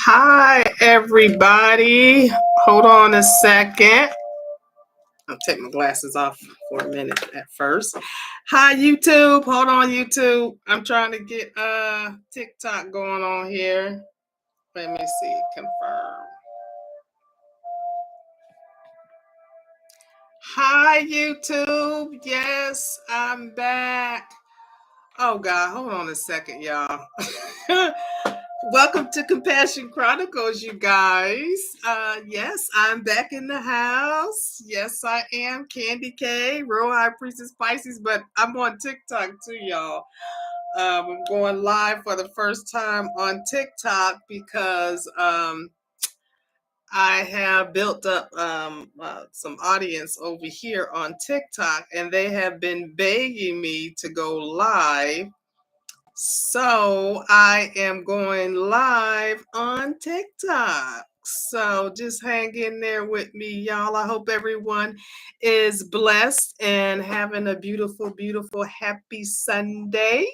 Hi, everybody. Hold on a second. I'll take my glasses off for a minute at first. Hi, YouTube. Hold on, YouTube. I'm trying to get TikTok going on here. Let me see. Confirm. Hi, YouTube. Yes, I'm back. Oh, God. Hold on a second, y'all. Welcome to Compassion Chronicles, you guys. Yes, I'm back in the house. Yes, I am CandyK, Real High Priestess Pisces, but I'm on TikTok too, y'all. I'm going live for the first time on TikTok because I have built up some audience over here on TikTok, and they have been begging me to go live. So I am going live on TikTok. So just hang in there with me, y'all. I hope everyone is blessed and having a beautiful, beautiful, happy Sunday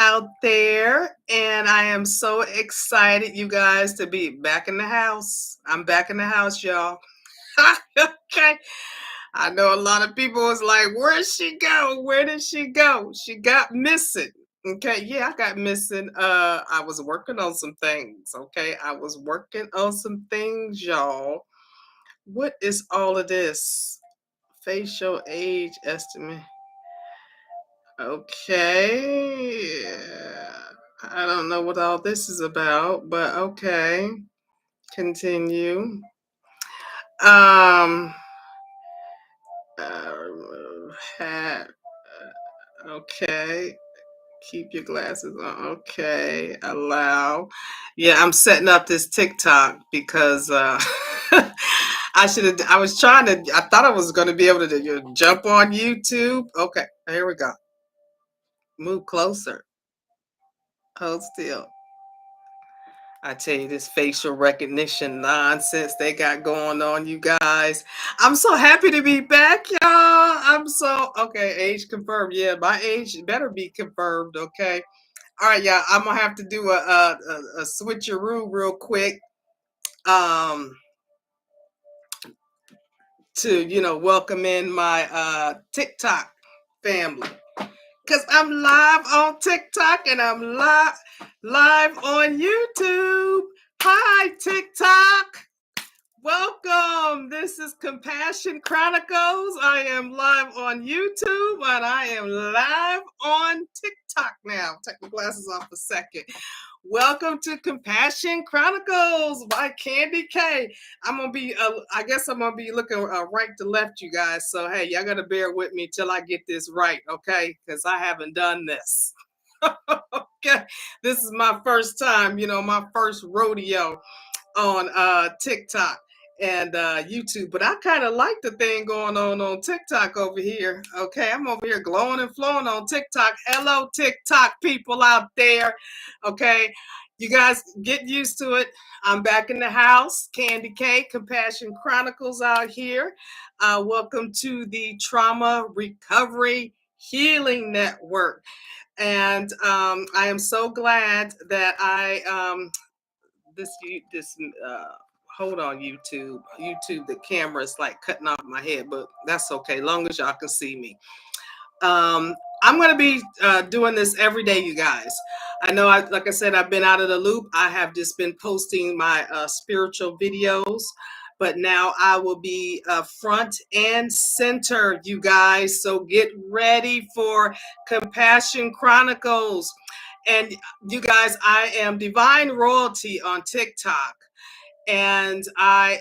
out there. And I am so excited, you guys, to be back in the house. I'm back in the house, y'all. Okay. I know a lot of people was like, where'd she go? Where did she go? She got missing. Okay, yeah, I got missing. I was working on some things. Okay, I was working on some things, y'all. What is all of this? Facial age estimate. Okay. I don't know what all this is about, but okay. Continue. Um hat. Okay. Keep your glasses on. Okay. Allow. Yeah, I'm setting up this TikTok because I was trying to, I thought I was going to be able to jump on YouTube. Okay. Here we go. Move closer. Hold still. I tell you, this facial recognition nonsense they got going on, you guys. I'm so happy to be back, y'all. Okay, age confirmed. Yeah, my age better be confirmed, okay? All right, y'all, I'm gonna have to do a switcheroo real quick to welcome in my TikTok family. Because I'm live on TikTok and I'm live on YouTube. Hi, TikTok. Welcome. This is Compassion Chronicles. I am live on YouTube and I am live on TikTok now. Take my glasses off a second. Welcome to Compassion Chronicles by CandyK. I guess I'm gonna be looking right to left, you guys. So hey, y'all gotta bear with me till I get this right, okay? Because I haven't done this. Okay, this is my first time, my first rodeo on TikTok and YouTube, but I kind of like the thing going on TikTok over here. Okay, I'm over here glowing and flowing on TikTok. Hello, TikTok people out there. Okay, you guys get used to it. I'm back in the house. CandyK, Compassion Chronicles out here. Welcome to the Trauma Recovery Healing Network. And I am so glad that hold on, YouTube, the camera is like cutting off my head, but that's okay, long as y'all can see me. I'm going to be doing this every day, you guys. I know, like I said, I've been out of the loop. I have just been posting my spiritual videos, but now I will be front and center, you guys. So get ready for Compassion Chronicles. And you guys, I am Divine Royalty on TikTok. And I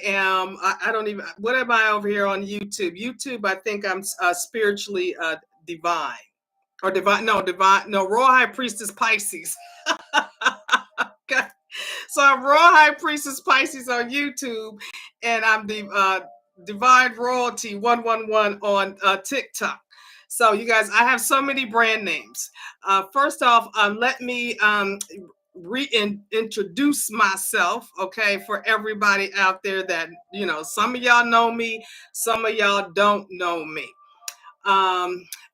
don't even, what am I over here on YouTube? YouTube, I think I'm spiritually divine. Or Royal High Priestess Pisces. Okay. So I'm Royal High Priestess Pisces on YouTube, and I'm the Divine Royalty 111 on TikTok. So you guys, I have so many brand names. First off, let me reintroduce myself, okay, for everybody out there that, some of y'all know me, some of y'all don't know me.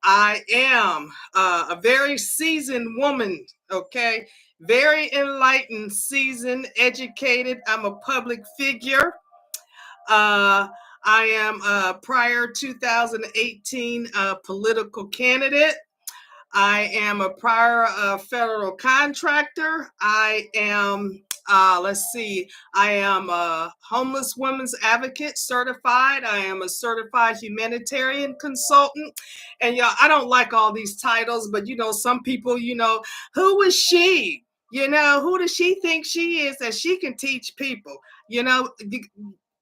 I am a very seasoned woman, okay, very enlightened, seasoned, educated. I'm a public figure. Uh, I am a prior 2018 political candidate. I am a prior federal contractor. I am, let's see, I am a homeless women's advocate certified. I am a certified humanitarian consultant. And y'all, I don't like all these titles, but some people, who is she? Who does she think she is that she can teach people?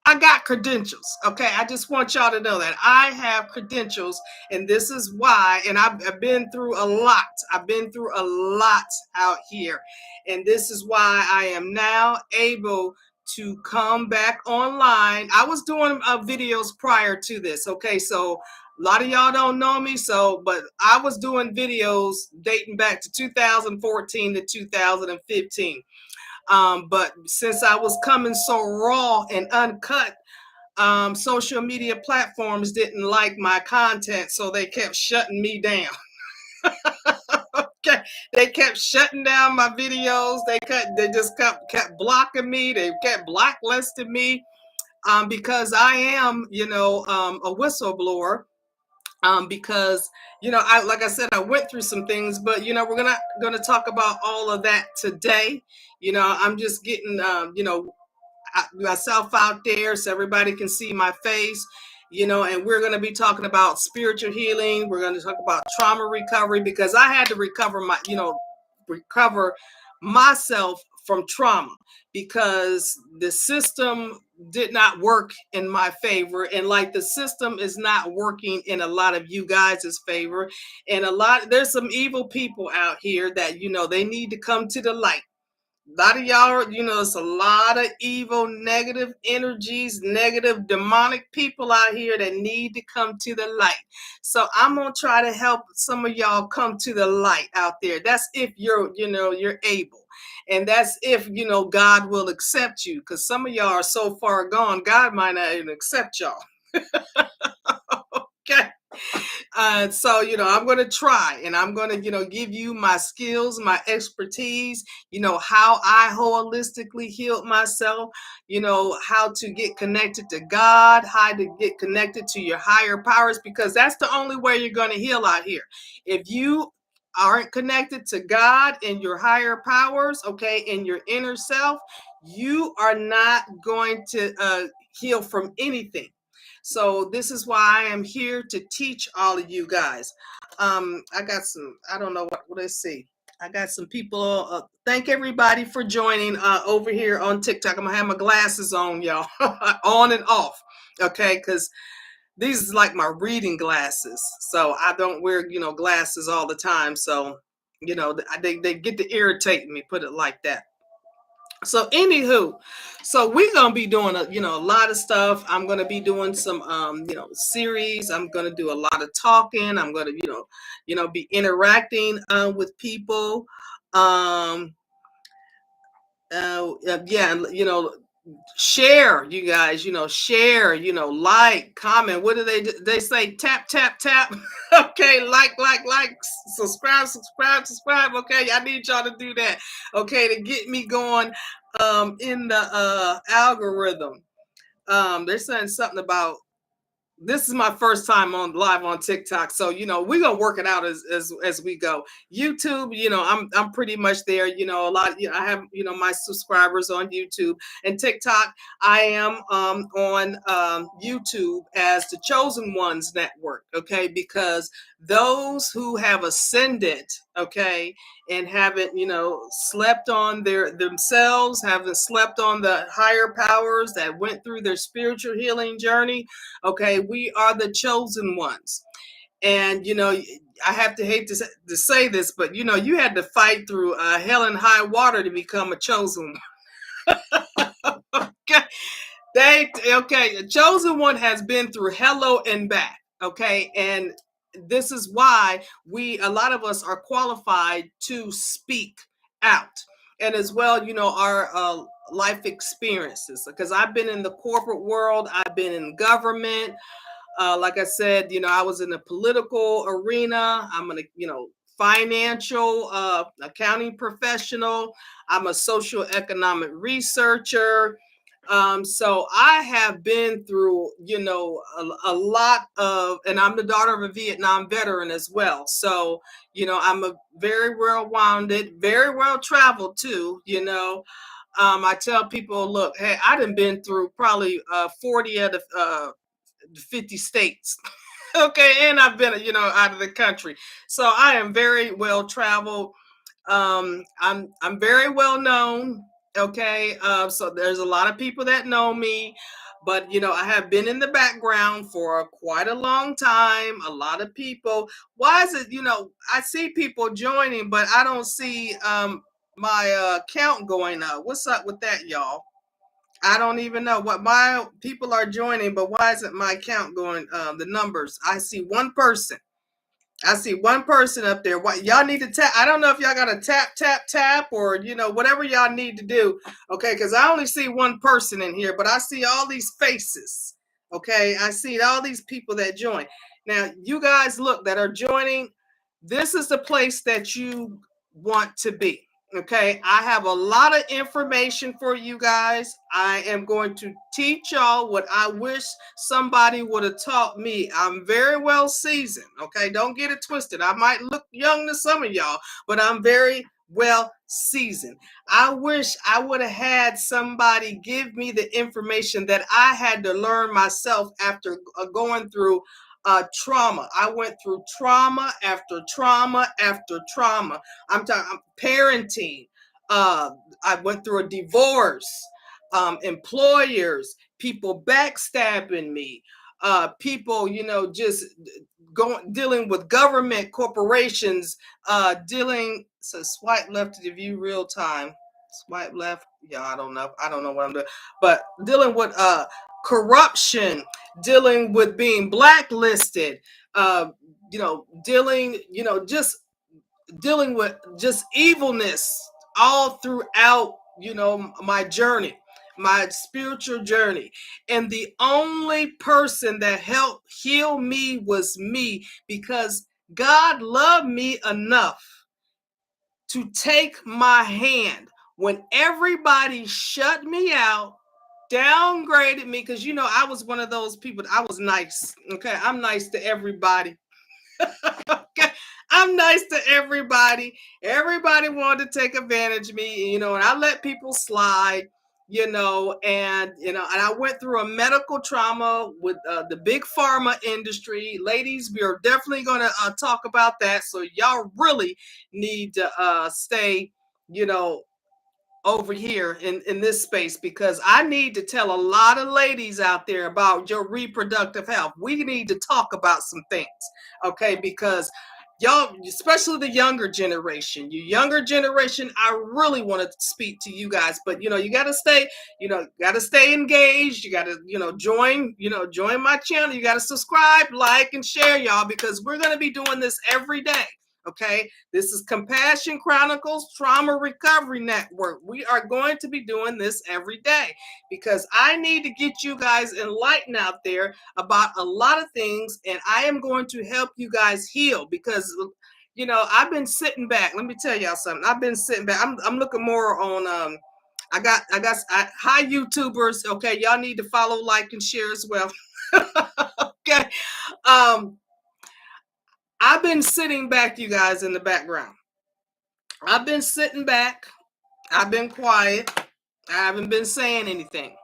I got credentials. Okay. I just want y'all to know that I have credentials, and this is why. And I've been through a lot. I've been through a lot out here. And this is why I am now able to come back online. I was doing videos prior to this. Okay. So a lot of y'all don't know me. But I was doing videos dating back to 2014 to 2015. But since I was coming so raw and uncut, social media platforms didn't like my content, so they kept shutting me down. Okay, they kept shutting down my videos. They just kept blocking me. They kept blacklisting me, because I am, a whistleblower. Because like I said, I went through some things, but we're gonna talk about all of that today. I'm just getting myself out there so everybody can see my face, and we're going to be talking about spiritual healing. We're going to talk about trauma recovery, because I had to recover myself from trauma, because the system did not work in my favor, and like the system is not working in a lot of you guys' favor. And there's some evil people out here that they need to come to the light. A lot of y'all, it's a lot of evil, negative energies, negative, demonic people out here that need to come to the light. So I'm going to try to help some of y'all come to the light out there. That's if you're able. And that's if, God will accept you, because some of y'all are so far gone, God might not even accept y'all. Okay. So, I'm going to try, and I'm going to, give you my skills, my expertise, how I holistically healed myself, how to get connected to God, how to get connected to your higher powers, because that's the only way you're going to heal out here. If you aren't connected to God and your higher powers, okay, in your inner self, you are not going to heal from anything. So this is why I am here to teach all of you guys. I got some, I don't know what, let's see. I got some people. Thank everybody for joining over here on TikTok. I'm gonna have my glasses on, y'all, on and off. Okay, because these is like my reading glasses. So I don't wear, glasses all the time. So, they get to irritate me, put it like that. So anywho, so we're gonna be doing a lot of stuff. I'm gonna be doing some series. I'm gonna do a lot of talking. I'm gonna be interacting with people. Um, yeah, share, you guys. Share. Like, comment. What do they say? Tap, tap, tap. Okay, like, subscribe, subscribe, subscribe. Okay, I need y'all to do that. Okay, to get me going in the algorithm. They're saying something about, this is my first time on live on TikTok, so we're gonna work it out as we go. YouTube, I'm pretty much there. A lot. I have my subscribers on YouTube, and TikTok. I am on YouTube as the Chosen Ones Network. Okay, because those who have ascended, okay, and haven't slept on themselves, haven't slept on the higher powers that went through their spiritual healing journey. Okay, we are the chosen ones. And I have to hate to say this, but you had to fight through hell and high water to become a chosen one. Okay, a chosen one has been through hello and back. Okay, and this is why a lot of us are qualified to speak out, and as well, our life experiences. Because I've been in the corporate world, I've been in government. Like I said, I was in the political arena. I'm in a, financial accounting professional. I'm a social economic researcher. So I have been through, a lot of, and I'm the daughter of a Vietnam veteran as well. So, I'm a very well-rounded, very well-traveled too, I tell people, look, hey, I done been through probably 40 of the 50 states. Okay, and I've been, out of the country. So I am very well traveled. I'm very well known. Okay, so there's a lot of people that know me, but I have been in the background for quite a long time. A lot of people. Why is it? I see people joining, but I don't see my count going up. What's up with that, y'all? I don't even know what my people are joining, but why isn't my count going? The numbers. I see one person. I see one person up there. What y'all need to tap? I don't know if y'all got to tap, or whatever y'all need to do. Okay, because I only see one person in here, but I see all these faces. Okay, I see all these people that join. Now, you guys look that are joining. This is the place that you want to be. Okay, I have a lot of information for you guys. I am going to teach y'all what I wish somebody would have taught me. I'm very well seasoned. Okay, don't get it twisted. I might look young to some of y'all, but I'm very well seasoned. I wish I would have had somebody give me the information that I had to learn myself after going through trauma. I went through trauma after trauma after trauma. I'm talking parenting. I went through a divorce. Employers, people backstabbing me. People, just dealing with government corporations. So swipe left to view real time. Swipe left. Yeah, I don't know. I don't know what I'm doing. But dealing with corruption, dealing with being blacklisted, just dealing with just evilness all throughout, my journey, my spiritual journey. And the only person that helped heal me was me, because God loved me enough to take my hand when everybody shut me out, downgraded me, because I was one of those people. I was nice. Okay, I'm nice to everybody. Okay, I'm nice to everybody. Everybody wanted to take advantage of me, and I let people slide, and I went through a medical trauma with the big pharma industry. Ladies, we are definitely going to talk about that. So y'all really need to stay, over here in this space, because I need to tell a lot of ladies out there about your reproductive health. We need to talk about some things, okay? Because y'all, especially the younger generation, I really want to speak to you guys, but you got to stay, engaged. You got to, join my channel. You got to subscribe, like, and share, y'all, because we're going to be doing this every day. Okay, this is Compassion Chronicles Trauma Recovery Network. We are going to be doing this every day, because I need to get you guys enlightened out there about a lot of things, and I am going to help you guys heal, because I've been sitting back. Let me tell y'all something. I've been sitting back. I'm looking more on hi YouTubers. Okay, y'all need to follow, like, and share as well. Okay. I've been sitting back, you guys, in the background. I've been sitting back. I've been quiet. I haven't been saying anything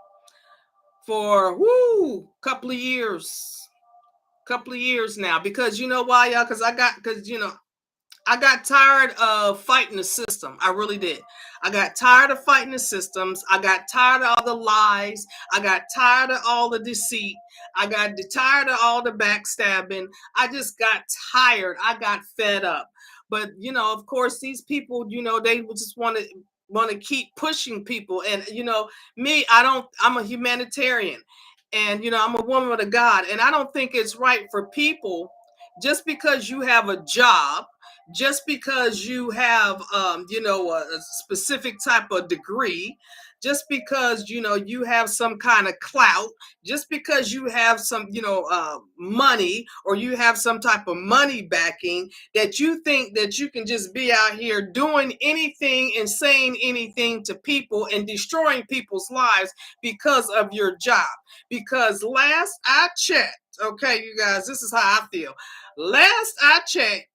for couple of years. Couple of years now. Because you know why, y'all? Because I got tired of fighting the system. I really did. I got tired of fighting the systems. I got tired of all the lies. I got tired of all the deceit. I got tired of all the backstabbing. I just got tired. I got fed up. But of course, these people, they just want to keep pushing people. And me, I'm a humanitarian, and I'm a woman of God, and I don't think it's right for people, just because you have a job, just because you have a specific type of degree, just because you have some kind of clout, just because you have some money, or you have some type of money backing, that you think that you can just be out here doing anything and saying anything to people and destroying people's lives because of your job. Because last I checked, okay, you guys, this is how I feel. Last I checked,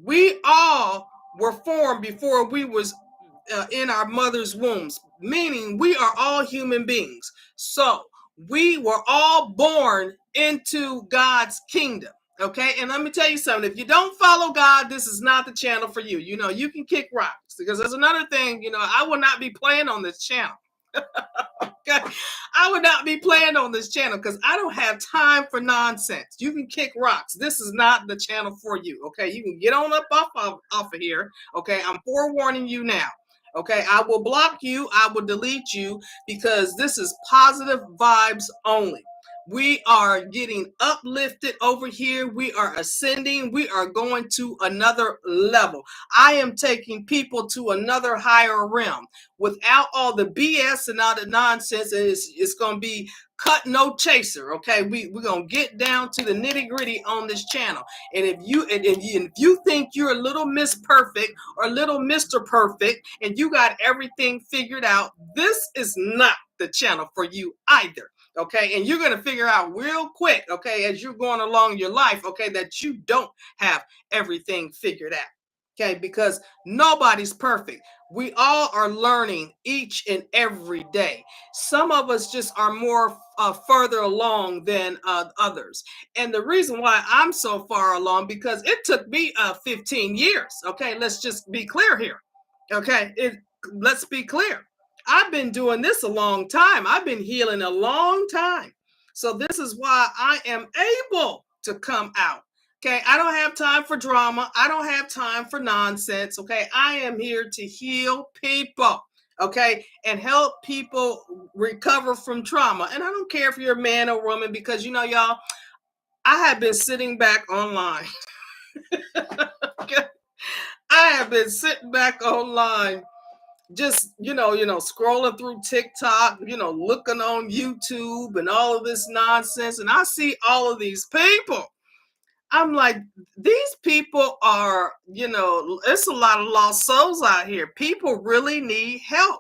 we all were formed before we was in our mother's wombs, meaning we are all human beings. So we were all born into God's kingdom. Okay, and let me tell you something. If you don't follow God, this is not the channel for you. You can kick rocks, because there's another thing. I will not be playing on this channel. Okay, I would not be playing on this channel because I don't have time for nonsense. You can kick rocks. This is not the channel for you. Okay, you can get on up off of here. Okay, I'm forewarning you now. Okay, I will block you. I will delete you, because this is positive vibes only. We are getting uplifted over here. We are ascending. We are going to another level. I am taking people to another higher realm without all the BS and all the nonsense. It's going to be cut no chaser. Okay, we're going to get down to the nitty gritty on this channel. And if you think you're a little Miss Perfect or a little Mr. Perfect and you got everything figured out, this is not the channel for you either. Okay, and you're going to figure out real quick, okay, as you're going along your life, okay, that you don't have everything figured out. Okay, because nobody's perfect. We all are learning each and every day. Some of us just are more further along than others. And the reason why I'm so far along, because it took me 15 years. Okay, let's just be clear here. Okay, let's be clear. I've been doing this a long time. I've been healing a long time. So this is why I am able to come out. Okay, I don't have time for drama. I don't have time for nonsense. Okay, I am here to heal people. Okay, and help people recover from trauma. And I don't care if you're a man or woman, because y'all, I have been sitting back online. Okay? I have been sitting back online, just scrolling through TikTok, looking on YouTube and all of this nonsense, and I see all of these people. I'm like, these people are, it's a lot of lost souls out here. People really need help.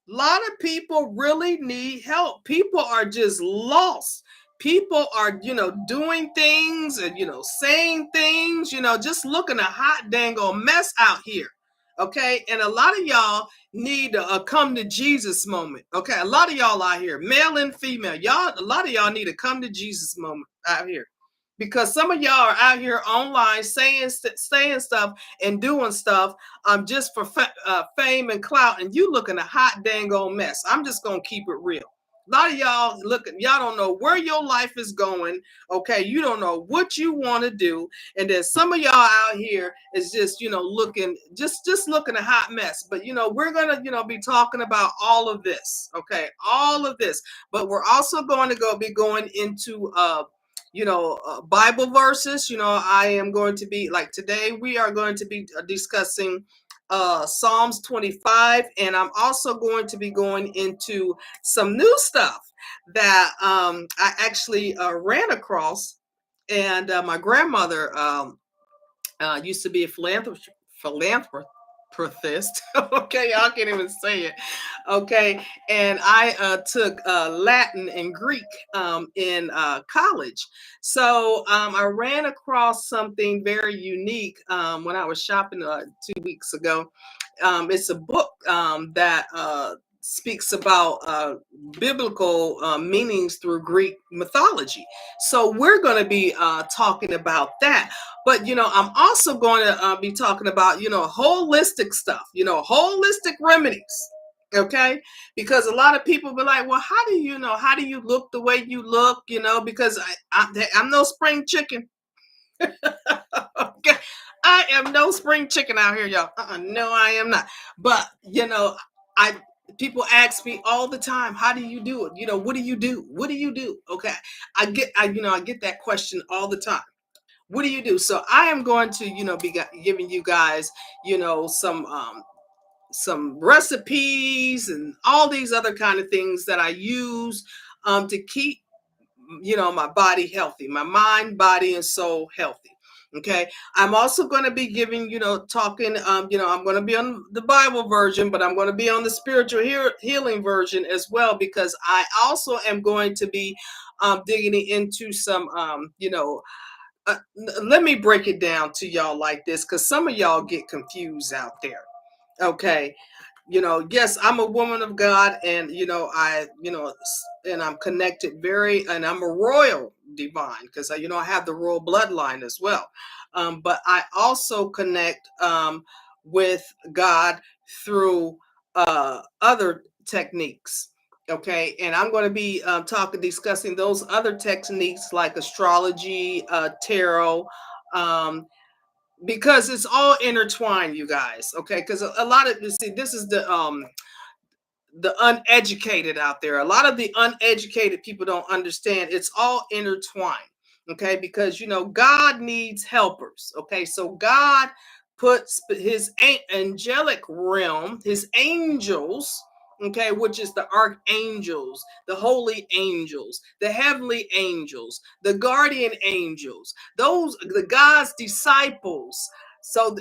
A lot of people really need help. People are just lost. People are, doing things and, saying things, just looking a hot dang old mess out here. Okay. And a lot of y'all need a come to Jesus moment. Okay. A lot of y'all out here, male and female, a lot of y'all need a come to Jesus moment out here. Because some of y'all are out here online saying stuff and doing stuff just for fame and clout, and you looking a hot dang old mess. I'm just gonna keep it real. A lot of y'all y'all don't know where your life is going. Okay, you don't know what you want to do, and then some of y'all out here is just looking looking a hot mess. But we're gonna be talking about all of this. Okay, all of this, but we're also going to be going into Bible verses. I am going to be, like, today we are going to be discussing Psalms 25, and I'm also going to be going into some new stuff that I actually ran across. And my grandmother used to be a philanthropist. Okay, I can't even say it. Okay, and I took Latin and Greek in college. So I ran across something very unique when I was shopping 2 weeks ago. It's a book that speaks about biblical meanings through Greek mythology. So we're going to be talking about that. But I'm also going to be talking about holistic stuff, holistic remedies. Okay, because a lot of people be like, well, how do you know? How do you look the way you look? Because I'm no spring chicken. Okay, I am no spring chicken out here, y'all. No, I am not. But people ask me all the time, how do you do it? What do you do? What do you do? Okay, I get that question all the time. what do you do? So I am going to, be giving you guys, some recipes and all these other kind of things that I use to keep my body healthy, my mind, body, and soul healthy. Okay. I'm also going to be giving, talking, I'm going to be on the Bible version, but I'm going to be on the spiritual healing version as well, because I also am going to be digging into some, let me break it down to y'all like this, because some of y'all get confused out there. Okay. Yes, I'm a woman of God, and and I'm connected and I'm a royal divine, because I have the royal bloodline as well. But I also connect with God through other techniques. Okay, and I'm going to be discussing those other techniques like astrology, tarot, because it's all intertwined, you guys. Okay, because a lot of this is the uneducated out there. A lot of the uneducated people don't understand it's all intertwined. Okay, because God needs helpers. Okay, so God puts his angelic realm, his angels, okay, which is the archangels, the holy angels, the heavenly angels, the guardian angels, those the God's disciples. So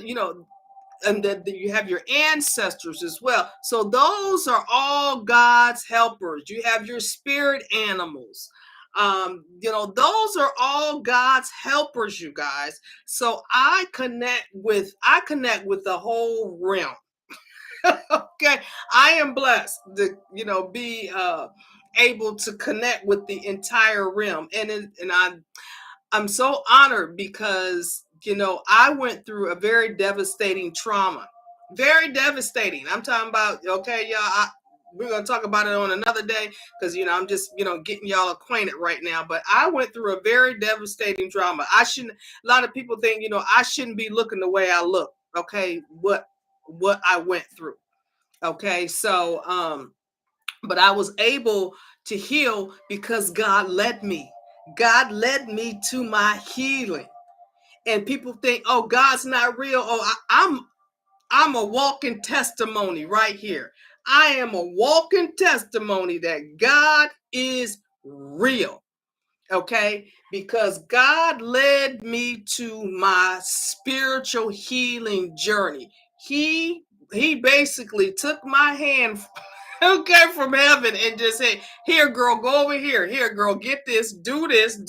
and then you have your ancestors as well. So those are all God's helpers. You have your spirit animals. Those are all God's helpers, you guys. So I connect with the whole realm. Okay, I am blessed to be able to connect with the entire realm, and I'm so honored because, I went through a very devastating trauma. Very devastating. I'm talking about, okay, y'all, we're going to talk about it on another day because, I'm just, getting y'all acquainted right now. But I went through a very devastating trauma. A lot of people think, I shouldn't be looking the way I look. Okay. What I went through. Okay. So, but I was able to heal because God led me. God led me to my healing. And people think, oh, God's not real. Oh, I'm a walking testimony right here. I am a walking testimony that God is real. Okay, because God led me to my spiritual healing journey. He basically took my hand, okay, from heaven, and just said, here, girl, go over here. Here, girl, get this, do that,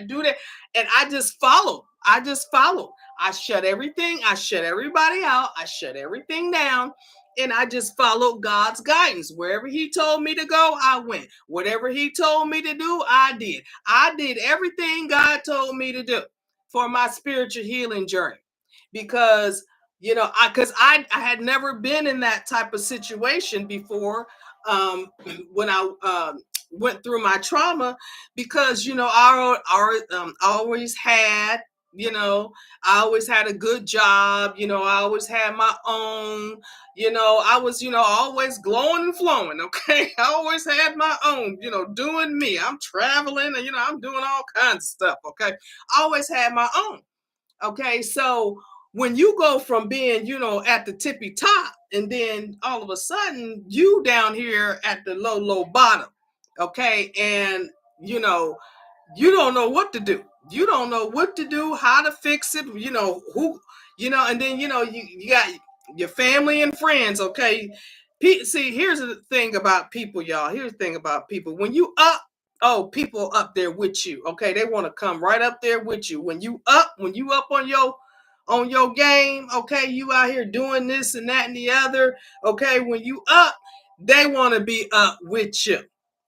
do that. And I just followed. I shut everything. I shut everybody out. I shut everything down. And I just followed God's guidance. Wherever he told me to go, I went. Whatever he told me to do, I did. I did everything God told me to do for my spiritual healing journey. Because I had never been in that type of situation before, when I went through my trauma, because I always had, I always had a good job, I always had my own, I was, always glowing and flowing. Okay, I always had my own, doing me. I'm traveling, and I'm doing all kinds of stuff. Okay, I always had my own. Okay, so when you go from being, at the tippy top, and then all of a sudden you down here at the low bottom, okay, and you don't know what to do. You don't know what to do, how to fix it, who, and then you got your family and friends, okay. See, here's the thing about people, y'all. Here's the thing about people. When you up, oh, people up there with you, okay, they want to come right up there with you. When you up on your game, okay, you out here doing this and that and the other, okay, when you up, they want to be up with you,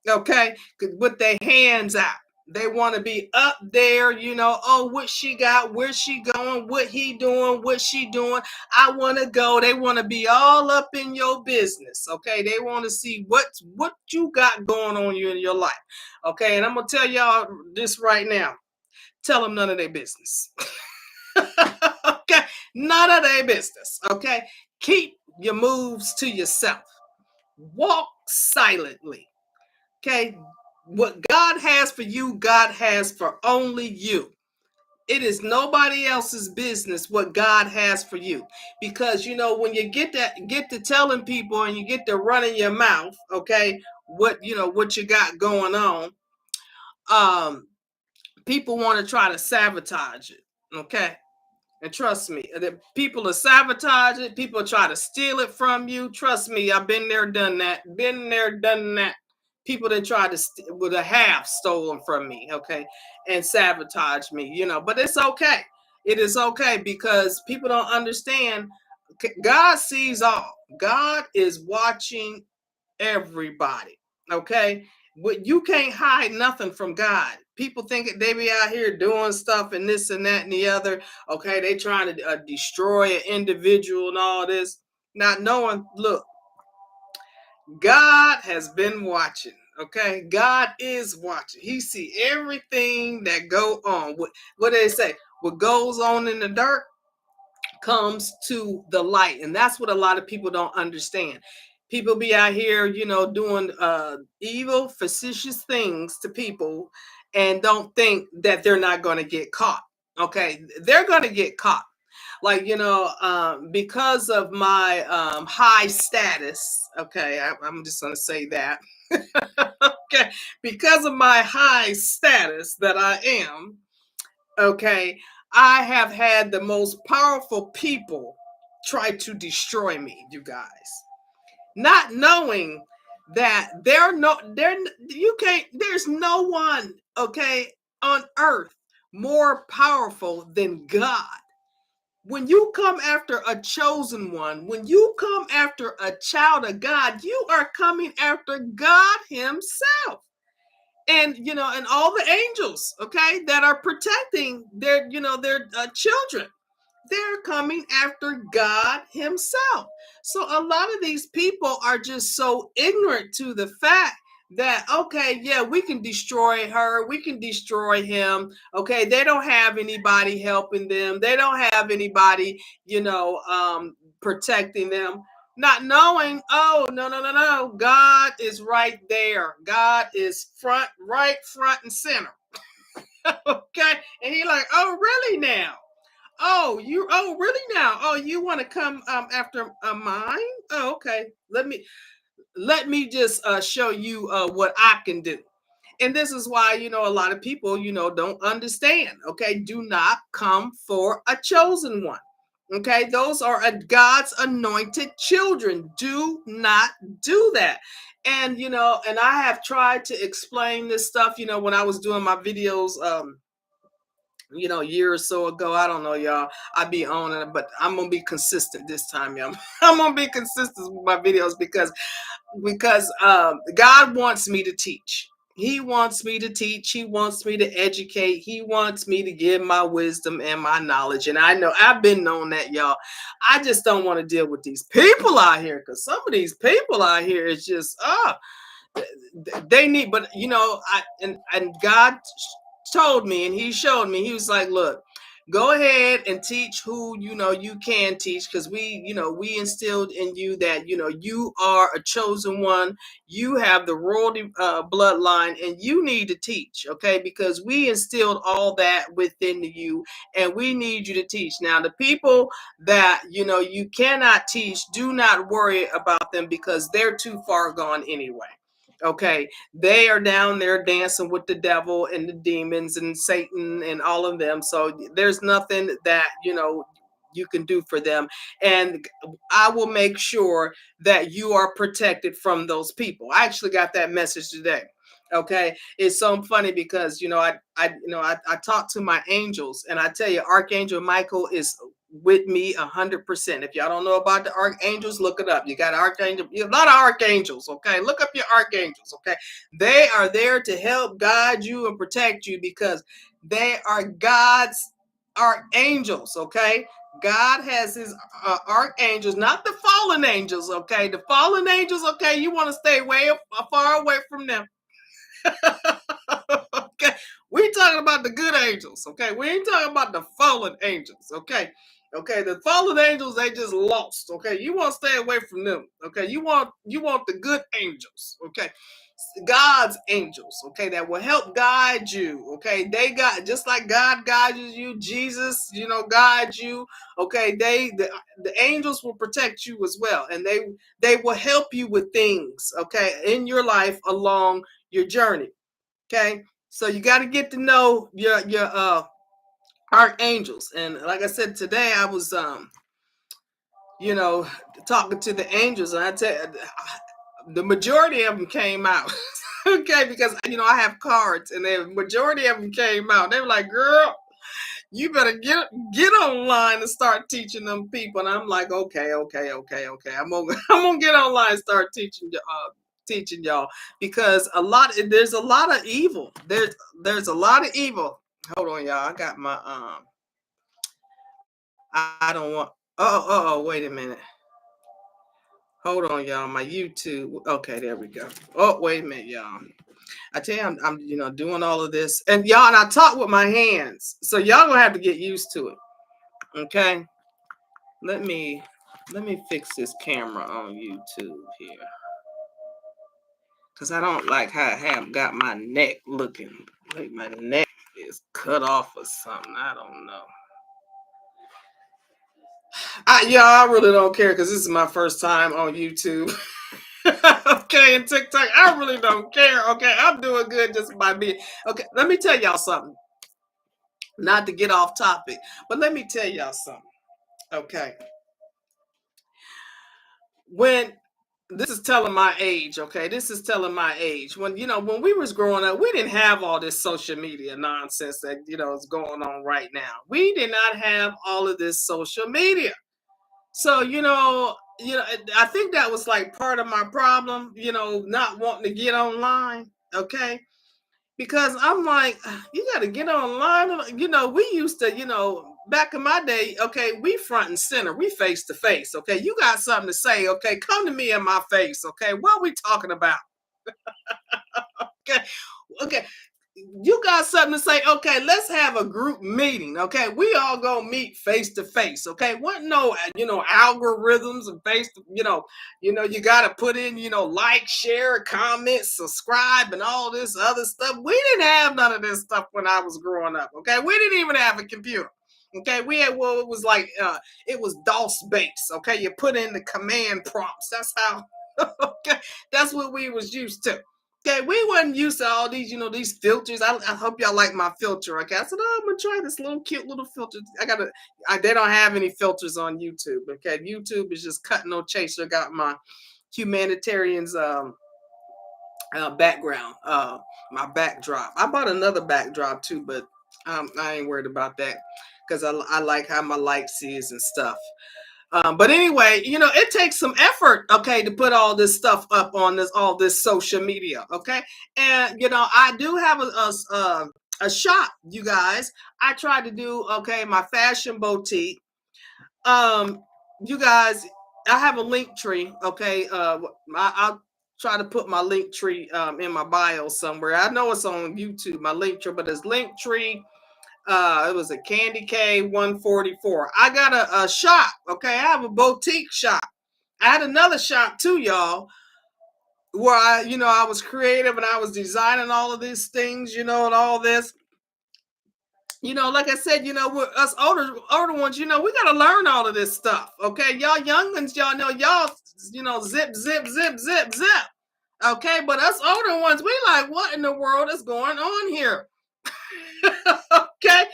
okay, with their hands out. They want to be up there, oh, what she got, where she going, what he doing, what she doing. I want to go. They want to be all up in your business, okay? They want to see what you got going on in your life, okay? And I'm going to tell y'all this right now. Tell them none of their business. Okay? None of their business, okay? Keep your moves to yourself. Walk silently, okay? What God has for you, God has for only you. It is nobody else's business what God has for you. Because when you get to telling people and you get to running your mouth, okay, what you got going on, people want to try to sabotage it. Okay. And trust me, the people are sabotage it. People try to steal it from you. Trust me, I've been there, done that. Been there, done that. People that tried to with a half stolen from me, okay, and sabotage me, But it's okay. It is okay because people don't understand. God sees all. God is watching everybody. Okay. But you can't hide nothing from God. People think they be out here doing stuff and this and that and the other. Okay. They trying to destroy an individual and all this. Not knowing, look, God has been watching. Okay. God is watching. He see everything that go on. What they say? What goes on in the dark comes to the light, and that's what a lot of people don't understand. People be out here doing evil facetious things to people and don't think that they're not going to get caught. Okay, they're going to get caught, like because of my high status. Okay, I'm just going to say that. Okay, because of my high status that I am, okay, I have had the most powerful people try to destroy me, you guys. Not knowing that there's no one, okay, on earth more powerful than God. When you come after a chosen one, when you come after a child of God, you are coming after God himself. And all the angels, okay, that are protecting their children, they're coming after God himself. So a lot of these people are just so ignorant to the fact that, okay, yeah, we can destroy her, we can destroy him. Okay, they don't have anybody helping them, they don't have anybody protecting them, not knowing, oh, no, God is right there. God is right front and center. Okay, and he like, oh, really now? Oh, really now? Oh, you want to come after mine? Oh, okay. Let me just show you what I can do. And this is why a lot of people don't understand. Okay, do not come for a chosen one. Okay, those are God's anointed children. Do not do that. And I have tried to explain this stuff. When I was doing my videos, a year or so ago. I don't know, y'all. I be on it, but I'm gonna be consistent this time, y'all. I'm gonna be consistent with my videos because God wants me to teach. He wants me to teach. He wants me to educate. He wants me to give my wisdom and my knowledge. And I know I've been known that, y'all. I just don't want to deal with these people out here because some of these people out here is just they need. But and God told me and he showed me. He was like, look, go ahead and teach who you can teach, because we instilled in you that you are a chosen one. You have the royalty bloodline, and you need to teach, okay, because we instilled all that within you, and we need you to teach. Now the people that you cannot teach, do not worry about them because they're too far gone anyway. Okay, they are down there dancing with the devil and the demons and Satan and all of them. So there's nothing that you can do for them. And I will make sure that you are protected from those people. I actually got that message today. Okay, it's so funny because I talk to my angels, and I tell you, Archangel Michael is with me 100%. If y'all don't know about the archangels, look it up. You got archangel, a lot of archangels. Okay, look up your archangels. Okay, they are there to help guide you and protect you because they are God's archangels. Okay, God has his archangels, not the fallen angels. Okay, the fallen angels. Okay, you want to stay way far away from them. Okay, we talking about the good angels. Okay, we ain't talking about the fallen angels. Okay, Okay, the fallen angels, they just lost. Okay, you want to stay away from them. Okay, you want the good angels. Okay, God's angels. Okay, that will help guide you. Okay, they got just like God guides you. Jesus, guides you. Okay, the angels will protect you as well, and they will help you with things. Okay, in your life along your journey. Okay, so you got to get to know your archangels, and like I said today, I was you know, talking to the angels, and I tell you, the majority of them came out. Okay, because I have cards, and the majority of them came out. They were like, "Girl, you better get online and start teaching them people." And I'm like, "Okay, okay, okay, okay. I'm gonna get online and start teaching y'all, because there's a lot of evil. There's a lot of evil. Hold on, y'all. I got my I don't want. Oh, wait a minute. Hold on, y'all. My YouTube. Okay, there we go. Oh, wait a minute, y'all. I tell you, I'm doing all of this, and y'all, and I talk with my hands, so y'all gonna have to get used to it. Okay, let me fix this camera on YouTube here, because I don't like how I have got my neck looking like my neck is cut off or something. I don't know. I really don't care, because this is my first time on YouTube. Okay, and TikTok, I really don't care. Okay, I'm doing good just by being. Okay, let me tell y'all something. Not to get off topic, but let me tell y'all something. Okay, when this is telling my age. Okay, this is telling my age. When we was growing up, we didn't have all this social media nonsense that is going on right now. We did not have all of this social media. So I think that was like part of my problem. Not wanting to get online. Okay, because I'm like, you got to get online. We used to, back in my day, okay, we front and center, we face to face. Okay, you got something to say? Okay, come to me in my face. Okay, what are we talking about? Okay, okay, you got something to say? Okay, let's have a group meeting. Okay, we all gonna meet face to face. Okay, what no, algorithms and face to, you gotta put in, like, share, comment, subscribe, and all this other stuff. We didn't have none of this stuff when I was growing up. Okay, we didn't even have a computer. Okay, we had, well, it was like it was DOS based. Okay, you put in the command prompts. That's how. Okay, that's what we was used to. Okay, we wasn't used to all these, these filters. I hope y'all like my filter. Okay, I said, oh, I'm gonna try this little cute little filter. They don't have any filters on YouTube. Okay, YouTube is just cut no chaser. Got my humanitarians background, my backdrop. I bought another backdrop too, but I ain't worried about that, because I like how my lights is and stuff. But anyway, it takes some effort, okay, to put all this stuff up on all this social media, okay. And I do have a shop, you guys. I tried to do, okay, my fashion boutique. Um, you guys, I have a link tree, okay. I'll try to put my link tree in my bio somewhere. I know it's on YouTube, my link tree, but it's link tree. It was a CandyK-144. I got a shop. Okay, I have a boutique shop. I had another shop too, y'all, where I was creative and I was designing all of these things, and all this. Like I said, we're us older ones, we gotta learn all of this stuff. Okay, y'all young ones, y'all know y'all, zip, zip, zip, zip, zip. Okay, but us older ones, we like, what in the world is going on here? Okay,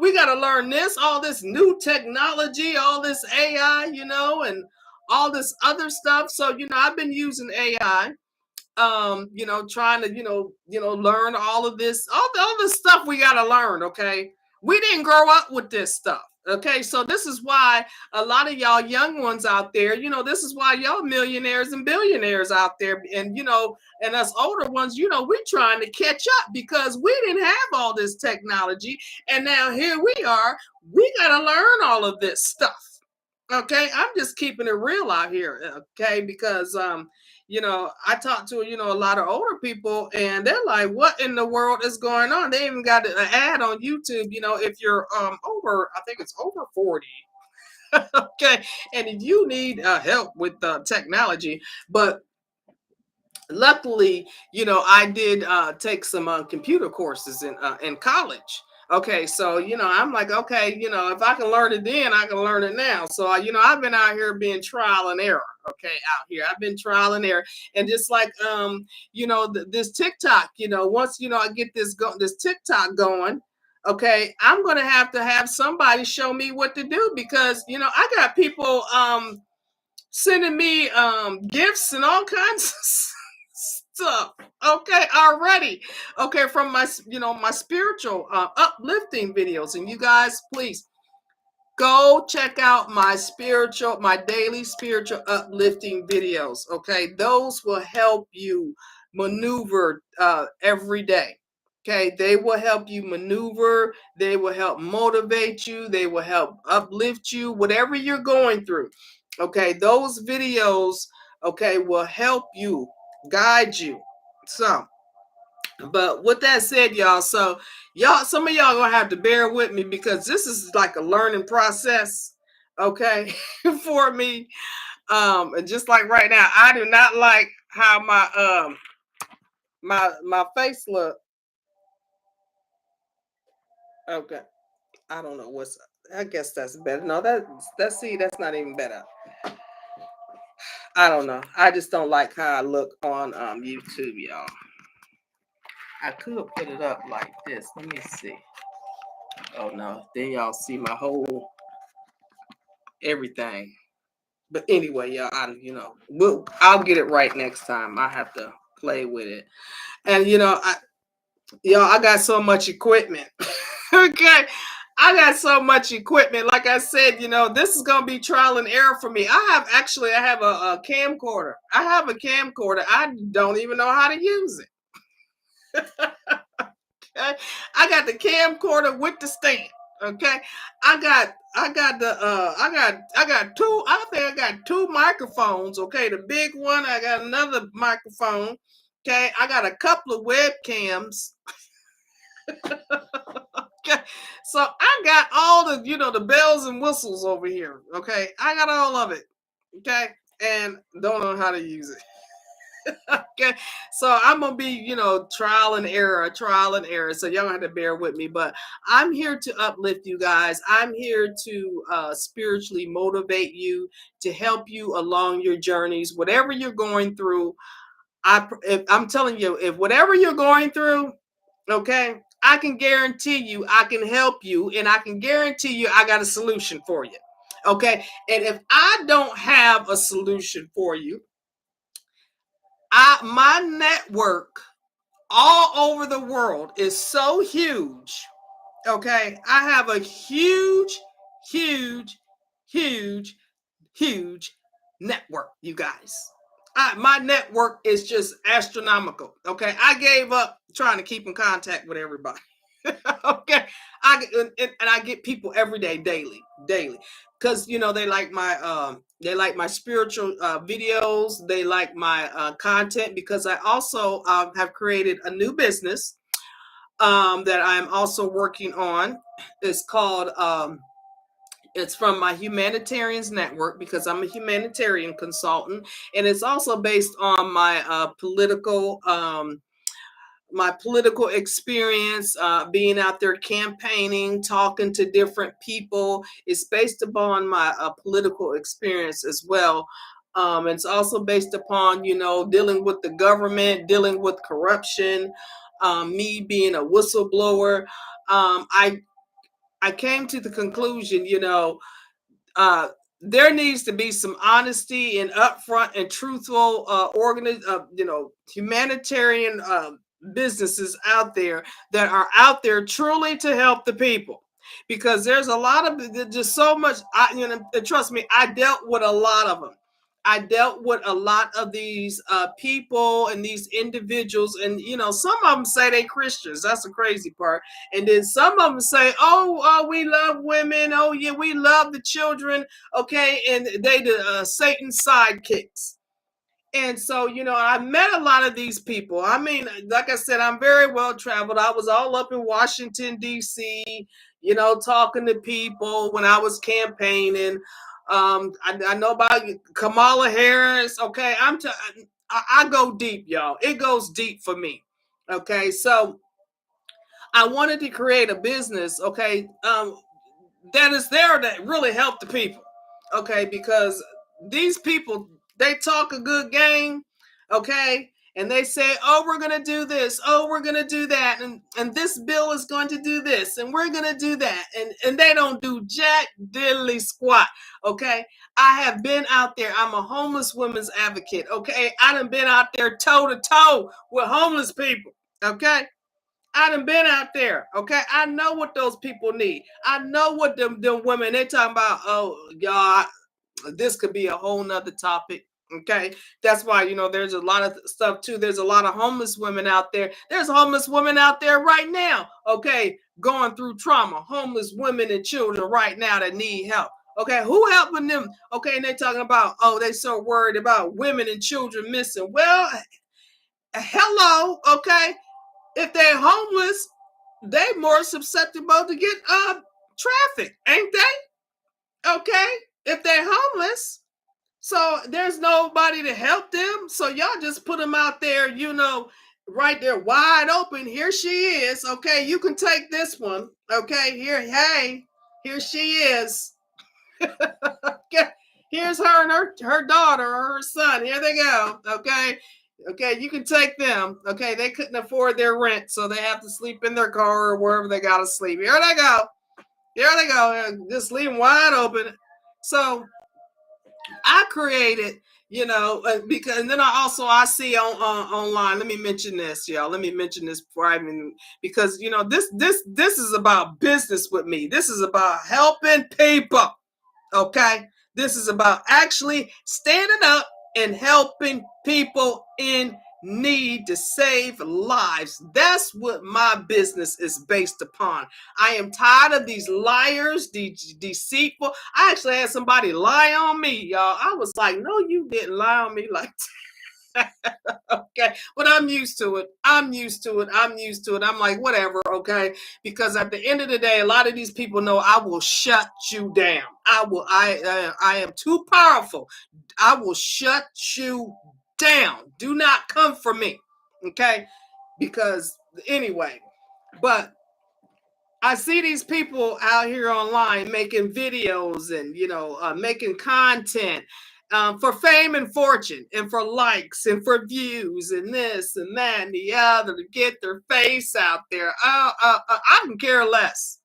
we got to learn all this new technology, all this AI, and all this other stuff. So I've been using AI, trying to learn all of this, all this stuff we got to learn. Okay, we didn't grow up with this stuff. Okay, so this is why a lot of y'all young ones out there, this is why y'all millionaires and billionaires out there, and us older ones, we're trying to catch up, because we didn't have all this technology, and now here we are. We got to learn all of this stuff. Okay, I'm just keeping it real out here. Okay, because I talk to a lot of older people, and they're like, "What in the world is going on?" They even got an ad on YouTube. If you're over, I think it's over 40. Okay, and if you need help with technology, but luckily, I did take some computer courses in college. Okay, so I'm like, okay, if I can learn it then, I can learn it now. So I've been out here being trial and error. Okay, out here I've been trial and error, and just like this TikTok, once I get this TikTok going. Okay, I'm gonna to have somebody show me what to do, because I got people sending me gifts and all kinds of stuff. Okay, already. Okay, from my my spiritual uplifting videos. And you guys, please go check out my daily spiritual uplifting videos. Okay, those will help you maneuver every day. Okay, they will help you maneuver, they will help motivate you, they will help uplift you, whatever you're going through. Okay, those videos, okay, will help you, guide you. So, but with that said, y'all, some of y'all gonna have to bear with me, because this is like a learning process, okay, for me. And just like right now, I do not like how my face look. Okay, I don't know what's. I guess that's better. No, that's not even better. I don't know. I just don't like how I look on YouTube, y'all. I could put it up like this. Let me see. Oh no, then y'all see my whole everything. But anyway, y'all, I'll get it right next time. I have to play with it. And I got so much equipment. Okay. I got so much equipment. Like I said, this is gonna be trial and error for me. I have a camcorder. I have a camcorder. I don't even know how to use it. Okay. I got the camcorder with the stand. Okay. I got two, I think I got two microphones. Okay. The big one, I got another microphone. Okay. I got a couple of webcams. Okay. So I got all the bells and whistles over here. Okay. I got all of it. Okay. And don't know how to use it. Okay, so I'm gonna be, trial and error, trial and error. So y'all have to bear with me, but I'm here to uplift you guys. I'm here to spiritually motivate you, to help you along your journeys, whatever you're going through. I'm telling you, if whatever you're going through, okay, I can guarantee you, I can help you, and I can guarantee you, I got a solution for you. Okay, and if I don't have a solution for you, my network all over the world is so huge. Okay, I have a huge, huge, huge, huge network, you guys. My network is just astronomical. Okay, I gave up trying to keep in contact with everybody. Okay, and I get people every day, daily, because they like my spiritual videos. They like my content, because I also have created a new business that I'm also working on. It's called it's from my Humanitarians network, because I'm a humanitarian consultant, and it's also based on my political experience, being out there campaigning, talking to different people. It's based upon my political experience as well. It's also based upon, dealing with the government, dealing with corruption, me being a whistleblower. I came to the conclusion, uh, there needs to be some honesty and upfront and truthful humanitarian businesses out there that are out there truly to help the people, because there's a lot of just so much. And trust me, I dealt with a lot of them. I dealt with a lot of these people and these individuals, and some of them say they Christians. That's the crazy part. And then some of them say, "Oh, we love women. Oh, yeah, we love the children." Okay, and they the Satan's sidekicks. And so, I met a lot of these people. I mean, like I said, I'm very well traveled. I was all up in Washington, D.C., talking to people when I was campaigning. I know about Kamala Harris. Okay. I go deep, y'all. It goes deep for me. Okay. So I wanted to create a business. Okay. That is there that really help the people. Okay. Because these people, they talk a good game. Okay. And they say, oh, we're going to do this. Oh, we're going to do that. And this bill is going to do this. And we're going to do that. And they don't do jack diddly squat. Okay. I have been out there. I'm a homeless women's advocate. Okay. I done been out there toe to toe with homeless people. Okay. I done been out there. Okay. I know what those people need. I know what them women, they talking about, oh, y'all, this could be a whole nother topic. Okay. That's why, there's a lot of stuff too. There's a lot of homeless women out there. There's homeless women out there right now. Okay. Going through trauma, homeless women and children right now that need help. Okay. Who helping them? Okay. And they're talking about, oh, they so worried about women and children missing. Well, hello. Okay. If they're homeless, they more susceptible to get traffic, ain't they? Okay. If they're homeless. So there's nobody to help them. So y'all just put them out there, right there wide open. Here she is. Okay, you can take this one. Okay, here she is. Okay, here's her and her daughter or her son. Here they go. Okay, you can take them. Okay, they couldn't afford their rent, so they have to sleep in their car or wherever they gotta sleep. Here they go. Here they go. Just leave them wide open. So I created, because and then I see on online. Let me mention this, y'all. Let me mention this before I even, because this is about business with me. This is about helping people. Okay, this is about actually standing up and helping people in need to save lives. That's what my business is based upon. I am tired of these liars, these deceitful. I actually had somebody lie on me, y'all. I was like, no, you didn't lie on me like that. Okay, but I'm used to it. I'm used to it. I'm like, whatever. Okay, because at the end of the day, a lot of these people know I will shut you down. I am too powerful. I will shut you down. Do not come for me. Okay, because anyway, but I see these people out here online making videos and making content for fame and fortune and for likes and for views and this and that and the other to get their face out there. I can care less.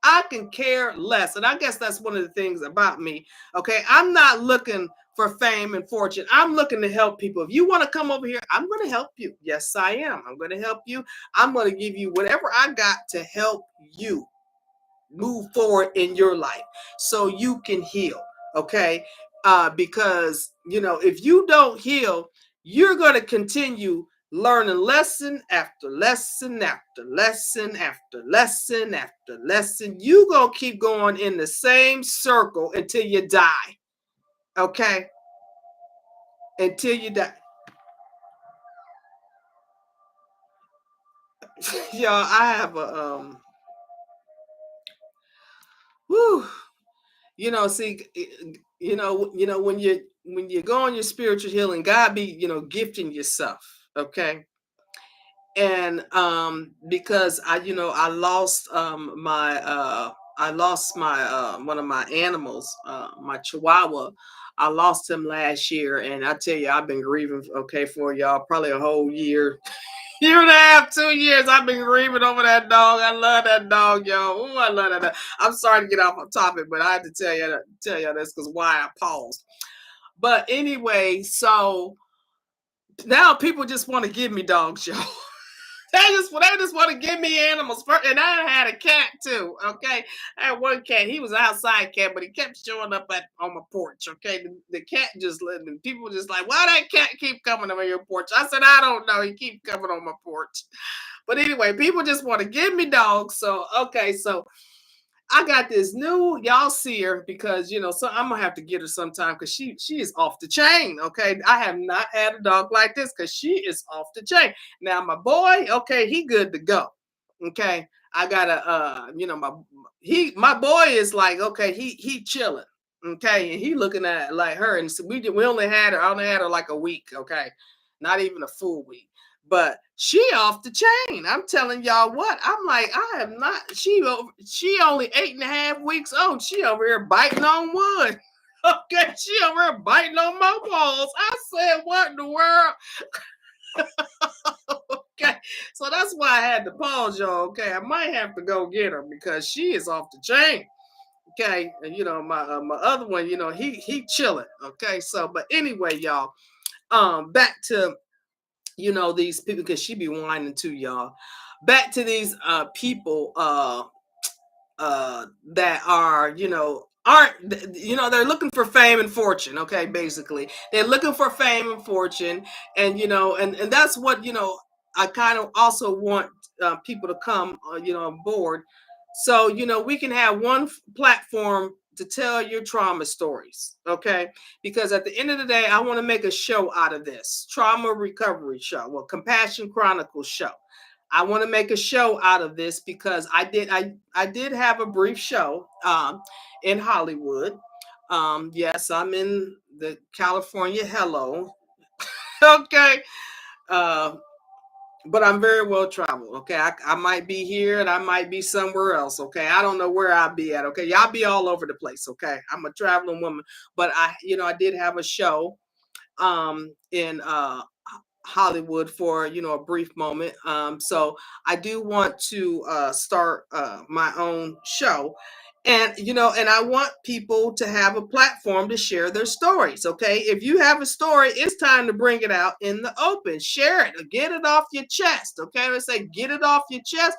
I can care less. And I guess that's one of the things about me. Okay. I'm not looking for fame and fortune. I'm looking to help people. If you want to come over here, I'm going to help you. Yes, I am. I'm going to help you. I'm going to give you whatever I got to help you move forward in your life so you can heal. Okay. Because, if you don't heal, you're going to continue learning lesson after lesson after lesson after lesson after lesson. You're going to keep going in the same circle until you die. Okay. Until you die. Y'all, I have a, whew, see, when you go on your spiritual healing, God be, gifting yourself. Okay. And because I lost my one of my animals, my chihuahua. I lost him last year, and I tell you, I've been grieving, okay, for y'all probably a whole year. Year and a half, 2 years. I've been grieving over that dog. I love that dog, y'all. Ooh, I love that dog. I'm sorry to get off on topic, but I had to tell you this because why I paused. But anyway, so now people just want to give me dogs, y'all. They just want to give me animals first. And I had a cat too. Okay. I had one cat. He was an outside cat, but he kept showing up on my porch. Okay. The cat just lived, and people just like, why that cat keep coming on your porch? I said, I don't know. He keep coming on my porch. But anyway, people just want to give me dogs. So okay, so I got this new, y'all see her because so I'm gonna have to get her sometime because she is off the chain. Okay. I have not had a dog like this because she is off the chain. Now my boy, okay, he good to go. Okay. I gotta my boy is like, okay, he chilling. Okay, and he looking at like her, and so we only had her, I only had her like a week, okay, not even a full week, but she off the chain. I'm telling y'all what, I'm like, I have not. She only 8.5 weeks old. She over here biting on wood. Okay, she over here biting on my balls. I said, what in the world? Okay, so that's why I had to pause, y'all. Okay, I might have to go get her because she is off the chain. Okay, and my other one, he chilling. Okay, so but anyway, y'all, back to these people because she be whining too, y'all. Back to these people that are aren't they're looking for fame and fortune. Okay, basically they're looking for fame and fortune, and and that's what I kind of also want people to come on board, so we can have one platform to tell your trauma stories. Okay, because at the end of the day, I want to make a show out of this trauma recovery show, well, Compassion Chronicles show. I want to make a show out of this because I did have a brief show in Hollywood. Yes, I'm in the California. Hello. Okay. Uh, but I'm very well traveled. Okay. I might be here and I might be somewhere else. Okay. I don't know where I'll be at. Okay. Y'all be all over the place. Okay. I'm a traveling woman, but I did have a show in Hollywood for a brief moment. So I do want to start my own show, and and I want people to have a platform to share their stories. Okay, if you have a story, it's time to bring it out in the open. Share it, get it off your chest. Okay, let's say get it off your chest.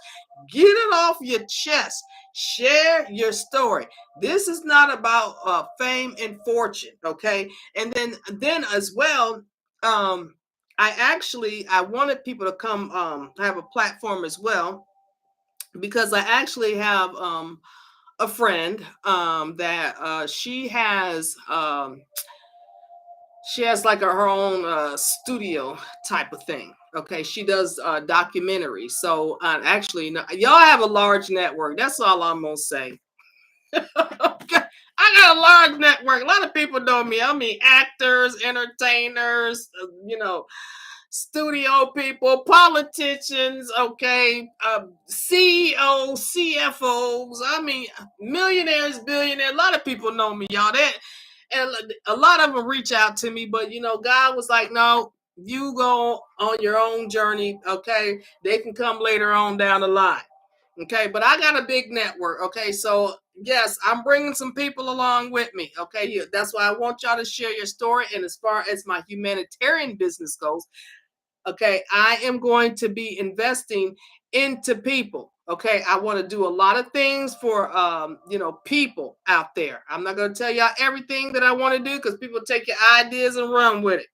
Get it off your chest. Share your story. This is not about fame and fortune. Okay, and then as well. I wanted people to come have a platform as well because I actually have a friend that she has like her own studio type of thing. Okay, she does documentaries. So actually, y'all have a large network. That's all I'm gonna say. Okay. I got a large network. A lot of people know me. I mean, actors, entertainers, studio people, politicians, okay, CEOs, CFOs. I mean, millionaires, billionaires. A lot of people know me, y'all. And a lot of them reach out to me, but God was like, no, you go on your own journey. Okay, they can come later on down the line. Okay, but I got a big network. Okay, so yes, I'm bringing some people along with me. Okay, yeah, that's why I want y'all to share your story. And as far as my humanitarian business goes, okay, I am going to be investing into people. Okay, I want to do a lot of things for people out there. I'm not going to tell y'all everything that I want to do because people take your ideas and run with it.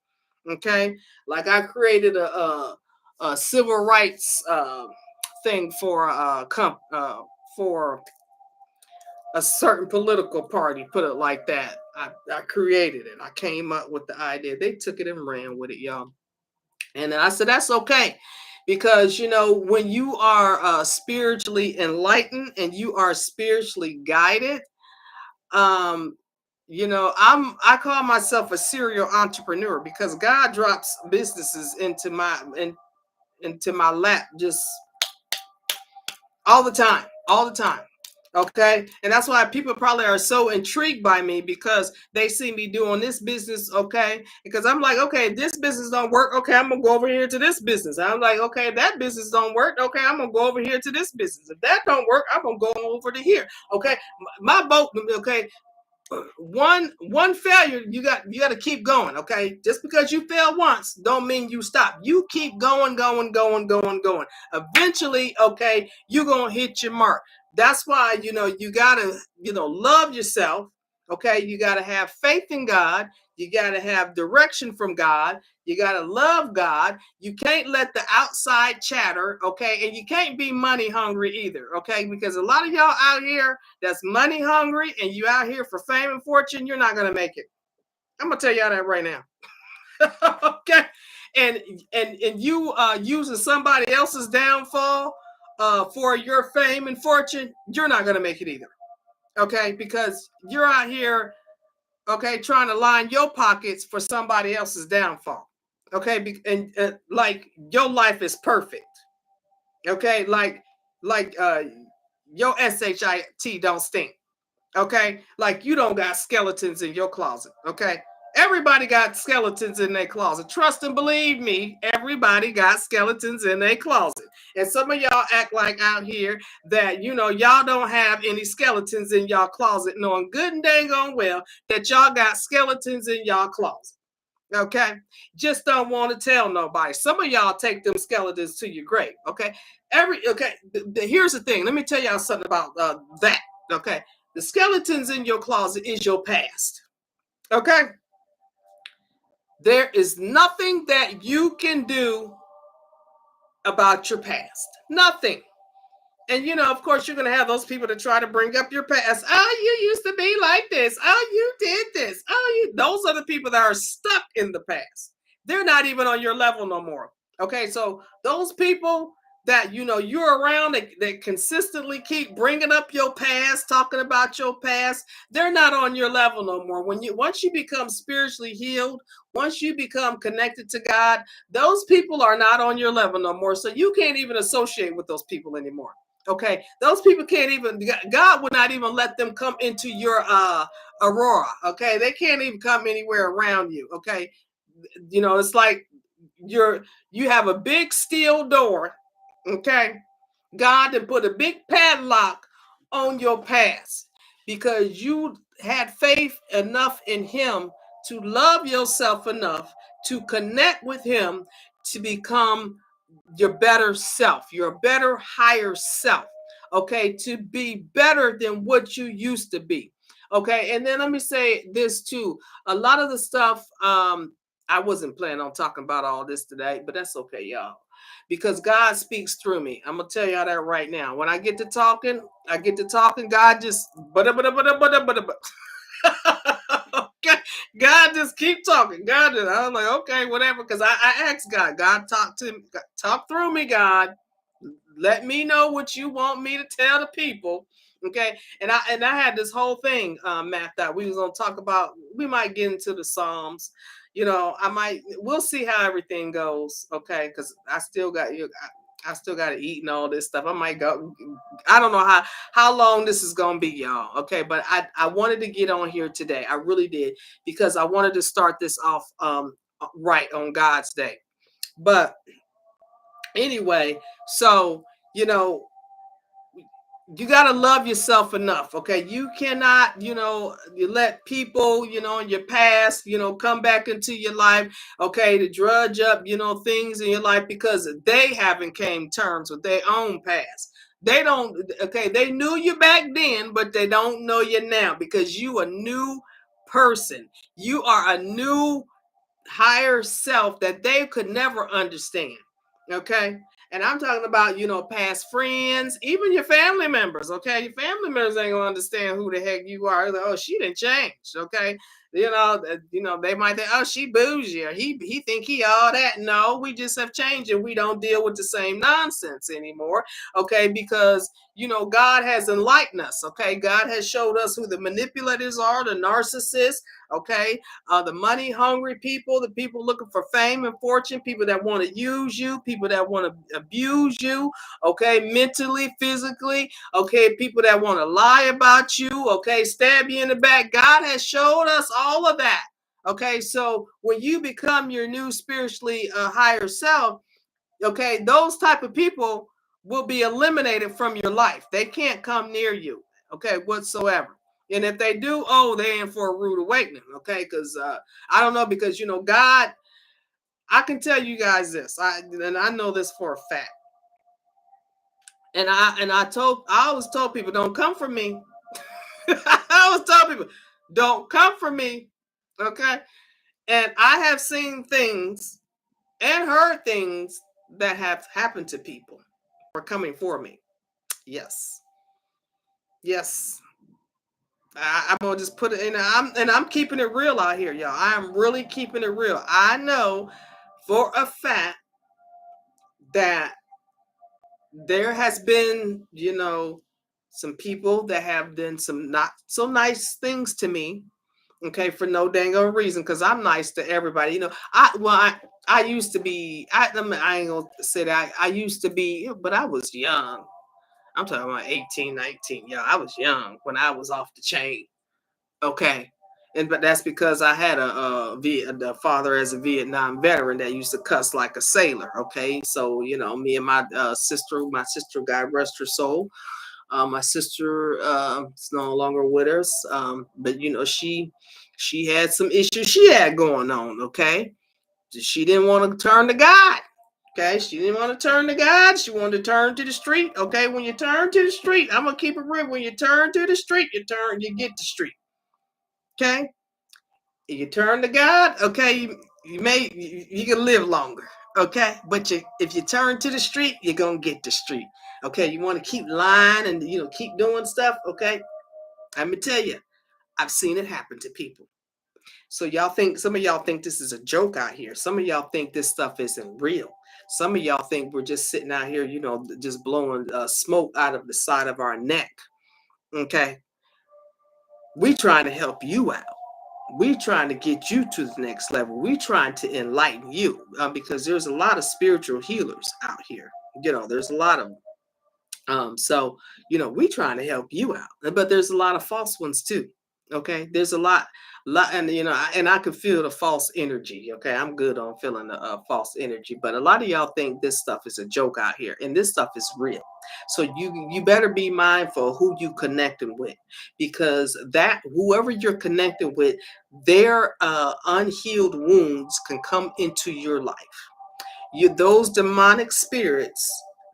Okay, like I created a civil rights thing for for a certain political party, put it like that. I created it. I came up with the idea. They took it and ran with it, y'all. And then I said, that's okay. Because, when you are spiritually enlightened and you are spiritually guided, um, I call myself a serial entrepreneur because God drops businesses into my lap just all the time. Okay. And that's why people probably are so intrigued by me because they see me doing this business. Okay. Because I'm like, okay, this business don't work. Okay. I'm going to go over here to this business. I'm like, okay, that business don't work. Okay. I'm going to go over here to this business. If that don't work, I'm going to go over to here. Okay. My boat. Okay, one failure, you got to keep going. Okay, just because you fail once don't mean you stop. You keep going. Eventually, okay, you're gonna hit your mark. That's why you gotta love yourself. Okay, you gotta have faith in God. You gotta have direction from God. You got to love God. You can't let the outside chatter, okay? And you can't be money hungry either, okay? Because a lot of y'all out here that's money hungry and you out here for fame and fortune, you're not going to make it. I'm going to tell y'all that right now. Okay? And you using somebody else's downfall for your fame and fortune, you're not going to make it either. Okay? Because you're out here, okay, trying to line your pockets for somebody else's downfall. Okay? And like your life is perfect. Okay? Like your SHIT don't stink. Okay? Like you don't got skeletons in your closet. Okay? Everybody got skeletons in their closet. Trust and believe me, everybody got skeletons in their closet. And some of y'all act like out here that, y'all don't have any skeletons in y'all closet, knowing good and dang on well that y'all got skeletons in y'all closet. Okay? Just don't want to tell nobody. Some of y'all take them skeletons to your grave. Okay? Here's the thing. Let me tell y'all something about that. Okay? The skeletons in your closet is your past. Okay? There is nothing that you can do about your past. Nothing. And, of course, you're going to have those people that try to bring up your past. Oh, you used to be like this. Oh, you did this. Those are the people that are stuck in the past. They're not even on your level no more. Okay, so those people that, you're around that consistently keep bringing up your past, talking about your past, they're not on your level no more. Once you become spiritually healed, once you become connected to God, those people are not on your level no more. So you can't even associate with those people anymore. Okay, those people can't even, God would not even let them come into your aurora. Okay, they can't even come anywhere around you. Okay, it's like you have a big steel door. Okay, God had put a big padlock on your past because you had faith enough in Him to love yourself enough to connect with Him to become your better self, your better, higher self, okay, to be better than what you used to be. Okay, and then let me say this too. A lot of the stuff, I wasn't planning on talking about all this today, but that's okay, y'all, because God speaks through me. I'm gonna tell y'all that right now. When I get to talking, God just okay, God just keep talking. I'm like, okay, whatever. Because I asked God, talk through me, God. Let me know what you want me to tell the people. Okay. And I had this whole thing mapped out. We was gonna talk about, we might get into the Psalms. We'll see how everything goes. Okay, because I still got to eat and all this stuff. I might go. I don't know how long this is gonna be, y'all. Okay, but I wanted to get on here today. I really did, because I wanted to start this off right on God's day. But anyway, so you got to love yourself enough. Okay, you cannot you let people in your past come back into your life, okay, to drudge up things in your life because they haven't came terms with their own past. They don't. Okay, they knew you back then, but they don't know you now because you a new person. You are a new higher self that they could never understand. Okay, and I'm talking about past friends, even your family members. Okay, your family members ain't gonna understand who the heck you are. Like, oh, she didn't change. Okay, they might think, oh, she bougie, or he think he all that. No, we just have changed and we don't deal with the same nonsense anymore. Okay, because God has enlightened us. Okay, God has showed us who the manipulators are, the narcissists. Okay, the money hungry people, the people looking for fame and fortune, people that want to use you, people that want to abuse you, okay, mentally, physically, okay, people that want to lie about you, okay, stab you in the back. God has showed us all of that. Okay, so when you become your new spiritually higher self, okay, those type of people will be eliminated from your life. They can't come near you, okay, whatsoever. And if they do, they're in for a rude awakening, okay? Because I don't know, because God, I can tell you guys this, and I know this for a fact. And I always told people, don't come for me. I always tell people, don't come for me, okay? And I have seen things and heard things that have happened to people for coming for me. Yes. Yes. I'm gonna just put it in. I'm keeping it real out here, y'all. I'm really keeping it real. I know for a fact that there has been, some people that have done some not so nice things to me. Okay, for no dang old reason, because I'm nice to everybody. I used to be. I ain't gonna say that. I used to be, but I was young. I'm talking about 18, 19. Yeah, I was young when I was off the chain. Okay. But that's because I had a father as a Vietnam veteran that used to cuss like a sailor. Okay, so me and my sister, God rest her soul. My sister is no longer with us, but she had some issues she had going on. Okay, she didn't want to turn to God. Okay, she didn't want to turn to God. She wanted to turn to the street. Okay, when you turn to the street, I'm gonna keep it real. When you turn to the street, you get the street. Okay, you turn to God. Okay, you can live longer. Okay, but if you turn to the street, you're gonna get the street. Okay, you want to keep lying and keep doing stuff. Okay, let me tell you, I've seen it happen to people. So some of y'all think this is a joke out here. Some of y'all think this stuff isn't real. Some of y'all think we're just sitting out here, just blowing smoke out of the side of our neck. Okay, we trying to help you out. We trying to get you to the next level. We trying to enlighten you because there's a lot of spiritual healers out here. There's a lot of so we trying to help you out, but there's a lot of false ones too. Okay, there's a lot, and I can feel the false energy. Okay, I'm good on feeling the false energy, but a lot of y'all think this stuff is a joke out here, and this stuff is real. So you better be mindful who you connecting with, because that whoever you're connecting with, their unhealed wounds can come into your life. Those demonic spirits,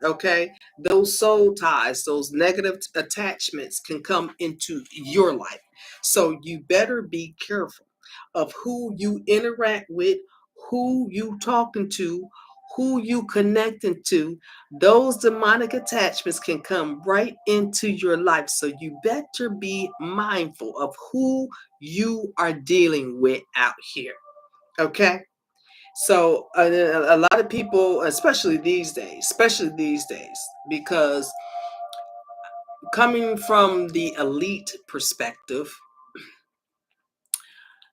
okay, those soul ties, those negative attachments can come into your life. So you better be careful of who you interact with, who you talking to, who you connecting to. Those demonic attachments can come right into your life. So you better be mindful of who you are dealing with out here. Okay. So a lot of people, especially these days, because coming from the elite perspective,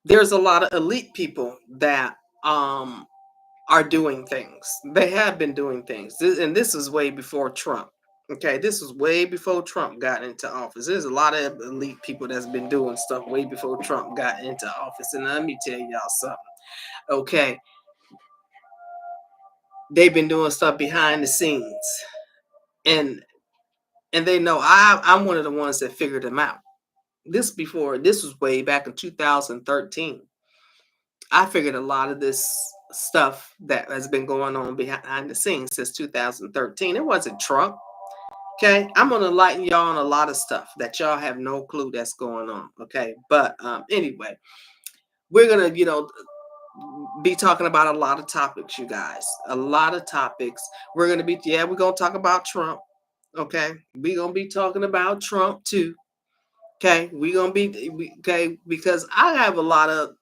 there's a lot of elite people that are doing things. They have been doing things, and this is way before Trump. Okay, this was way before Trump got into office. There's a lot of elite people that's been doing stuff way before Trump got into office. And let me tell y'all something. Okay, they've been doing stuff behind the scenes, and they know I'm one of the ones that figured them out. This was way back in 2013. I figured a lot of this stuff that has been going on behind the scenes since 2013. It wasn't Trump. Okay, I'm gonna enlighten y'all on a lot of stuff that y'all have no clue that's going on. Okay, but anyway, we're gonna be talking about a lot of topics, you guys. A lot of topics. We're gonna talk about Trump. Okay, we're gonna be talking about Trump too. Okay, okay, because I have a lot of,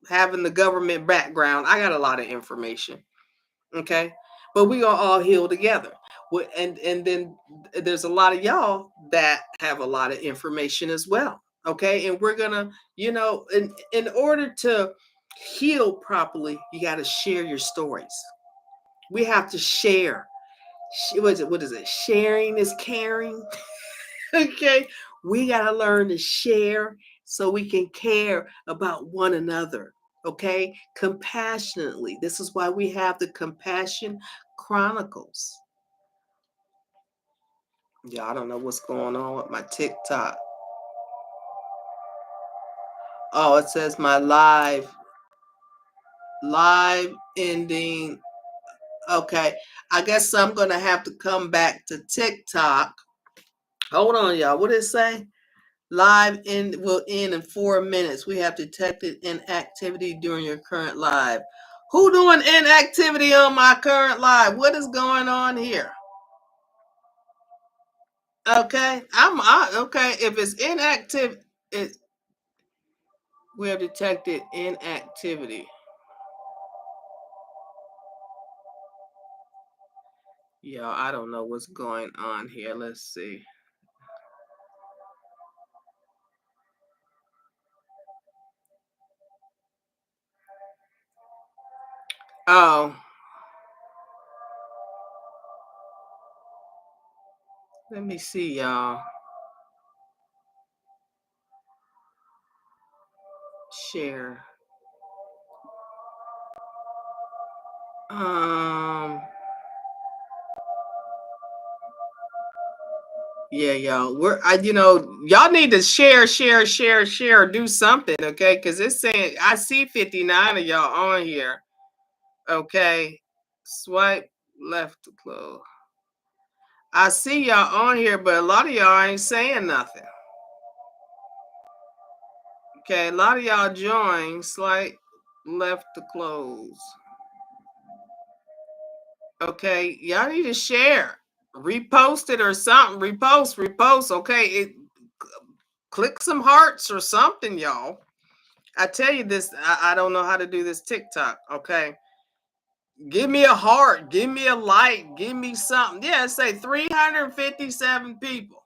having the government background, I got a lot of information. Okay, but we gonna all heal together. And then there's a lot of y'all that have a lot of information as well. Okay, and we're gonna, in order to heal properly, you got to share your stories. We have to share. What is it? Sharing is caring. Okay, we got to learn to share so we can care about one another. Okay, compassionately. This is why we have the Compassion Chronicles. Yeah, I don't know what's going on with my TikTok. Oh, it says my live ending. Okay, I guess I'm gonna have to come back to TikTok. Hold on, y'all. What did it say? Live will end in 4 minutes. We have detected inactivity during your current live. Who doing inactivity on my current live? What is going on here? Okay, okay. If it's inactive, we have detected inactivity. Yo, I don't know what's going on here. Let's see. Oh. Let me see, y'all. Share. Yeah, y'all. Y'all need to share, do something, okay? Because it's saying I see 59 of y'all on here. Okay. Swipe left to close. I see y'all on here, but a lot of y'all ain't saying nothing. Okay, a lot of y'all join. Swipe left to close. Okay, y'all need to share, repost it or something. Repost. Okay, click some hearts or something, y'all. I tell you this, I don't know how to do this TikTok. Okay, give me a heart, give me a like, give me something. Yeah, say 357 people,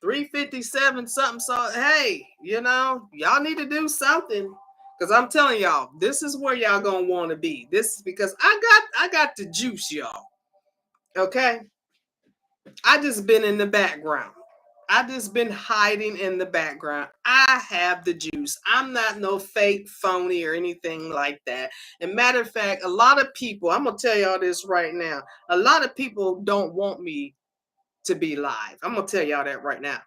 357 something. So hey, y'all need to do something. Because I'm telling y'all, this is where y'all gonna want to be. This is because I got the juice, y'all. Okay. I just been in the background. I just been hiding in the background. I have the juice. I'm not no fake phony or anything like that. And matter of fact, a lot of people, I'm gonna tell y'all this right now. A lot of people don't want me to be live. I'm gonna tell y'all that right now.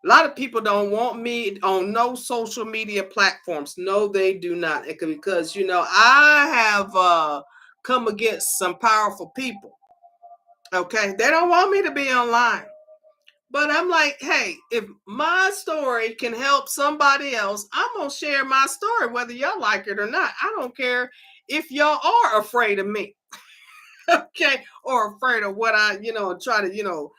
A lot of people don't want me on no social media platforms. No, they do not. Because I have come against some powerful people. Okay, they don't want me to be online. But I'm like, hey, if my story can help somebody else, I'm going to share my story, whether y'all like it or not. I don't care if y'all are afraid of me, okay, or afraid of what I, try to,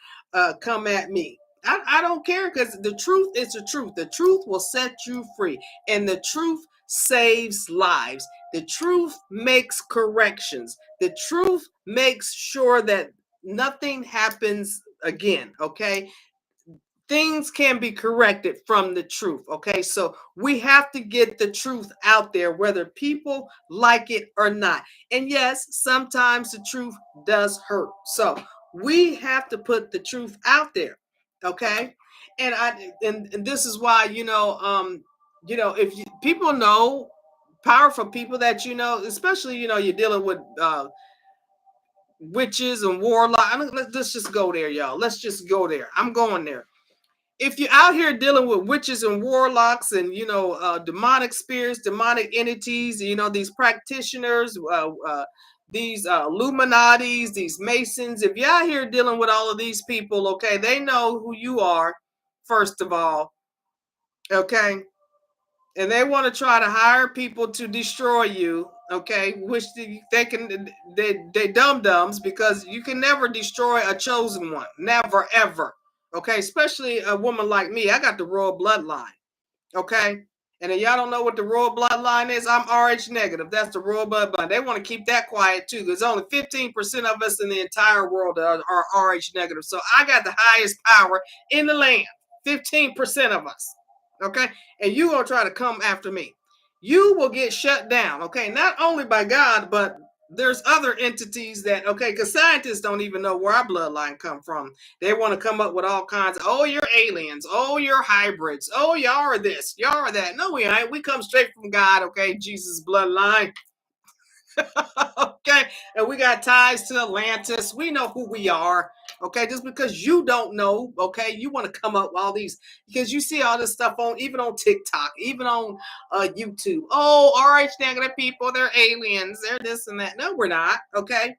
come at me. I don't care because the truth is the truth. The truth will set you free. And the truth saves lives. The truth makes corrections. The truth makes sure that nothing happens again, okay? Things can be corrected from the truth. Okay, so we have to get the truth out there, whether people like it or not. And yes, sometimes the truth does hurt. So we have to put the truth out there. Okay, and this is why if people know powerful people that especially you're dealing with witches and warlocks. Let's just go there, y'all. Let's just go there. I'm going there. If you're out here dealing with witches and warlocks and demonic spirits, demonic entities, these practitioners, these Illuminatis, these Masons, if you're out here dealing with all of these people, okay, they know who you are, first of all, okay, and they want to try to hire people to destroy you, okay, which they dum-dums, because you can never destroy a chosen one, never ever. Okay, especially a woman like me. I got the royal bloodline. Okay, and if y'all don't know what the royal bloodline is, I'm RH negative. That's the royal bloodline. They want to keep that quiet too. There's only 15% of us in the entire world that are RH negative. So I got the highest power in the land. 15% of us. Okay, and you gonna try to come after me? You will get shut down. Okay, not only by God, but there's other entities that, okay, because scientists don't even know where our bloodline come from. They want to come up with all kinds of, oh, you're aliens, oh, you're hybrids, oh, y'all are this, y'all are that. No, we ain't. We come straight from God, okay, Jesus bloodline. Okay, and we got ties to Atlantis. We know who we are. Okay, just because you don't know, okay, you want to come up with all these, because you see all this stuff even on TikTok, even on YouTube. Oh, RH negative people, they're aliens, they're this and that. No, we're not. Okay,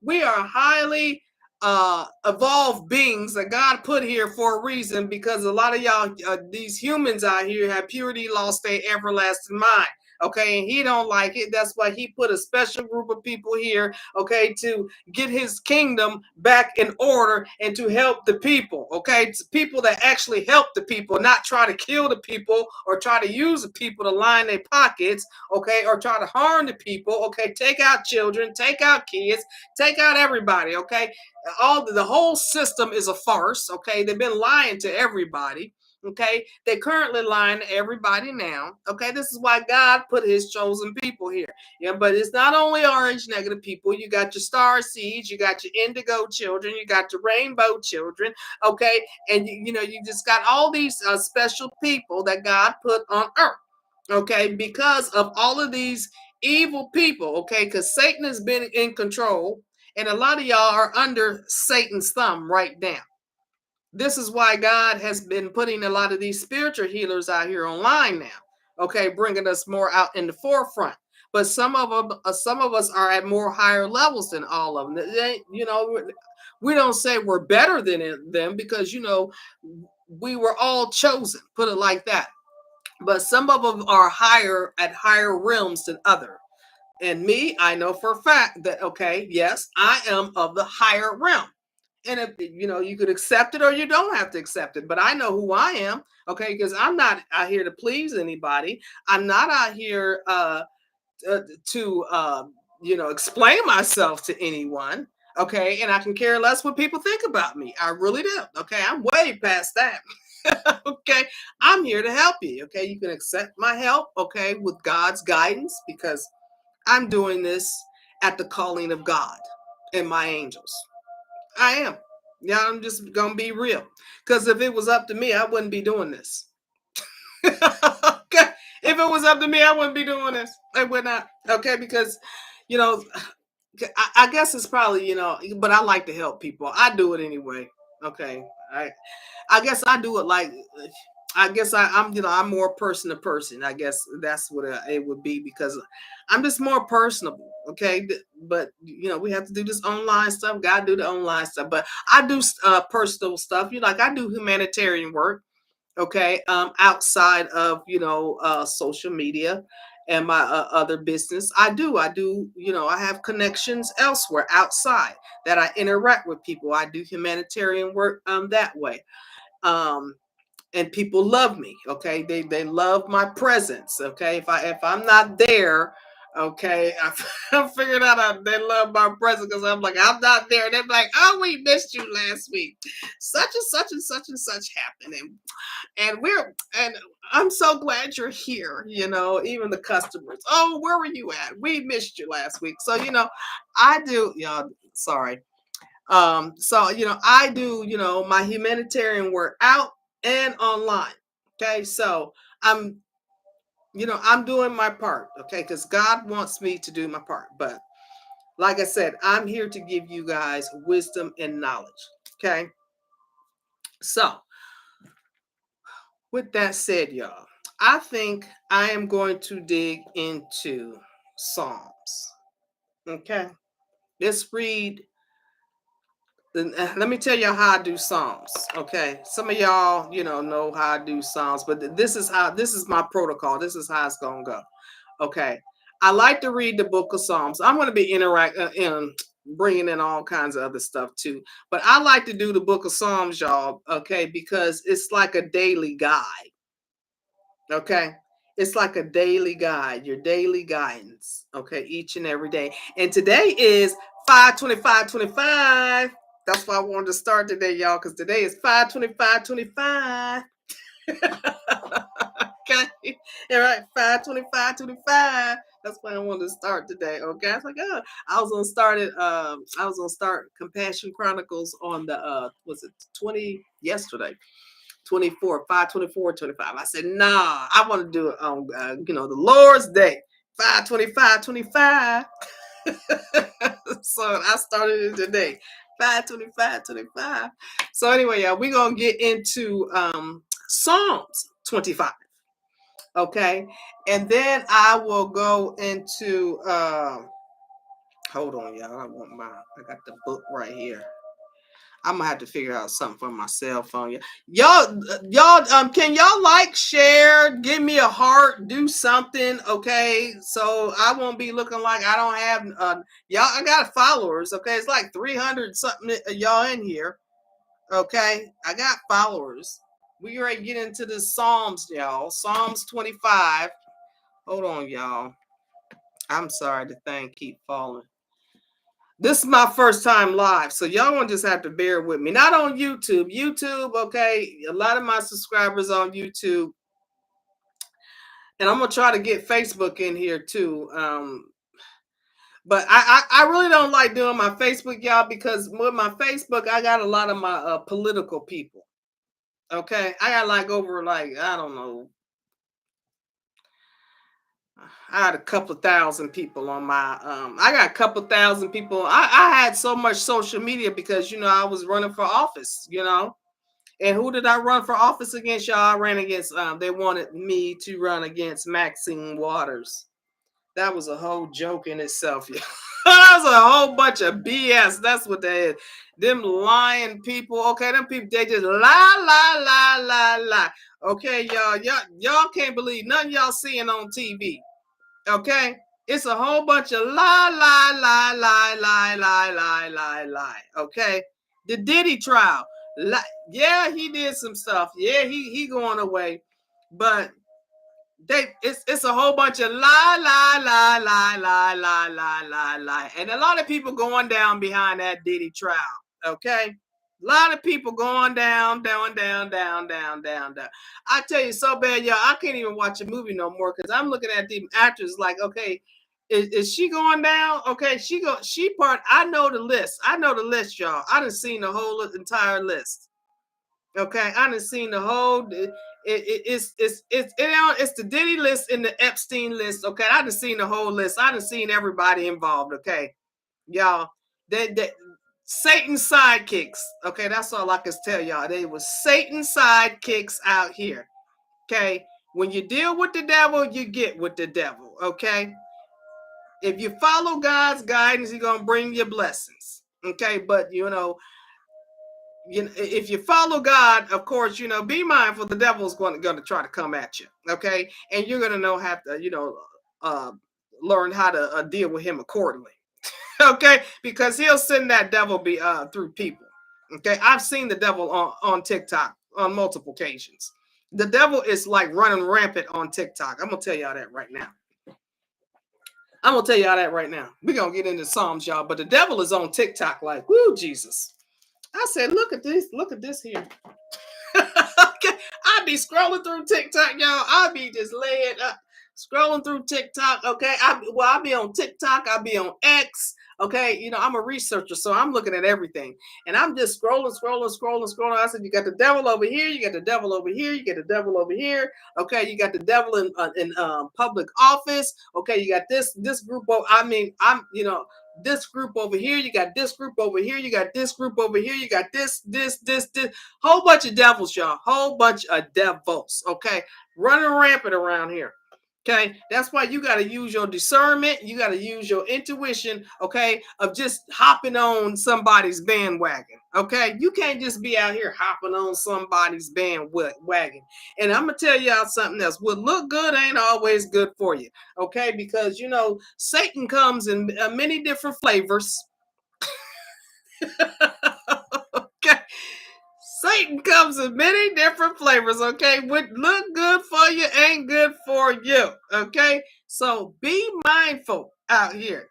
we are highly evolved beings that God put here for a reason, because a lot of y'all, these humans out here, have purity lost their everlasting mind. Okay, and he don't like it. That's why he put a special group of people here, okay, to get his kingdom back in order and to help the people. Okay, it's people that actually help the people, not try to kill the people or try to use the people to line their pockets, okay, or try to harm the people. Okay, take out children, take out kids, take out everybody. Okay, the whole system is a farce. Okay, they've been lying to everybody. Okay, they're currently lying to everybody now. Okay, this is why God put his chosen people here. Yeah, but it's not only orange negative people. You got your star seeds, you got your indigo children, you got your rainbow children. Okay, and you just got all these special people that God put on earth. Okay, because of all of these evil people. Okay, because Satan has been in control, and a lot of y'all are under Satan's thumb right now. This is why God has been putting a lot of these spiritual healers out here online now. Okay, bringing us more out in the forefront. But some of us are at more higher levels than all of them. We don't say we're better than them, because we were all chosen. Put it like that. But some of them are higher at higher realms than other. And me, I know for a fact that, okay, yes, I am of the higher realm. And if you could accept it or you don't have to accept it, but I know who I am. Okay, because I'm not out here to please anybody. I'm not out here to explain myself to anyone. Okay, and I can care less what people think about me. I really do. Okay, I'm way past that. Okay, I'm here to help you. Okay, you can accept my help, okay, with God's guidance, because I'm doing this at the calling of God and my angels. I am. Yeah, I'm just gonna be real. Because if it was up to me, I wouldn't be doing this. Okay. If it was up to me, I wouldn't be doing this. I would not. Okay, because you know, I guess it's probably, but I like to help people. I do it anyway. Okay. I guess I do it like, I guess I'm more person to person. I guess that's what it would be, because I'm just more personable. Okay, but we have to do this online stuff. Gotta do the online stuff, but I do personal stuff. Like I do humanitarian work. Okay, outside of social media and my other business. I do I have connections elsewhere outside that I interact with people. I do humanitarian work that way. um and people love me. Okay, they love my presence. Okay, if I'm not there, okay, I figured out they love my presence, because I'm like, I'm not there. They're like, oh, we missed you last week, such and such and such and such happened, and I'm so glad you're here. Even the customers, oh, where were you at? We missed you last week. So I do, sorry. So I do my humanitarian work out and online. Okay, so I'm I'm doing my part. Okay, because God wants me to do my part. But like I said, I'm here to give you guys wisdom and knowledge. Okay, so with that said, y'all, I think I am going to dig into Psalms. Okay, let's read. Let me tell y'all how I do Psalms. Okay, some of y'all, know how I do Psalms, but this is my protocol. This is how it's gonna go. Okay, I like to read the Book of Psalms. I'm going to be bringing in all kinds of other stuff too, but I like to do the Book of Psalms, y'all. Okay, because it's like a daily guide. Okay. It's like a daily guide, your daily guidance. Okay. Each and every day. And today is 5/25/25. That's why I wanted to start today, y'all, because today is 5/25/25. Okay. All right. 5/25/25. That's why I wanted to start today. Okay. I was like, oh, I was gonna start Compassion Chronicles on the was it 20 yesterday. 24, 5/24/25. I said, nah, I want to do it on, the Lord's Day, 5/25/25. So I started it today, 5/25/25. So anyway, y'all, we're going to get into Psalms 25. Okay. And then I will go into, hold on, y'all. I got the book right here. I'm gonna have to figure out something for my cell phone. Y'all, can y'all like, share, give me a heart, do something, okay? So I won't be looking like I don't have y'all. I got followers, okay? It's like 300 something of y'all in here, okay? I got followers. We ready to get into the Psalms, y'all. Psalms 25. Hold on, y'all. I'm sorry, the thing keep falling. This is my first time live, so y'all gonna just have to bear with me. Not on YouTube. YouTube, okay, a lot of my subscribers on YouTube. And I'm gonna try to get Facebook in here too. But I really don't like doing my Facebook, y'all, because with my Facebook, I got a lot of my political people. Okay. I got like over like, I don't know. I had a couple thousand people on my I got a couple thousand people. I had so much social media because I was running for office. And who did I run for office against, y'all? I ran against they wanted me to run against Maxine Waters. That was a whole joke in itself. Yeah. That was a whole bunch of BS. That's what they is. Them lying people. Okay, them people, they just lie. Okay, y'all can't believe nothing y'all seeing on TV. Okay, it's a whole bunch of lie. Okay, the Diddy trial. Yeah, he did some stuff. Yeah, he going away, but it's a whole bunch of lie, and a lot of people going down behind that Diddy trial. Okay, a lot of people going down. I tell you so bad, y'all. I can't even watch a movie no more because I'm looking at the actors like, okay, is she going down? Okay, she part. I know the list. Y'all. I done seen the whole entire list. Okay, I done seen the whole. It's the Diddy list and the Epstein list. Okay, I done seen the whole list. I done seen everybody involved. Okay, y'all. They Satan's sidekicks. Okay, that's all I can tell y'all. They was Satan's sidekicks out here. Okay, when you deal with the devil, you get with the devil. Okay, if you follow God's guidance, He's gonna bring you blessings. Okay, but if you follow God, of course, be mindful. The devil's going to try to come at you. Okay, and you're gonna have to, learn how to deal with him accordingly. Okay, because he'll send that devil through people. Okay, I've seen the devil on TikTok on multiple occasions. The devil is like running rampant on TikTok. I'm gonna tell y'all that right now. We're gonna get into Psalms, y'all. But the devil is on TikTok like, woo, Jesus. I said, look at this here. Okay, I be scrolling through TikTok, y'all. I be just laying up, scrolling through TikTok. Okay, I be on TikTok. I be on X. Okay, I'm a researcher, so I'm looking at everything, and I'm just scrolling. I said, you got the devil over here. You got the devil over here. You got the devil over here. Okay, you got the devil in public office. Okay, you got this group of. This group over here, you got this group over here, you got this group over here, you got this, whole bunch of devils, y'all, whole bunch of devils, okay, running rampant around here. Okay, that's why you got to use your discernment, you got to use your intuition, okay, of just hopping on somebody's bandwagon. Okay, you can't just be out here hopping on somebody's bandwagon. And I'm gonna tell y'all something else. What look good ain't always good for you. Okay, because Satan comes in many different flavors. Okay, Satan comes in many different flavors. Okay, what look good for you ain't good for you. Okay, so be mindful out here.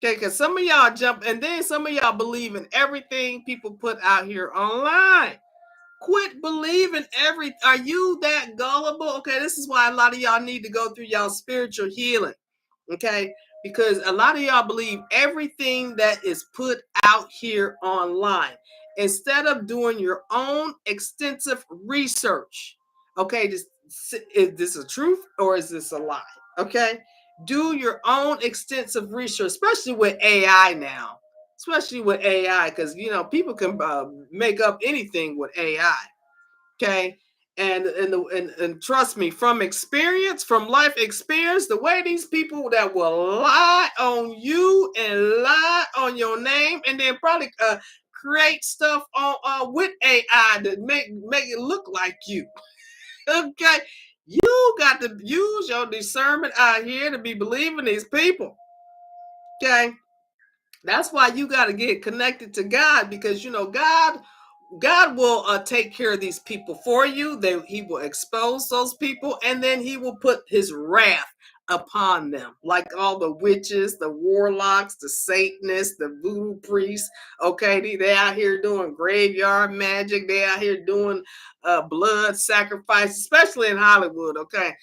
Okay, because some of y'all jump, and then some of y'all believe in everything people put out here online. Quit believing Are you that gullible? Okay, this is why a lot of y'all need to go through y'all spiritual healing. Okay, because a lot of y'all believe everything that is put out here online instead of doing your own extensive research. Okay, is this a truth or is this a lie? Okay, do your own extensive research, especially with AI now. Especially with AI, because people can make up anything with AI. Okay, and trust me, from life experience, the way these people that will lie on you and lie on your name, and then probably create stuff on with AI to make it look like you. Okay, you got to use your discernment out here to be believing these people. Okay, that's why you got to get connected to God, because you know God will take care of these people for you. He will expose those people, and then he will put his wrath upon them, like all the witches, the warlocks, the Satanists, the voodoo priests. Okay, they out here doing graveyard magic. They out here doing blood sacrifice, especially in Hollywood. Okay,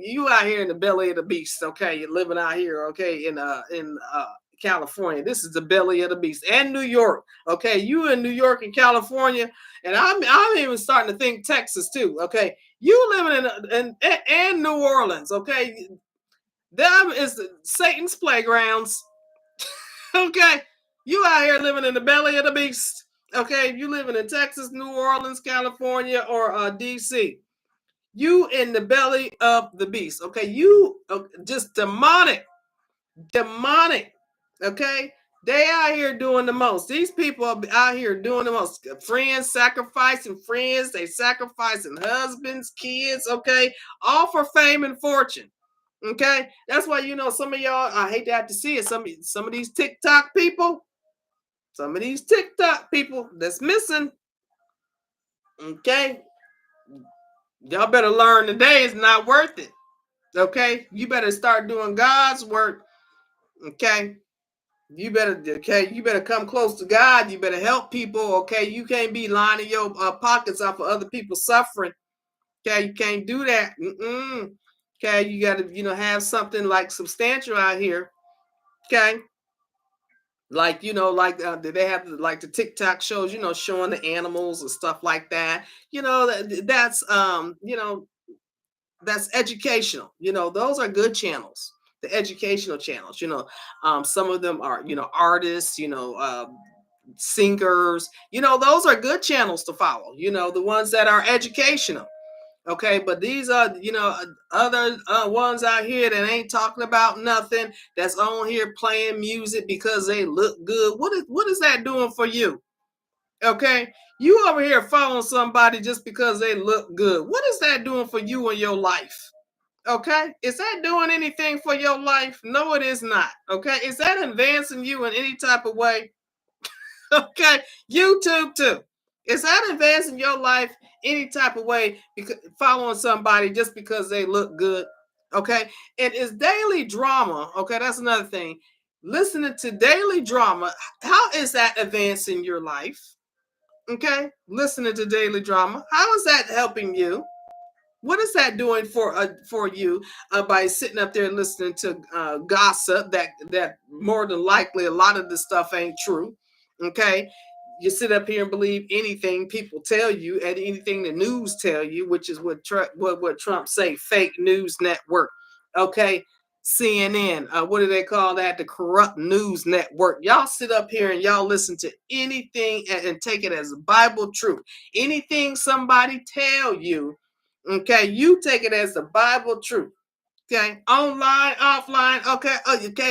you out here in the belly of the beast. Okay, you're living out here. Okay, in California. This is the belly of the beast, and New York. Okay, you in New York and California, and I'm even starting to think Texas too. Okay, you living in New Orleans. Okay, them is Satan's playgrounds. Okay, you out here living in the belly of the beast. Okay, if you living in Texas, New Orleans, California, or DC, you in the belly of the beast. Okay, you just demonic. Okay, they out here doing the most. These people are out here doing the most. Friends sacrificing friends, they sacrificing husbands, kids. Okay, all for fame and fortune. Okay, that's why you know some of y'all, I hate to have to see it, some of these TikTok people, that's missing. Okay, y'all better learn today is not worth it. Okay, you better start doing God's work. Okay, you better come close to God. You better help people. Okay, you can't be lining your pockets off of other people's suffering. Okay, you can't do that. Okay, you got to have something like substantial out here. Okay, like they have like the TikTok shows, showing the animals and stuff like that. That's educational. Those are good channels. The educational channels. Some of them are artists. Singers. Those are good channels to follow. The ones that are educational. Okay, but these are other ones out here that ain't talking about nothing. That's on here playing music because they look good. What is that doing for you? Okay, you over here following somebody just because they look good. What is that doing for you in your life? Okay, is that doing anything for your life? No, it is not. Okay, is that advancing you in any type of way? Okay, YouTube too. Is that advancing your life any type of way? Because following somebody just because they look good. Okay, and is daily drama. Okay, that's another thing. Listening to daily drama, how is that advancing your life? Okay, listening to daily drama, how is that helping you? What is that doing for you by sitting up there listening to gossip that more than likely a lot of this stuff ain't true? Okay, you sit up here and believe anything people tell you and anything the news tell you, which is what Trump say, fake news network. Okay, CNN. What do they call that? The corrupt news network. Y'all sit up here and y'all listen to anything and take it as Bible truth. Anything somebody tell you. Okay, you take it as the Bible truth. Okay, online, offline. Okay.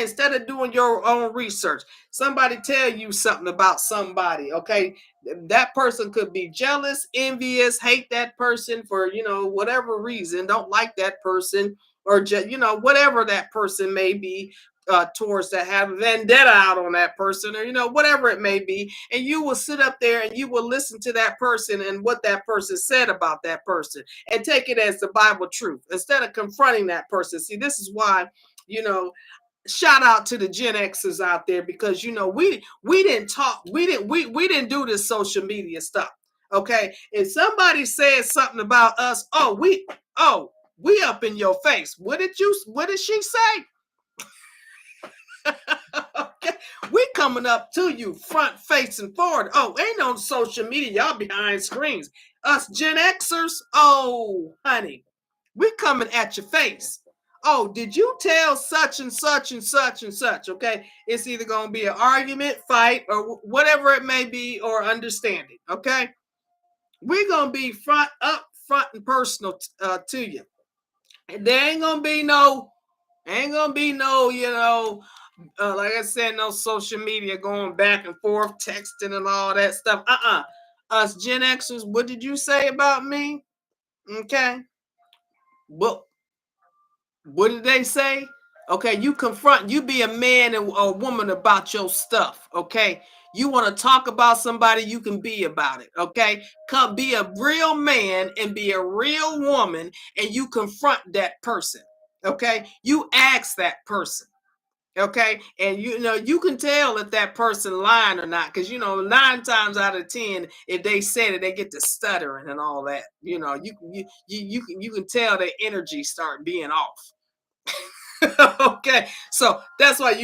Instead of doing your own research, somebody tell you something about somebody. Okay, that person could be jealous, envious, hate that person for whatever reason, don't like that person, or whatever that person may be. Towards that, have a vendetta out on that person, or whatever it may be, and you will sit up there and you will listen to that person and what that person said about that person and take it as the Bible truth instead of confronting that person. See, this is why, shout out to the Gen Xers out there, because we didn't talk, we didn't do this social media stuff. Okay, if somebody says something about us, we up in your face. What did she say? Okay, we coming up to you front facing forward. Ain't no social media, y'all behind screens. Us Gen Xers, honey, we coming at your face. Did you tell such and such and such and such? Okay, it's either gonna be an argument, fight, or whatever it may be, or understanding. Okay, we're gonna be front and personal to you. And there ain't gonna be no Like I said, no social media going back and forth, texting and all that stuff. Us Gen Xers, what did you say about me? Okay. Well, what did they say? Okay, you be a man and a woman about your stuff. Okay. You want to talk about somebody, you can be about it. Okay. Come be a real man and be a real woman, and you confront that person. Okay. You ask that person. Okay, and you can tell if that person lying or not, because 9 times out of 10, if they said it, they get to stuttering and all that. You can tell their energy start being off. Okay, so that's why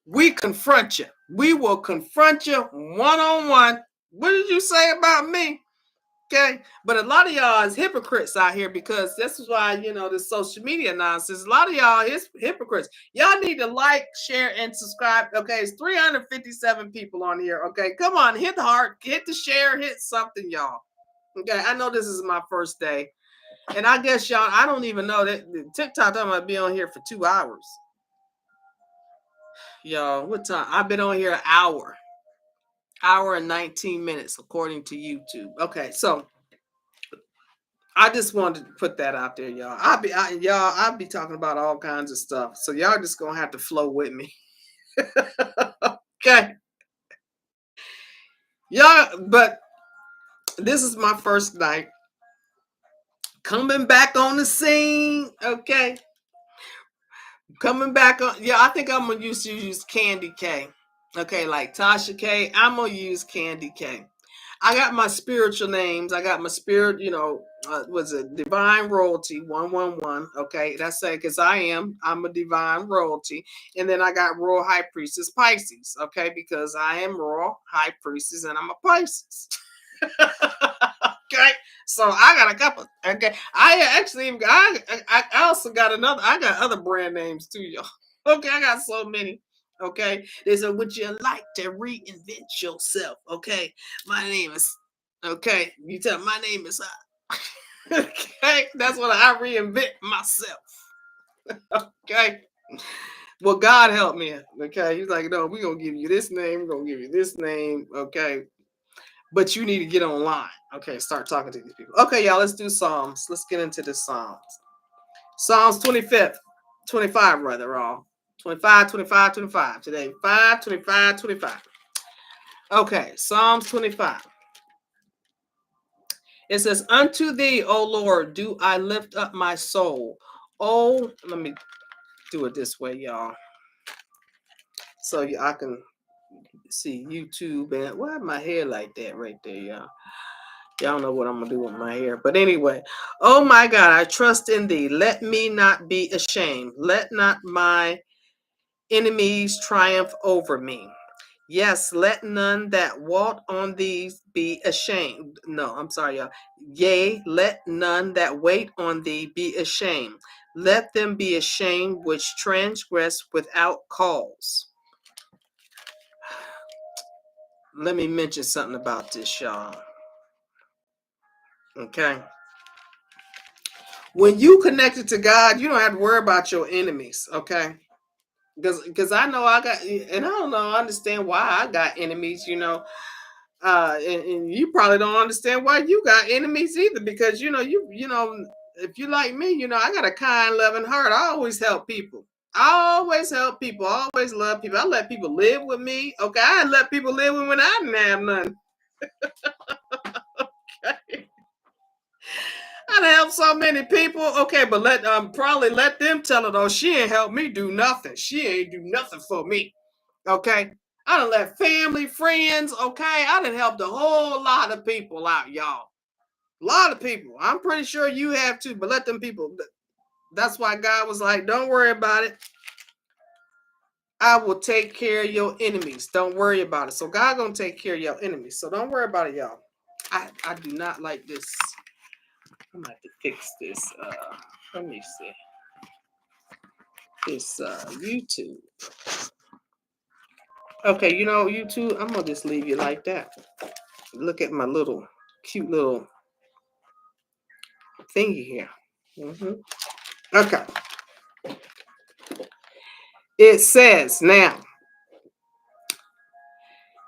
we confront you. We will confront you one on one. What did you say about me? Okay, but a lot of y'all is hypocrites out here, because this is why this social media nonsense. A lot of y'all is hypocrites. Y'all need to like, share, and subscribe. Okay, it's 357 people on here. Okay, come on, hit the heart, hit the share, hit something, y'all. Okay, I know this is my first day, and I guess y'all, I don't even know that TikTok. I'm gonna be on here for 2 hours, y'all. What time? I've been on here an hour and 19 minutes according to YouTube. Okay, so I just wanted to put that out there, y'all. I'll be talking about all kinds of stuff, so y'all just gonna have to flow with me. Okay, y'all. But this is my first night coming back on the scene. Okay, coming back on. Yeah, I think I'm gonna use CandyK. Okay, like Tasha K. I'm gonna use CandyK. I got my spiritual names. I got my spirit, was it divine royalty 111. Okay, that's it, because I'm a divine royalty. And then I got royal high priestess Pisces. Okay, because I am royal high priestess and I'm a Pisces. Okay, so I got a couple. Okay, I actually I also got I got other brand names too, y'all. Okay, I got so many. Okay, they said, would you like to reinvent yourself? Okay, my name is. Okay, you tell my name is. Okay, that's what I reinvent myself. Okay, well, God help me. Okay, he's like, no, we're gonna give you this name. We're gonna give you this name. Okay, but you need to get online. Okay, start talking to these people. Okay, y'all, let's do Psalms. Let's get into the Psalms. Psalms 25 rather, all. 25, 25, 25. Today, 5, 25, 25. Okay, Psalms 25. It says, unto thee, O Lord, do I lift up my soul. Oh, let me do it this way, y'all. So I can see YouTube. And why my hair like that right there, y'all? Y'all know what I'm going to do with my hair. But anyway, oh my God, I trust in thee. Let me not be ashamed. Let not my enemies triumph over me. Yes, let none that walk on these be ashamed. No, I'm sorry, y'all. Yea, let none that wait on thee be ashamed. Let them be ashamed which transgress without cause. Let me mention something about this, y'all. Okay. When you connected to God, you don't have to worry about your enemies, okay? Because I know I got, and I don't know, I understand why I got enemies, and you probably don't understand why you got enemies either, because if you like me, I got a kind, loving heart. I always help people. I always help people. I always love people. I let people live with me. Okay, I let people live with me when I didn't have none. Okay. I help so many people. Okay, but probably let them tell it. Oh, she ain't help me do nothing. She ain't do nothing for me. Okay. I done let family, friends. Okay. I done helped a whole lot of people out, y'all. A lot of people. I'm pretty sure you have too, but let them people. That's why God was like, don't worry about it. I will take care of your enemies. Don't worry about it. So God gonna take care of your enemies. So don't worry about it, y'all. I do not like this. I'm gonna have to fix this. Let me see. This YouTube. Okay, YouTube, I'm gonna just leave you like that. Look at my little cute little thingy here. Okay. it says now,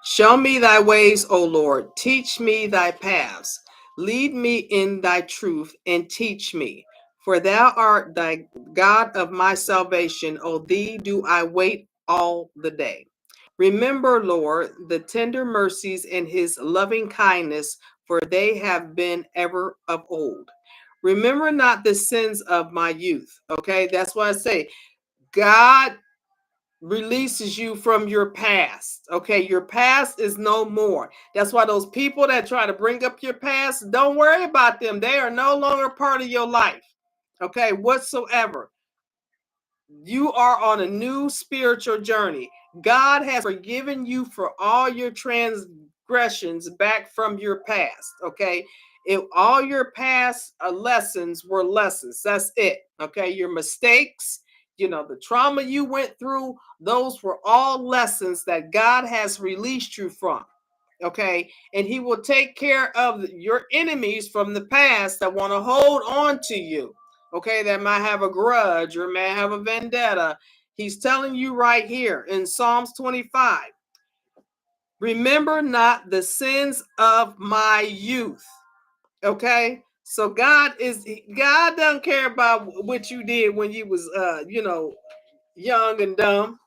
show me thy ways, O Lord. Teach me thy paths. Lead me in thy truth and teach me. For thou art thy God of my salvation. O thee do I wait all the day. Remember, Lord, the tender mercies and his loving kindness, for they have been ever of old. Remember not the sins of my youth. Okay, that's why I say God releases you from your past. Okay, your past is no more. That's why those people that try to bring up your past, don't worry about them. They are no longer part of your life. Okay, whatsoever. You are on a new spiritual journey. God has forgiven you for all your transgressions back from your past. Okay, if all your past lessons were lessons, that's it. Okay, your mistakes, the trauma you went through, those were all lessons that God has released you from. Okay, and he will take care of your enemies from the past that want to hold on to you. Okay, that might have a grudge or may have a vendetta. He's telling you right here in Psalms 25, remember not the sins of my youth. Okay, so God doesn't care about what you did when you was young and dumb.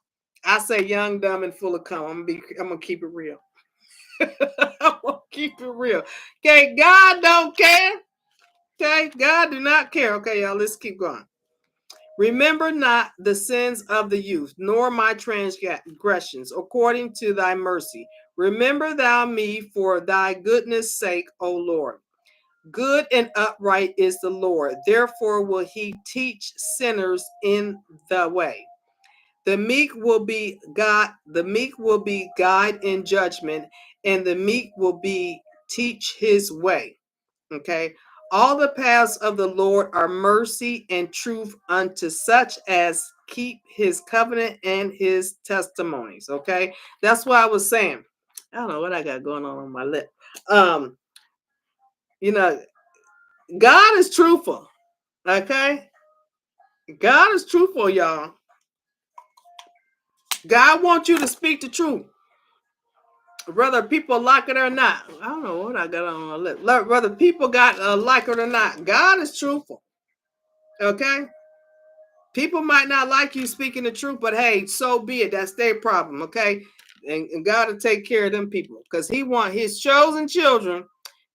I say young, dumb, and full of cum. I'm gonna keep it real. I'm gonna keep it real. Okay, God don't care. Okay, God do not care. Okay, y'all, let's keep going. Remember not the sins of the youth, nor my transgressions, according to thy mercy. Remember thou me for thy goodness' sake, O Lord. Good and upright is the Lord. Therefore will he teach sinners in the way. The meek will be guide in judgment, and the meek will be teach his way. Okay. All the paths of the Lord are mercy and truth unto such as keep his covenant and his testimonies. Okay. That's what I was saying. I don't know what I got going on my lip. Um, you know, God is truthful. Okay. God is truthful, y'all. God wants you to speak the truth. Whether people like it or not. I don't know what I got on my lip. Whether people got like it or not. God is truthful. Okay. People might not like you speaking the truth, but hey, so be it. That's their problem, okay? And God will take care of them people because he want his chosen children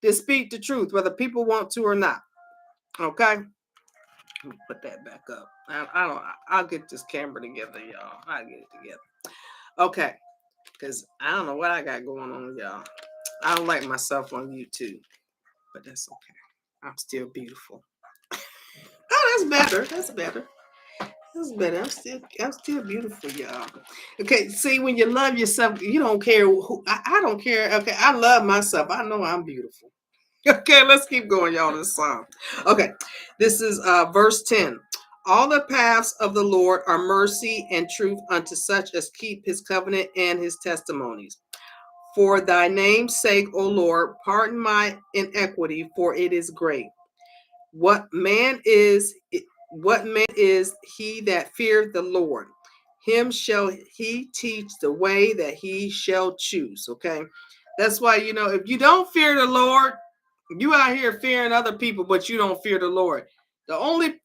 to speak the truth, whether people want to or not. Okay? Let me put that back up. I'll get this camera together, y'all. I'll get it together. Okay. Because I don't know what I got going on, y'all. I don't like myself on YouTube, but that's okay. I'm still beautiful. Oh, that's better. That's better. That's better. I'm still beautiful, y'all. Okay, see, when you love yourself, you don't care who. I don't care. Okay, I love myself. I know I'm beautiful. Okay, let's keep going, y'all. This song. Okay, this is verse 10. All the paths of the Lord are mercy and truth unto such as keep his covenant and his testimonies. For thy name's sake, O Lord, pardon my inequity, for it is great. What man is he that feareth the Lord? Him shall he teach the way that he shall choose. Okay. That's why, if you don't fear the Lord, you out here fearing other people, but you don't fear the Lord. The only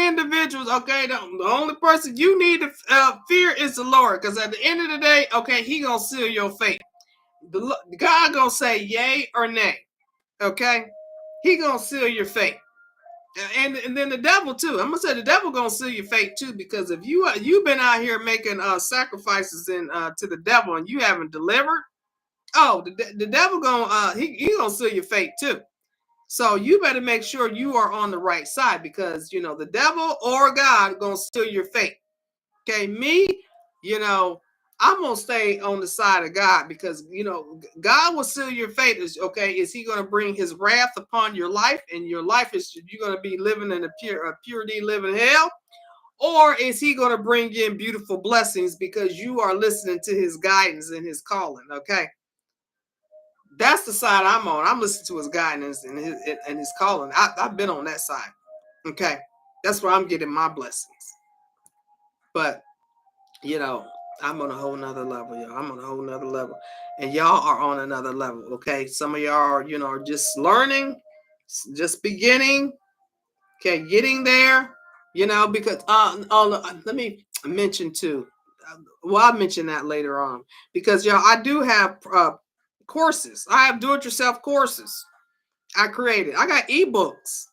individuals, okay, the only person you need to fear is the Lord. Because at the end of the day, okay, he gonna seal your fate. God gonna say yay or nay. Okay. He gonna seal your fate. And then the devil too. I'm gonna say the devil gonna seal your fate too, because if you've been out here making sacrifices to the devil and you haven't delivered, the devil gonna he gonna seal your fate too. So you better make sure you are on the right side, because the devil or God gonna steal your fate. Okay, me, I'm gonna stay on the side of God, because God will seal your fate. Is he gonna bring his wrath upon your life, and your life is you're gonna be living in a purity, living hell? Or is he gonna bring in beautiful blessings because you are listening to his guidance and his calling? Okay. That's the side I'm on. I'm listening to his guidance and his calling. I've been on that side. Okay. That's where I'm getting my blessings. But You know, I'm on a whole nother level, y'all. I'm on a whole nother level. And y'all are on another level, okay? Some of y'all are, are just learning, just beginning, okay, getting there, because let me mention too. Well, I'll mention that later on because y'all, I do have courses. I have do-it-yourself courses I created. I got ebooks.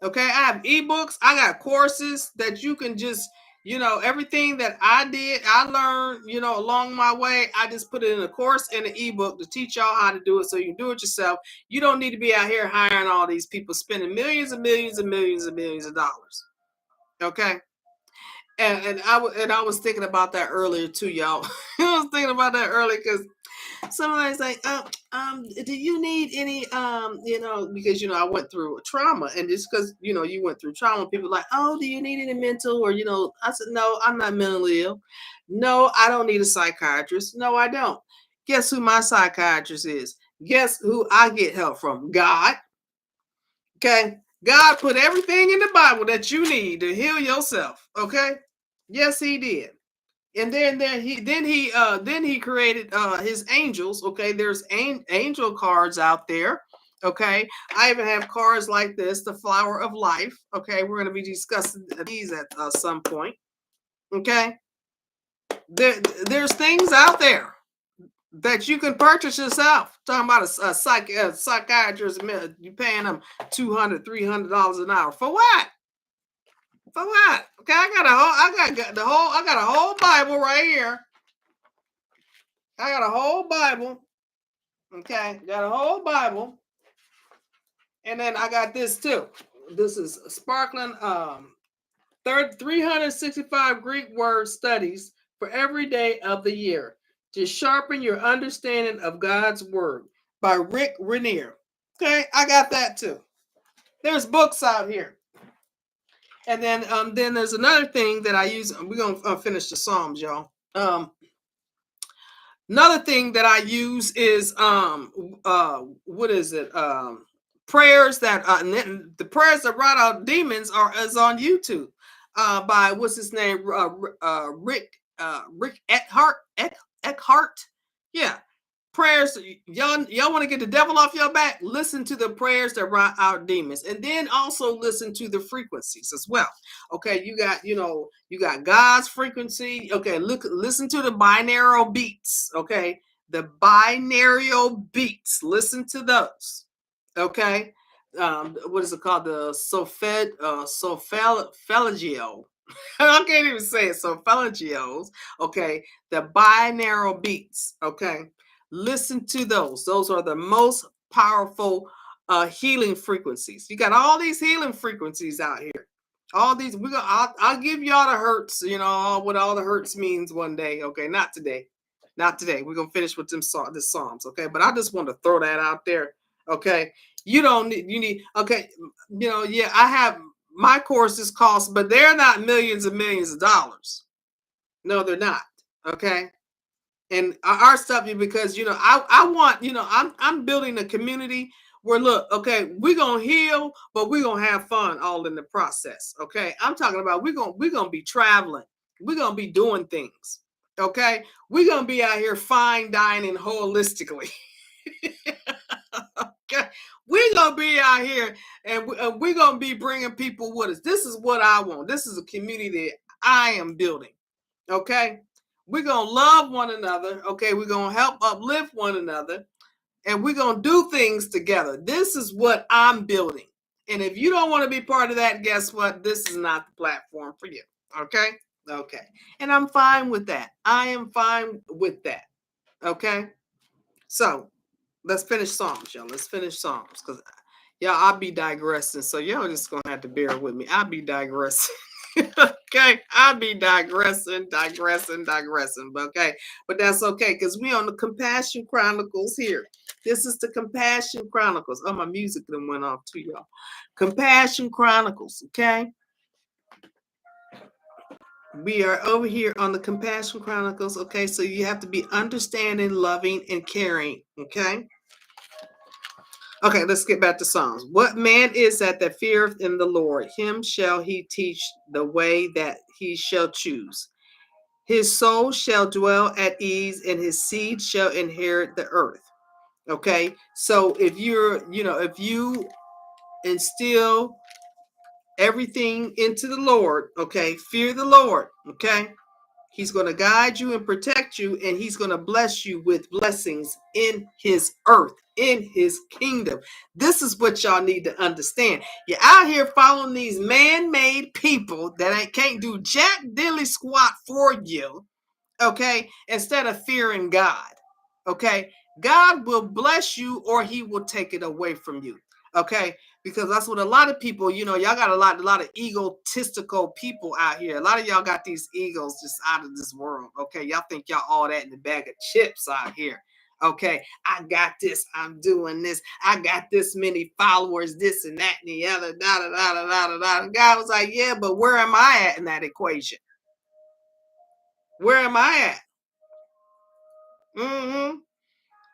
Okay, I have ebooks. I got courses that you can just, everything that I did, I learned, along my way. I just put it in a course and an ebook to teach y'all how to do it so you can do it yourself. You don't need to be out here hiring all these people spending millions and millions and millions and millions of dollars. Okay. And I was thinking about that earlier too, y'all. I was thinking about that earlier because somebody's like, do you need any, because, I went through trauma, and just because, you went through trauma, people are like, oh, do you need any mental, or, I said, no, I'm not mentally ill. No, I don't need a psychiatrist. No, I don't. Guess who my psychiatrist is? Guess who I get help from? God. Okay. God put everything in the Bible that you need to heal yourself. Okay. Yes, he did. And then he created his angels. Okay, there's angel cards out there. Okay, I even have cards like this, the flower of life. Okay, we're going to be discussing these at some point. Okay, there's things out there that you can purchase yourself. Talking about a psychiatrist, you paying them $200-$300 an hour for what? For what? Okay, I got a whole Bible right here. I got a whole Bible. Okay, got a whole Bible. And then I got this too. This is sparkling 365 Greek word studies for every day of the year to sharpen your understanding of God's word by Rick Renier. Okay, I got that too. There's books out here. And then there's another thing that I use. We're gonna finish the Psalms, y'all. Another thing that I use is what is it? Prayers that the prayers that rout out demons is on YouTube by what's his name? Rick Eckhart. Yeah. Prayers, y'all want to get the devil off your back? Listen to the prayers that rout out demons, and then also listen to the frequencies as well. Okay, you got God's frequency. Okay, listen to the binaural beats. Okay, the binaural beats. Listen to those. Okay, what is it called? The solfeggio. I can't even say it. Solfeggios. Okay, the binaural beats. Okay. Listen to those. Those are the most powerful healing frequencies. You got all these healing frequencies out here. All these, I'll give y'all the hurts, what all the hurts means one day. Okay, not today. Not today. We're gonna finish with the Psalms, okay? But I just want to throw that out there. Okay. You need okay, yeah, I have my courses cost, but they're not millions and millions of dollars. No, they're not. Okay. And our stuff, because I want, I'm building a community where, look, okay, we're gonna heal, but we're gonna have fun all in the process. Okay, I'm talking about we're gonna be traveling, we're gonna be doing things. Okay, we're gonna be out here fine dining holistically. Okay, we're gonna be out here, and we're gonna be bringing people with us. This is what I want. This is a community that I am building. Okay, we're going to love one another. Okay, we're going to help uplift one another, and we're going to do things together. This is what I'm building. And if you don't want to be part of that, guess what? This is not the platform for you. Okay? Okay. And I'm fine with that. I am fine with that. Okay? So let's finish Psalms, y'all. Let's finish Psalms, because I'll be digressing. So y'all just going to have to bear with me. I'll be digressing. Okay, I'll be digressing. But okay, but that's okay, because we on the Compassion Chronicles here. This is the Compassion Chronicles. Oh, my music then went off too, y'all. Compassion Chronicles. Okay, we are over here on the Compassion Chronicles. Okay, so you have to be understanding, loving, and caring. Okay. Okay, let's get back to Psalms. What man is that feareth in the Lord? Him shall he teach the way that he shall choose. His soul shall dwell at ease, and his seed shall inherit the earth. Okay, so if if you instill everything into the Lord, okay, fear the Lord, okay, he's going to guide you and protect you, and he's going to bless you with blessings in his earth, in his kingdom. This is what y'all need to understand. You're out here following these man-made people that can't do jack dilly squat for you, okay, instead of fearing God. Okay, God will bless you or he will take it away from you. Okay, because that's what a lot of people, y'all got a lot of egotistical people out here. A lot of y'all got these egos just out of this world. Okay, y'all think y'all all that in a bag of chips out here. Okay, I got this, I'm doing this, I got this many followers, this and that and the other, da da da da da da da. God was like, yeah, but where am I at in that equation? Where am I at? Mm-hmm.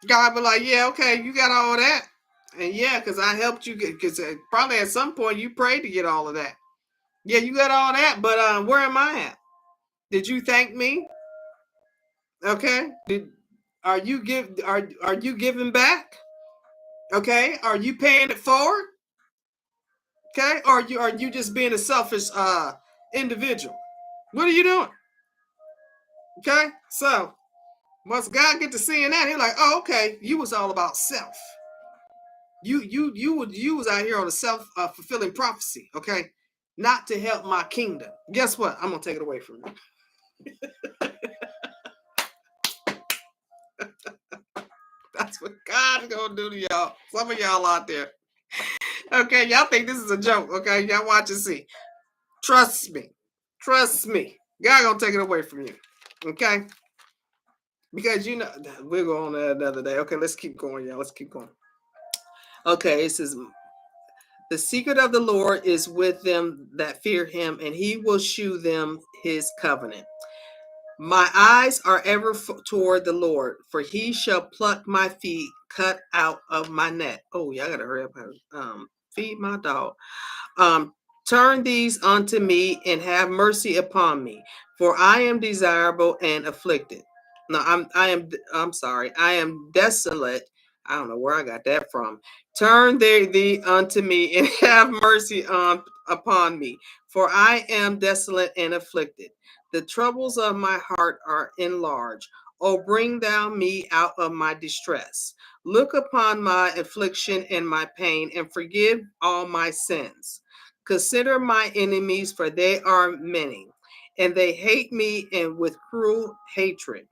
God be like, yeah, okay, you got all that. And yeah, because I helped you get, because probably at some point you prayed to get all of that. Yeah, you got all that, but where am I at? Did you thank me? Okay. Are you giving back? Okay. Are you paying it forward? Okay. Or are you just being a selfish individual? What are you doing? Okay. So once God get to seeing that, he's like, oh, okay, you was all about self. You was out here on a self-fulfilling prophecy, okay? Not to help my kingdom. Guess what? I'm gonna take it away from you. That's what God's gonna do to y'all. Some of y'all out there. Okay, y'all think this is a joke, okay? Y'all watch and see. Trust me. Trust me. God gonna take it away from you. Okay? Because we'll go on that another day. Okay, let's keep going, y'all. Let's keep going. Okay, it says the secret of the Lord is with them that fear him, and he will shew them his covenant. My eyes are ever toward the Lord, for he shall pluck my feet cut out of my net. Oh, y'all gotta hurry up. Feed my dog. Um, Turn these unto me and have mercy upon me, for I am desirable and afflicted. No, I'm sorry. I am desolate. I don't know where I got that from. Turn thee unto me and have mercy upon me, for I am desolate and afflicted. The troubles of my heart are enlarged. Oh, bring thou me out of my distress. Look upon my affliction and my pain, and forgive all my sins. Consider my enemies, for they are many, and they hate me and with cruel hatred.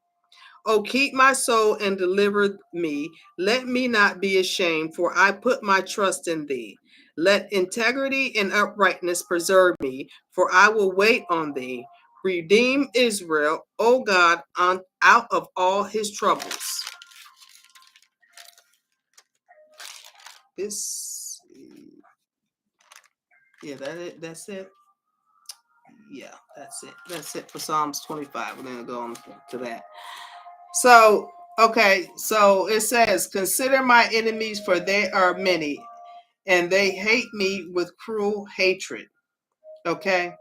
Oh, keep my soul and deliver me. Let me not be ashamed, for I put my trust in thee. Let integrity and uprightness preserve me, for I will wait on thee. Redeem Israel, O God, out of all his troubles. That's it. Yeah, that's it. That's it for Psalms 25. We're going to go on to that. So, okay, so it says, consider my enemies, for they are many, and they hate me with cruel hatred. Okay.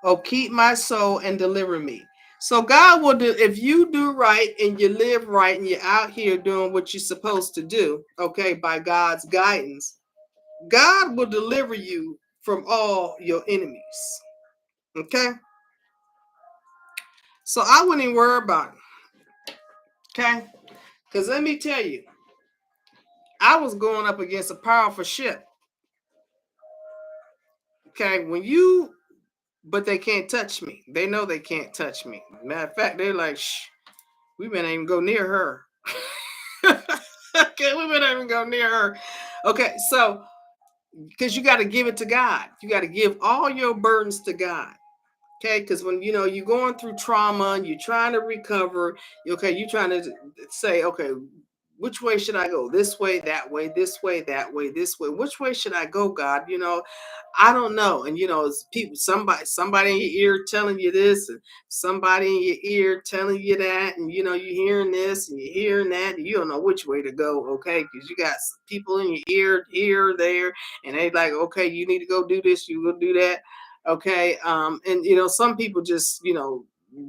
Oh, keep my soul and deliver me. So God will do, if you do right and you live right and you're out here doing what you're supposed to do, okay, by God's guidance, God will deliver you from all your enemies. Okay. So I wouldn't even worry about it. Okay. Because let me tell you, I was going up against a powerful ship. Okay. But they can't touch me. They know they can't touch me. Matter of fact, they're like, shh, we better even go near her. Okay, we better even go near her. Okay, so because you got to give it to God. You got to give all your burdens to God. Okay, because when you're going through trauma and you're trying to recover, okay, you're trying to say, okay, which way should I go? This way, that way, this way, that way, this way. Which way should I go, God? I don't know. And it's people, somebody in your ear telling you this, and somebody in your ear telling you that, and you're hearing this and you're hearing that, and you don't know which way to go, okay? Because you got people in your ear here, there, and they like, okay, you need to go do this, you go do that. Okay. And some people just,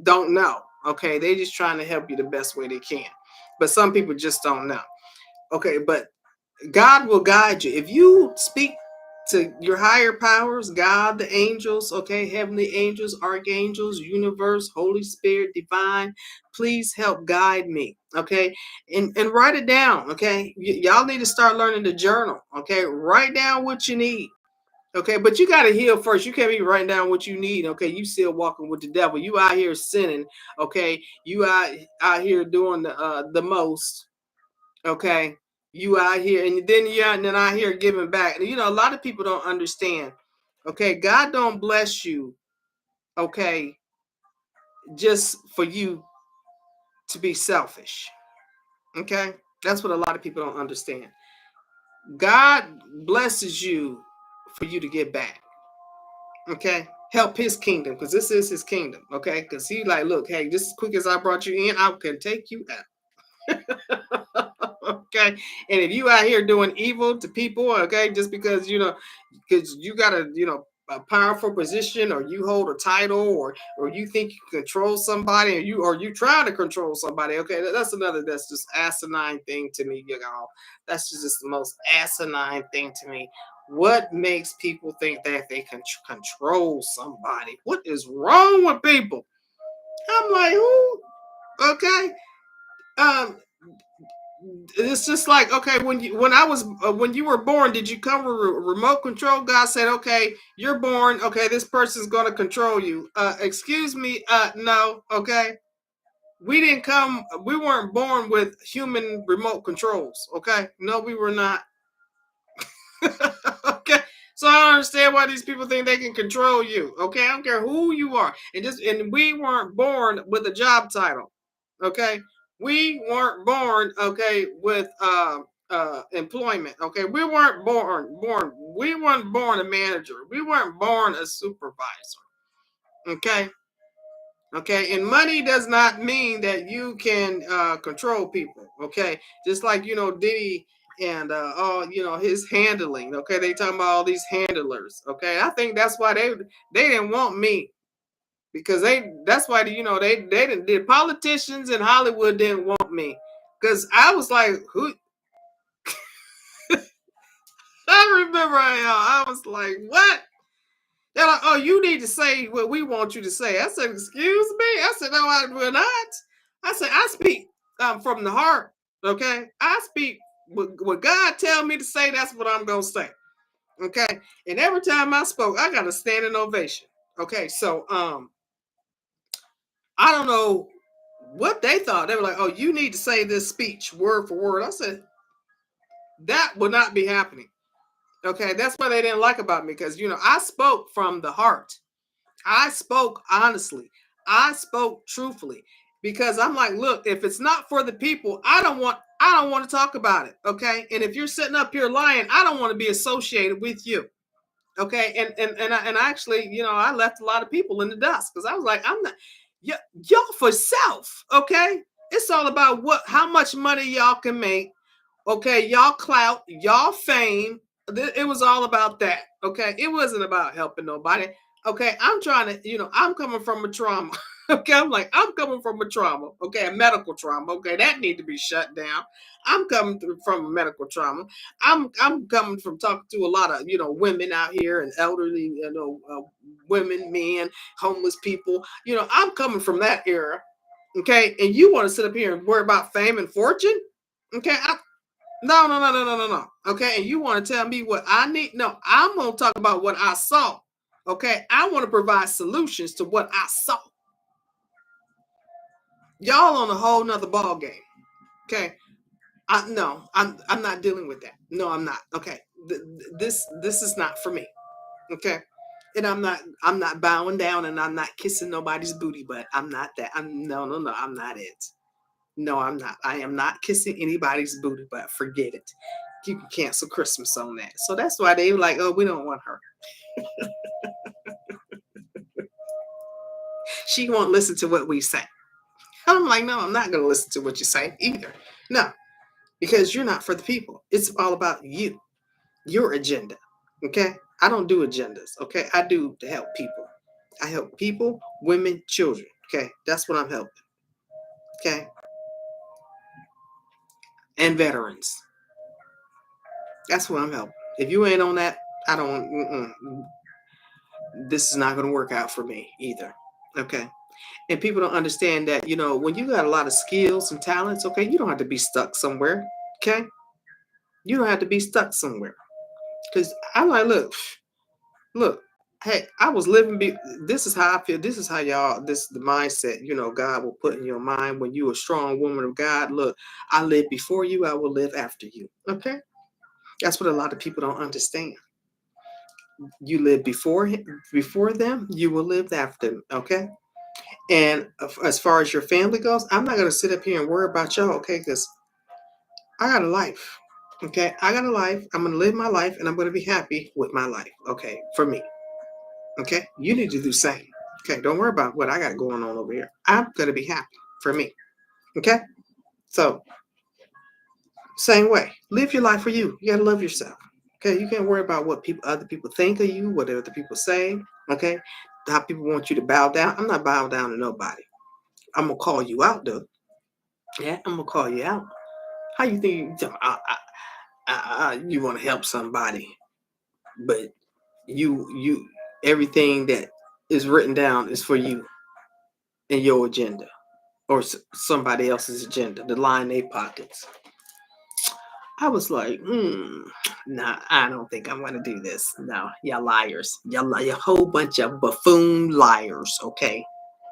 don't know. Okay, they just trying to help you the best way they can. But some people just don't know. Okay, but God will guide you. If you speak to your higher powers, God, the angels, okay, heavenly angels, archangels, universe, Holy Spirit, divine, please help guide me, okay? And write it down, okay? Y'all need to start learning to journal, okay? Write down what you need. Okay, but you got to heal first. You can't be writing down what you need. Okay, you still walking with the devil. You out here sinning. Okay, you out here doing the most. Okay, you out here, and then out here giving back. You know, a lot of people don't understand. Okay, God don't bless you. Okay, just for you to be selfish. Okay, that's what a lot of people don't understand. God blesses you for you to get back. Okay, help his kingdom, because this is his kingdom. Okay, because he like, look, hey, just as quick as I brought you in, I can take you out. Okay, and if you out here doing evil to people, okay, just because because you got a powerful position, or you hold a title, or you think you control somebody, or you try to control somebody, okay, that's just asinine thing to me, y'all. That's just the most asinine thing to me. What makes people think that they can control somebody? What is wrong with people? I'm like, who? Okay, um it's just like, okay, when you were born, did you come with remote control? God said, okay, you're born, okay, this person's going to control you. Excuse me, no. Okay, we weren't born with human remote controls. Okay, no, we were not. Okay, so I don't understand why these people think they can control you. Okay, I don't care who you are. And we weren't born with a job title. Okay, we weren't born, okay, with employment. Okay, we weren't born a manager. We weren't born a supervisor. Okay. Okay, and money does not mean that you can control people. Okay, just like Diddy and all his handling. Okay, they talking about all these handlers. Okay, I think that's why they didn't want me, because that's why they didn't, the politicians in Hollywood didn't want me, because I was like, who? I remember I was like, what? They're like, oh, you need to say what we want you to say. I said, excuse me? I said, no, I will not. I said, I speak from the heart. Okay. I speak what God tell me to say. That's what I'm going to say. Okay. And every time I spoke, I got a standing ovation. Okay. So, I don't know what they thought. They were like, oh, you need to say this speech word for word. I said, that will not be happening. Okay. That's what they didn't like about me, because, I spoke from the heart. I spoke honestly. I spoke truthfully, because I'm like, look, if it's not for the people, I don't want to talk about it. Okay. And if you're sitting up here lying, I don't want to be associated with you. Okay. And actually, I left a lot of people in the dust, because I was like, I'm not y'all for self. Okay. It's all about how much money y'all can make. Okay, y'all clout, y'all fame. It was all about that. Okay, it wasn't about helping nobody. Okay, I'm trying to, I'm coming from a trauma. Okay, I'm coming from a trauma. Okay, a medical trauma. Okay, that need to be shut down. I'm coming from a medical trauma. I'm coming from talking to a lot of women out here, and elderly women, men, homeless people. I'm coming from that era. Okay, and you want to sit up here and worry about fame and fortune? Okay, no, no, no, no, no, no, no. Okay, and you want to tell me what I need? No, I'm going to talk about what I saw. Okay, I want to provide solutions to what I saw. Y'all on a whole nother ball game. Okay, no, I'm not dealing with that. No, I'm not. Okay, this is not for me. Okay, and I'm not bowing down, and I'm not kissing nobody's booty, but I'm not that. No, no, no, I'm not it. No, I'm not. I am not kissing anybody's booty, but forget it. You can cancel Christmas on that. So that's why they were like, oh, we don't want her. She won't listen to what we say. I'm like, no, I'm not going to listen to what you say either. No, because you're not for the people. It's all about you, your agenda. Okay. I don't do agendas. Okay. I do to help people. I help people, women, children. Okay. That's what I'm helping. Okay. And veterans. That's what I'm helping. If you ain't on that, I don't, this is not going to work out for me either. Okay. And people don't understand that, when you got a lot of skills and talents, okay, you don't have to be stuck somewhere. Okay. You don't have to be stuck somewhere. Because I'm like, look, hey, I was living, this is how I feel. This is how this is the mindset, God will put in your mind when you're a strong woman of God. Look, I live before you, I will live after you. Okay. That's what a lot of people don't understand. You live before them, you will live after them. Okay. And as far as your family goes, I'm not going to sit up here and worry about y'all. Okay. Because I got a life. Okay. I got a life. I'm going to live my life and I'm going to be happy with my life. Okay. For me. Okay. You need to do the same. Okay. Don't worry about what I got going on over here. I'm going to be happy for me. Okay. So, same way. Live your life for you. You got to love yourself. Okay. You can't worry about what other people think of you, what other people say. Okay. How people want you to bow down. I'm not bowing down to nobody. I'm going to call you out, though. Yeah. I'm going to call you out. How you think you want to help somebody, but you everything that is written down is for you and your agenda or somebody else's agenda to line their pockets. I was like, nah, I don't think I'm gonna do this. No, y'all liars. Y'all a whole bunch of buffoon liars. Okay,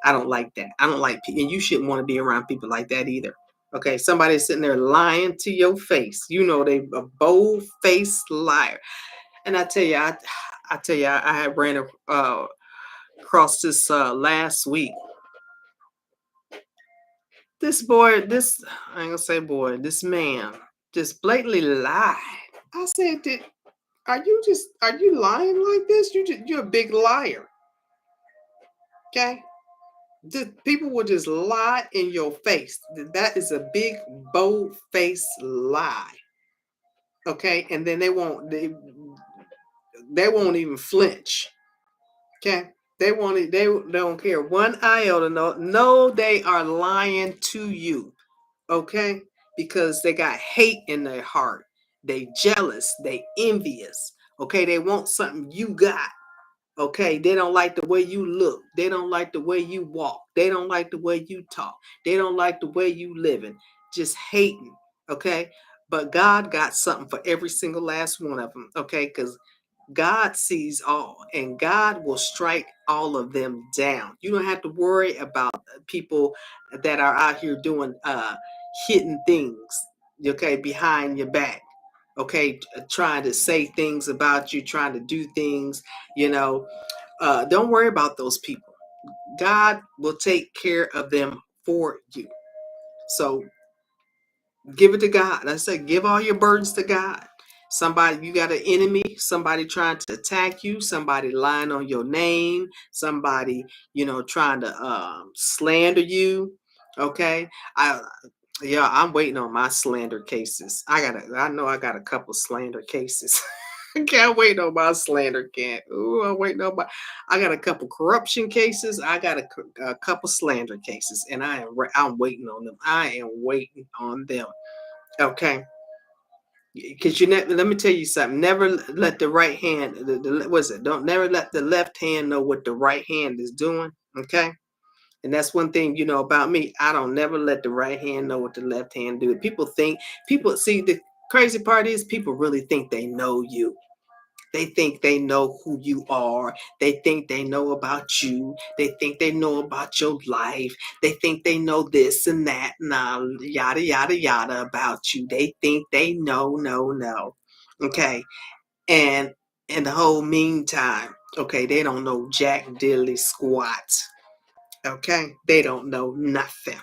I don't like that. I don't like, and you shouldn't want to be around people like that either. Okay, somebody sitting there lying to your face. They a bold-faced liar. And I tell you, I had ran across this last week. This boy, I ain't gonna say boy, this man just blatantly lied. I said, are you lying like this? You're a big liar. Okay? People will just lie in your face. That is a big, bold-faced lie. Okay? And then they won't even flinch. Okay? They don't care one iota. No, they are lying to you. Okay? Because they got hate in their heart. They jealous. They envious. Okay? They want something you got. Okay? They don't like the way you look. They don't like the way you walk. They don't like the way you talk. They don't like the way you living. Just hating. Okay? But God got something for every single last one of them. Okay? Because God sees all, and God will strike all of them down. You don't have to worry about people that are out here doing hidden things, okay, behind your back, okay, trying to say things about you, trying to do things, don't worry about those people. God will take care of them for you. So give it to God. I said, give all your burdens to God. You got an enemy, somebody trying to attack you, somebody lying on your name, somebody, trying to slander you. Okay. I'm waiting on my slander cases. I know I got a couple slander cases. Can't wait on my slander can't. Ooh, I'm waiting on I got a couple corruption cases. I got a couple slander cases, and I'm waiting on them. I am waiting on them. Okay. Because let me tell you something. Never let the right hand, what's it? Don't never let the left hand know what the right hand is doing. Okay. And that's one thing, about me. I don't never let the right hand know what the left hand do. People see, the crazy part is people really think they know you. They think they know who you are. They think they know about you. They think they know about your life. They think they know this and that, yada, yada, yada about you. They think they know, no. Okay. And in the whole meantime, okay, they don't know jack diddly squat. Okay. They don't know nothing.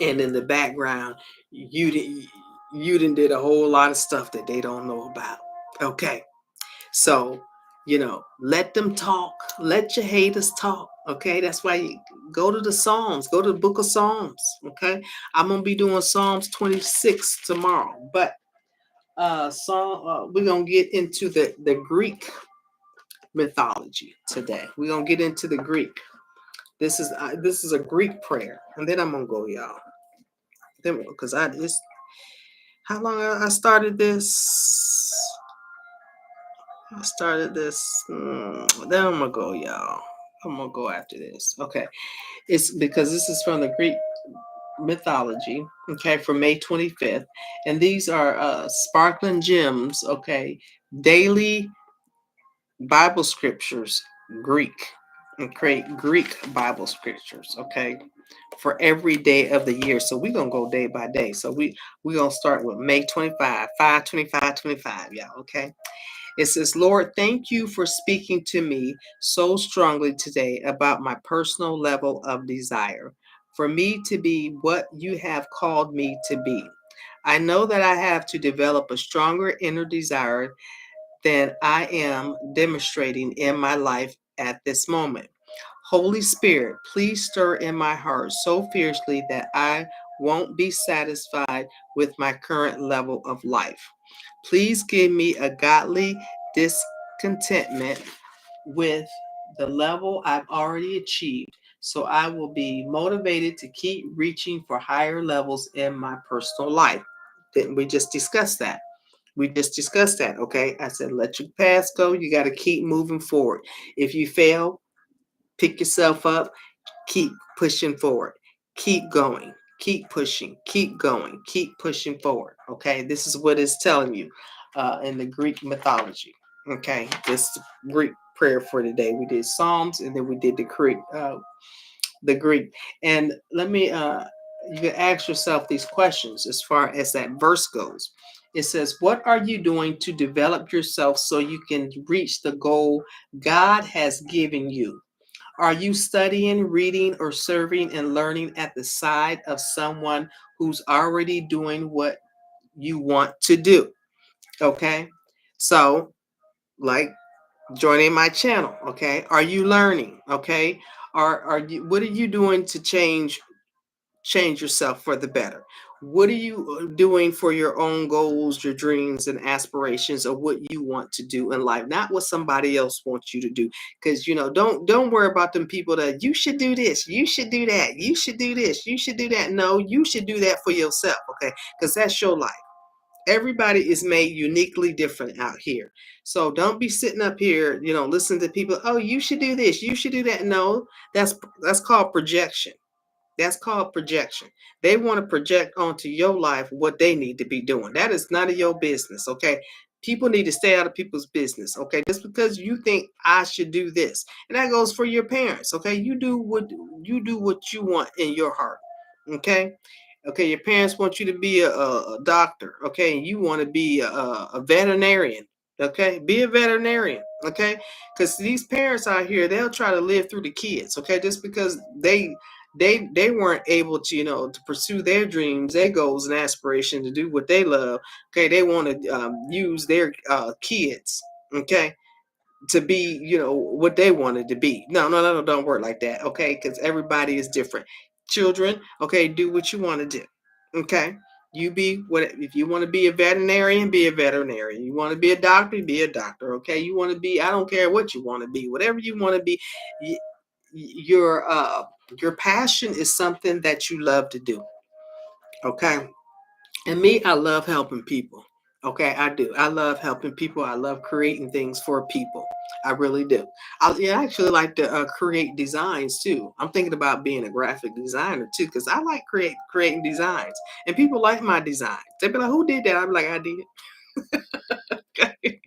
And in the background, you did a whole lot of stuff that they don't know about. Okay. So, let them talk. Let your haters talk. Okay. That's why you go to the Psalms, go to the book of Psalms. Okay. I'm going to be doing Psalms 26 tomorrow, but we're going to get into the Greek mythology today. We're going to get into the Greek. This is a Greek prayer, and then I'm gonna go, y'all. Then because I it's how long I started this. I started this. Then I'm gonna go, y'all. I'm gonna go after this. Okay, it's because this is from the Greek mythology. Okay, for May 25th, and these are sparkling gems. Okay, daily Bible scriptures, Greek, and create Greek Bible scriptures. Okay, for every day of the year. So we're gonna go day by day. So we're gonna start with May 25, 5/25/25, yeah, okay. It says, Lord, thank you for speaking to me so strongly today about my personal level of desire, for me to be what you have called me to be. I know that I have to develop a stronger inner desire than I am demonstrating in my life at this moment. Holy Spirit, please stir in my heart so fiercely that I won't be satisfied with my current level of life. Please give me a godly discontentment with the level I've already achieved, so I will be motivated to keep reaching for higher levels in my personal life. Didn't we just discuss that? We just discussed that, okay? I said, let your past go. You got to keep moving forward. If you fail, pick yourself up, keep pushing forward, keep going, keep pushing, keep going, keep pushing forward, okay? This is what it's telling you in the Greek mythology, okay? This Greek prayer for today. We did Psalms and then we did the Greek. And let me, you can ask yourself these questions as far as that verse goes. It says, what are you doing to develop yourself so you can reach the goal God has given you? Are you studying, reading, or serving and learning at the side of someone who's already doing what you want to do? Okay. So, like joining my channel, okay? Are you learning? Okay. Are you what are you doing to change yourself for the better? What are you doing for your own goals, your dreams and aspirations of what you want to do in life, not what somebody else wants you to do? Because don't worry about them people that you should do this, you should do that, you should do this, you should do that. No, you should do that for yourself, okay? Because that's your life. Everybody is made uniquely different out here. So don't be sitting up here, listen to people, oh, you should do this, you should do that. No, that's called projection. That's called projection. They want to project onto your life what they need to be doing. That is none of your business, okay? People need to stay out of people's business, okay? Just because you think I should do this. And that goes for your parents, okay? You do what you want in your heart. Okay? Okay, your parents want you to be a doctor, okay? And you want to be a veterinarian. Okay, be a veterinarian. Okay, because these parents out here, they'll try to live through the kids. Okay, just because they weren't able to to pursue their dreams, their goals and aspirations, to do what they love. Okay, they want to use their kids, okay, to be what they wanted to be. No, don't work like that, okay? Because everybody is different. Children, okay, do what you want to do. Okay, you be what if you want to be a veterinarian, be a veterinarian. You want to be a doctor, be a doctor. Okay, you want to be, I don't care what you want to be, whatever you want to be. Your your passion is something that you love to do. Okay, and me, I love helping people. Okay, I do. I love helping people. I love creating things for people. I really do. I actually like to create designs too. I'm thinking about being a graphic designer too, because I like creating designs, and people like my designs. They be like, "Who did that?" I'm like, "I did." Okay.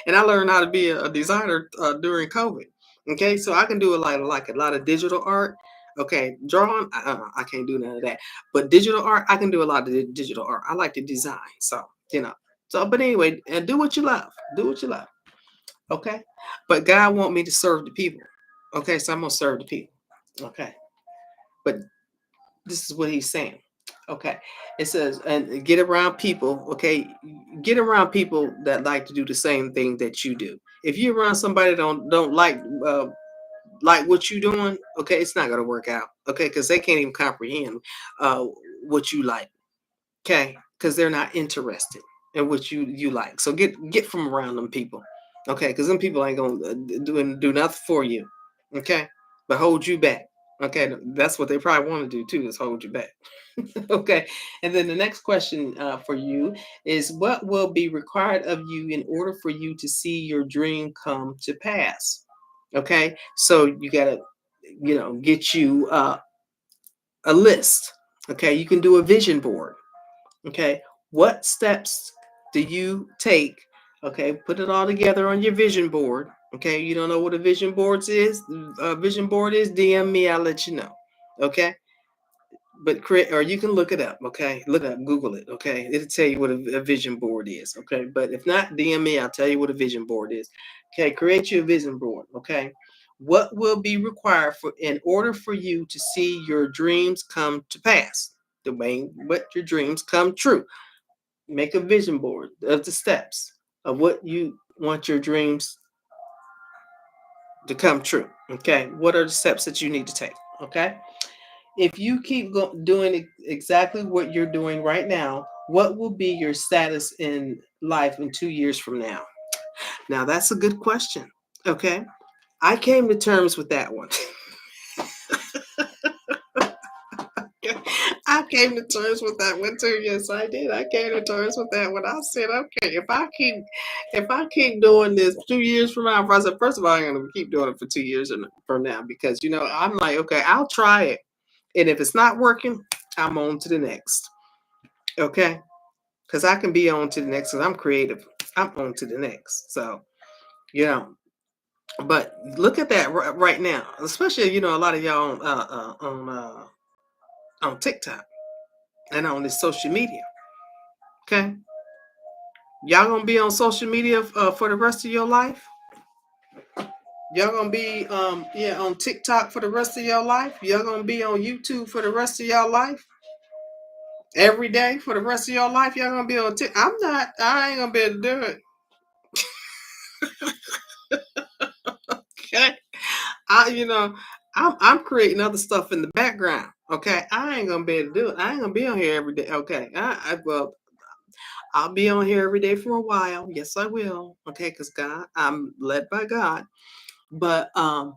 And I learned how to be a designer during COVID. Okay, so I can do like a lot of digital art. Okay, drawing, I can't do none of that. But digital art, I can do a lot of digital art. I like to design. So, you know. So, but anyway, and do what you love. Do what you love. Okay. But God want me to serve the people. Okay, so I'm gonna serve the people. Okay. But this is what he's saying. Okay. It says, and get around people. Okay. Get around people that like to do the same thing that you do. If you're around somebody that don't like what you're doing, okay, it's not gonna work out. Okay, because they can't even comprehend uh what you like. Okay, because they're not interested in what you like. So get from around them people. Okay, because them people ain't gonna do nothing for you. Okay, but hold you back. Okay, that's what they probably want to do too, is hold you back. Okay, and then the next question for you is, what will be required of you in order for you to see your dream come to pass? Okay, so you gotta, get you a list. Okay, you can do a vision board. Okay, what steps do you take? Okay, put it all together on your vision board. Okay, you don't know what a vision board is? A vision board is, DM me, I'll let you know. Okay, but create, or you can look it up. Okay, look it up, Google it. Okay, it'll tell you what a vision board is. Okay, but if not, DM me, I'll tell you what a vision board is. Okay, create your vision board. Okay, what will be required for in order for you to see your dreams come to pass? The way what your dreams come true. Make a vision board of the steps of what you want your dreams to come true. Okay, what are the steps that you need to take? Okay, if you keep doing exactly what you're doing right now, what will be your status in life in 2 years from now? Now, that's a good question. Okay, I came to terms with that one. I came to terms with that one too. Yes, I did. I came to terms with that one. I said, okay, if I keep doing this 2 years from now, I said, first of all, I'm gonna keep doing it for 2 years from now, because I'm like, okay, I'll try it. And if it's not working, I'm on to the next. Okay. Because I can be on to the next, because I'm creative. I'm on to the next. So, you know, but look at that right now, especially, a lot of y'all on TikTok and on this social media. Okay. Y'all gonna be on social media for the rest of your life. Y'all gonna be on TikTok for the rest of your life. Y'all gonna be on YouTube for the rest of your life. Every day for the rest of your life, y'all gonna be on TikTok. I'm not. I ain't gonna be able to do it. Okay. I you know I'm creating other stuff in the background. Okay. I ain't gonna be able to do it. I ain't gonna be on here every day. Okay. Well, I'll be on here every day for a while. Yes, I will. Okay, because God, I'm led by God. But I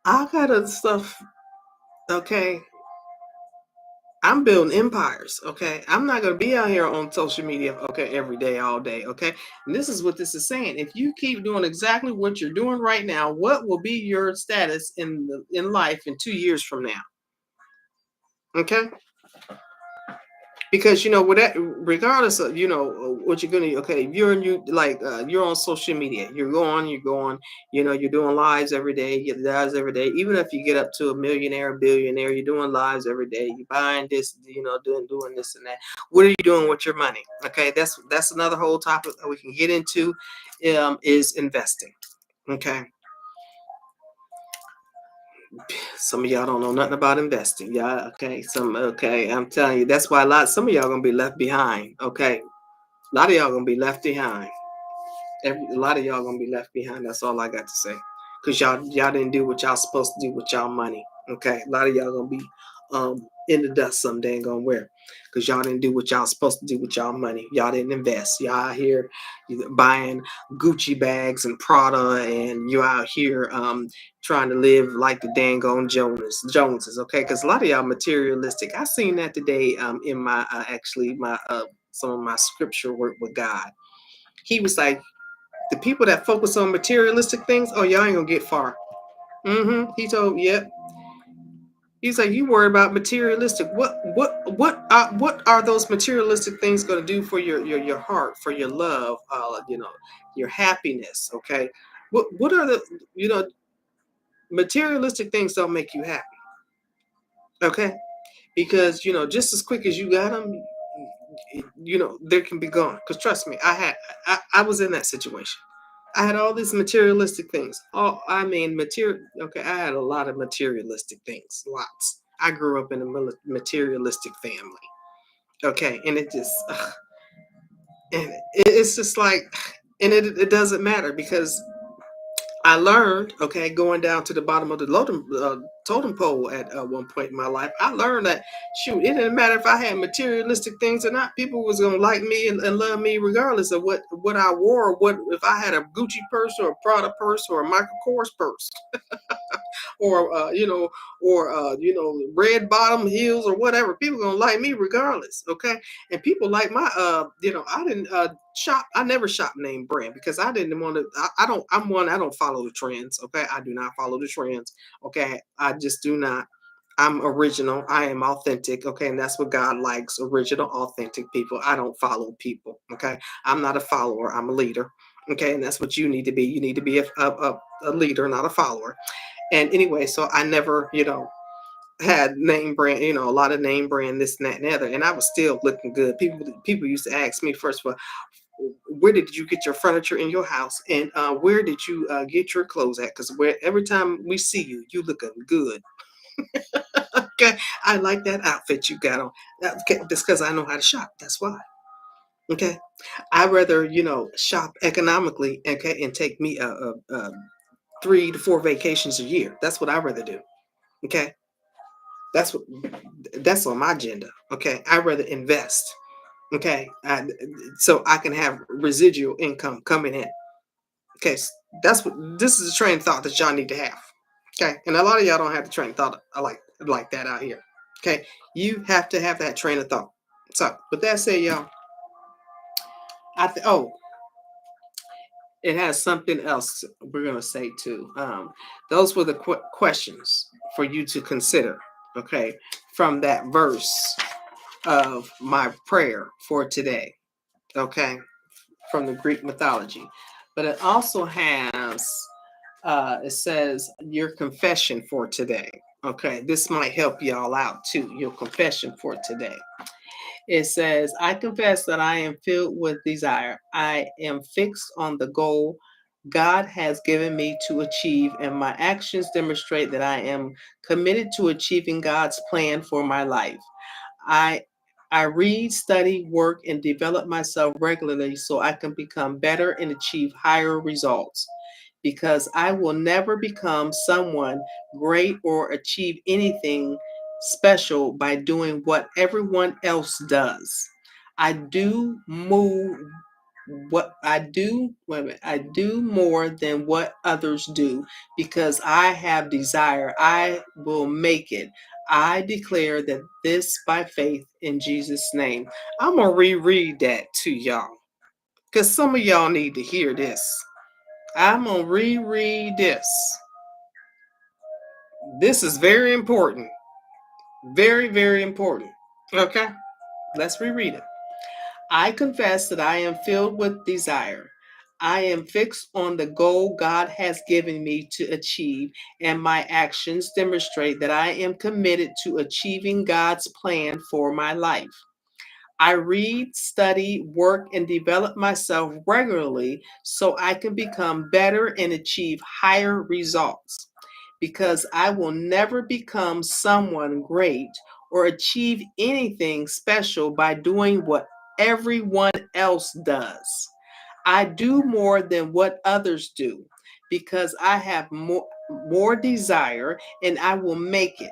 got other stuff. Okay. I'm building empires. Okay. I'm not going to be out here on social media. Okay. Every day, all day. Okay. And this is what this is saying. If you keep doing exactly what you're doing right now, what will be your status in life in 2 years from now? Okay. Because with that, regardless of what you're gonna, okay, if you're on social media, you're going, you're doing lives every day, you get lives every day. Even if you get up to a millionaire, billionaire, you're doing lives every day, you're buying this, doing this and that. What are you doing with your money? Okay, that's another whole topic that we can get into, is investing. Okay, some of y'all don't know nothing about investing. Yeah, okay. I'm telling you, that's why some of y'all gonna be left behind. Okay. A lot of y'all gonna be left behind. A lot of y'all gonna be left behind. That's all I got to say. Cause y'all didn't do what y'all supposed to do with y'all money. Okay, a lot of y'all gonna be in the dust someday and gonna wear. Cause y'all didn't do what y'all supposed to do with y'all money. Y'all didn't invest. Y'all out here buying Gucci bags and Prada, and you out here trying to live like the dang on Joneses. Okay, cause a lot of y'all materialistic. I seen that today in my actually my some of my scripture work with God. He was like, the people that focus on materialistic things, oh, y'all ain't gonna get far. He told, yep. He's like, you worry about materialistic. What are those materialistic things gonna do for your heart, for your love, your happiness? Okay. What are the materialistic things don't make you happy? Okay, because just as quick as you got them, they can be gone. Because trust me, I was in that situation. I had all these materialistic things. Oh, I mean, material. Okay, I had a lot of materialistic things. Lots. I grew up in a materialistic family. Okay, and it's just like, and it doesn't matter, because I learned, okay, going down to the bottom of the totem pole at one point in my life, I learned that, shoot, it didn't matter if I had materialistic things or not. People was gonna like me and love me regardless of what I wore, or what if I had a Gucci purse or a Prada purse or a Michael Kors purse. or red bottom heels or whatever. People gonna like me regardless, okay? And people like my I didn't shop. I never shop name brand because I didn't want to. I don't. I don't follow the trends. Okay, I do not follow the trends. Okay, I just do not. I'm original. I am authentic. Okay. And that's what God likes, original, authentic people. I don't follow people. Okay. I'm not a follower. I'm a leader. Okay. And that's what you need to be. You need to be a leader, not a follower. And anyway, so I never, had name brand, a lot of name brand, this and that and the other. And I was still looking good. People used to ask me first of all, where did you get your furniture in your house? And where did you get your clothes at? Because every time we see you, you looking good. Okay, I like that outfit you got on. Okay, just because I know how to shop. That's why. Okay, I'd rather shop economically. Okay, and take me 3 to 4 vacations a year. That's what I'd rather do. Okay, that's what that's on my agenda. Okay, I'd rather invest. Okay, so I can have residual income coming in. Okay, that's what this is a train of thought that y'all need to have. Okay, and a lot of y'all don't have the train of thought like that out here. Okay, you have to have that train of thought. So, with that said, y'all, it has something else we're gonna say too. Those were the questions for you to consider. Okay, from that verse of my prayer for today. Okay, from the Greek mythology, but it also has. It says your confession for today. Okay, this might help y'all out too. Your confession for today. It says, I confess that I am filled with desire. I am fixed on the goal God has given me to achieve, and my actions demonstrate that I am committed to achieving God's plan for my life. I I read, study, work, and develop myself regularly so I can become better and achieve higher results. Because I will never become someone great or achieve anything special by doing what everyone else does. I do move what I do, wait a minute, I do more than what others do because I have desire. I will make it. I declare that this by faith in Jesus' name. I'm going to reread that to y'all because some of y'all need to hear this. I'm going to reread this. This is very important. Very, very important. Okay, let's reread it. I confess that I am filled with desire. I am fixed on the goal God has given me to achieve, and my actions demonstrate that I am committed to achieving God's plan for my life. I read, study, work, and develop myself regularly so I can become better and achieve higher results. Because I will never become someone great or achieve anything special by doing what everyone else does. I do more than what others do because I have more desire and I will make it.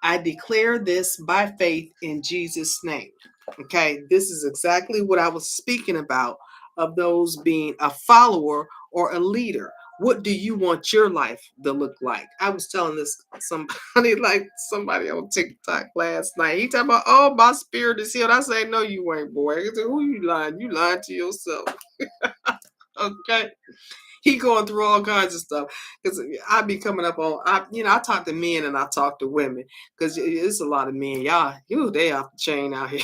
I declare this by faith in Jesus' name. Okay, this is exactly what I was speaking about of those being a follower or a leader. What do you want your life to look like? I was telling this somebody on TikTok last night. He talking about, oh, my spirit is healed. I say, no, you ain't, boy. I said, who you lying? You lying to yourself. Okay. He going through all kinds of stuff because I be coming up on I talk to men and I talk to women because it's a lot of men, they off the chain out here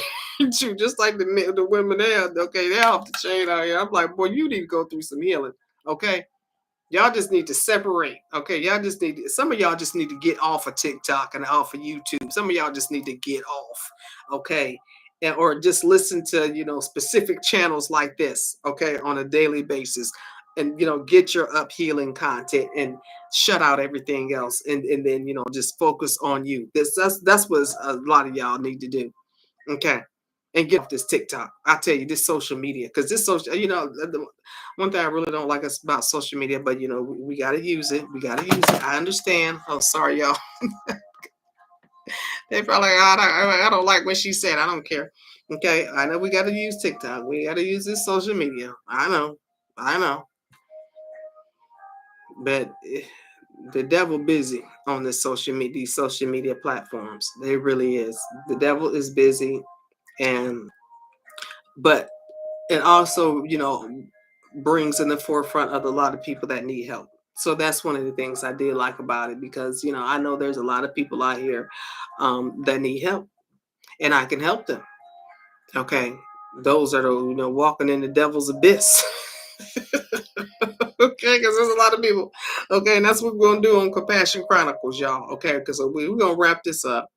too, just like the women there. Okay, they're off the chain out here. I'm like, boy, you need to go through some healing. Okay, y'all just need to separate. Okay, some of y'all just need to get off of TikTok and off of YouTube. Some of y'all just need to get off. Okay, or just listen to specific channels like this. Okay, on a daily basis, and get your up healing content and shut out everything else, and then just focus on you. That's what a lot of y'all need to do. Okay. And get off this TikTok. I tell you, this social media, because this social, the one thing I really don't like is about social media, but we got to use it. We got to use it. I understand. Oh, sorry, y'all. They probably, I don't like what she said. I don't care. Okay. I know we got to use TikTok. We got to use this social media. I know. But The devil busy on this these social media platforms. It really is. The devil is busy, and but it also, brings in the forefront of a lot of people that need help. So that's one of the things I did like about it, because I know there's a lot of people out here that need help, and I can help them. Okay, those that are walking in the devil's abyss. Okay, because there's a lot of people. Okay, and that's what we're gonna do on Compassion Chronicles, y'all. Okay, because we're gonna wrap this up.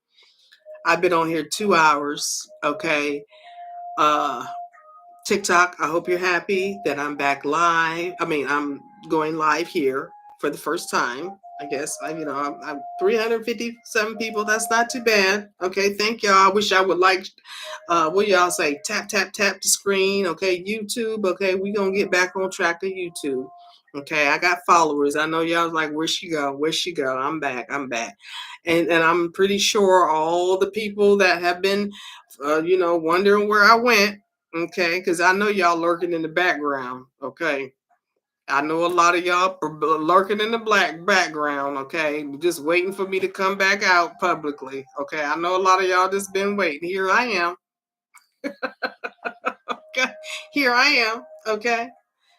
I've been on here 2 hours. Okay, uh, TikTok, I hope you're happy that I'm back live. I mean, I'm going live here for the first time. I guess I'm 357 people. That's not too bad. Okay, thank y'all. I wish I would like. What y'all say? Tap tap tap the screen. Okay, YouTube. Okay, we gonna get back on track of YouTube. Okay, I got followers. I know y'all like, where she go? Where she go? I'm back. I'm back, and I'm pretty sure all the people that have been, wondering where I went. Okay, because I know y'all lurking in the background. Okay, I know a lot of y'all lurking in the black background. Okay, just waiting for me to come back out publicly. Okay, I know a lot of y'all just been waiting. Here I am. Okay, here I am. Okay,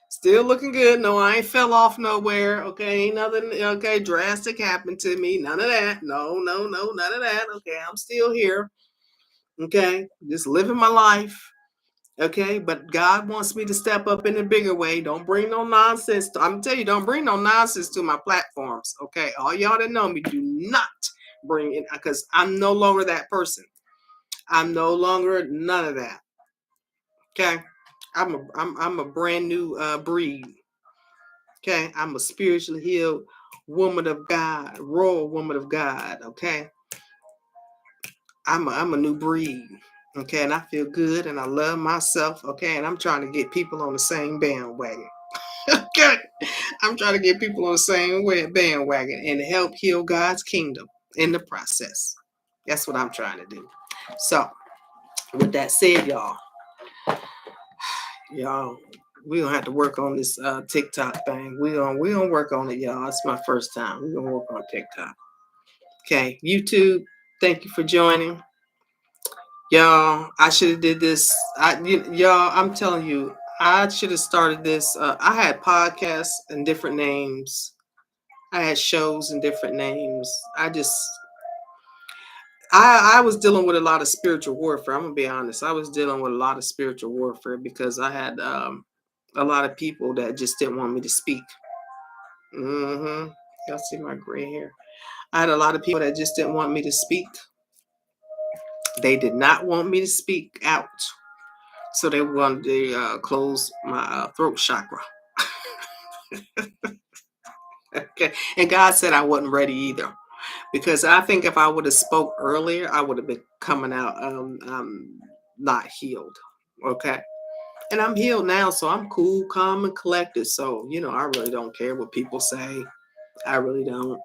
still looking good. No, I ain't fell off nowhere. Okay, ain't nothing. Okay, drastic happened to me. None of that. No, no, no, none of that. Okay, I'm still here. Okay, just living my life. Okay, but God wants me to step up in a bigger way. Don't bring no nonsense. I'm gonna tell you, don't bring no nonsense to my platforms. Okay, all y'all that know me, do not bring it, because I'm no longer that person. I'm no longer none of that. Okay, I'm a brand new breed. Okay, I'm a spiritually healed woman of God, royal woman of God. Okay, I'm a new breed. Okay, and I feel good and I love myself. Okay, and I'm trying to get people on the same bandwagon. Okay, I'm trying to get people on the same bandwagon and help heal God's kingdom in the process. That's what I'm trying to do. So, with that said, y'all, we gonna have to work on this TikTok thing. We gonna work on it, y'all. It's my first time. We gonna work on TikTok. Okay, YouTube. Thank you for joining. Y'all, I should have did this. Y'all, I'm telling you, I should have started this. I had podcasts and different names. I had shows and different names. I was dealing with a lot of spiritual warfare. I'm gonna be honest. I was dealing with a lot of spiritual warfare because I had a lot of people that just didn't want me to speak. Y'all see my gray hair? I had a lot of people that just didn't want me to speak. They did not want me to speak out. So they wanted to close my throat chakra. Okay. And God said I wasn't ready either. Because I think if I would have spoke earlier, I would have been coming out not healed. Okay. And I'm healed now, so I'm cool, calm, and collected. So, I really don't care what people say. I really don't.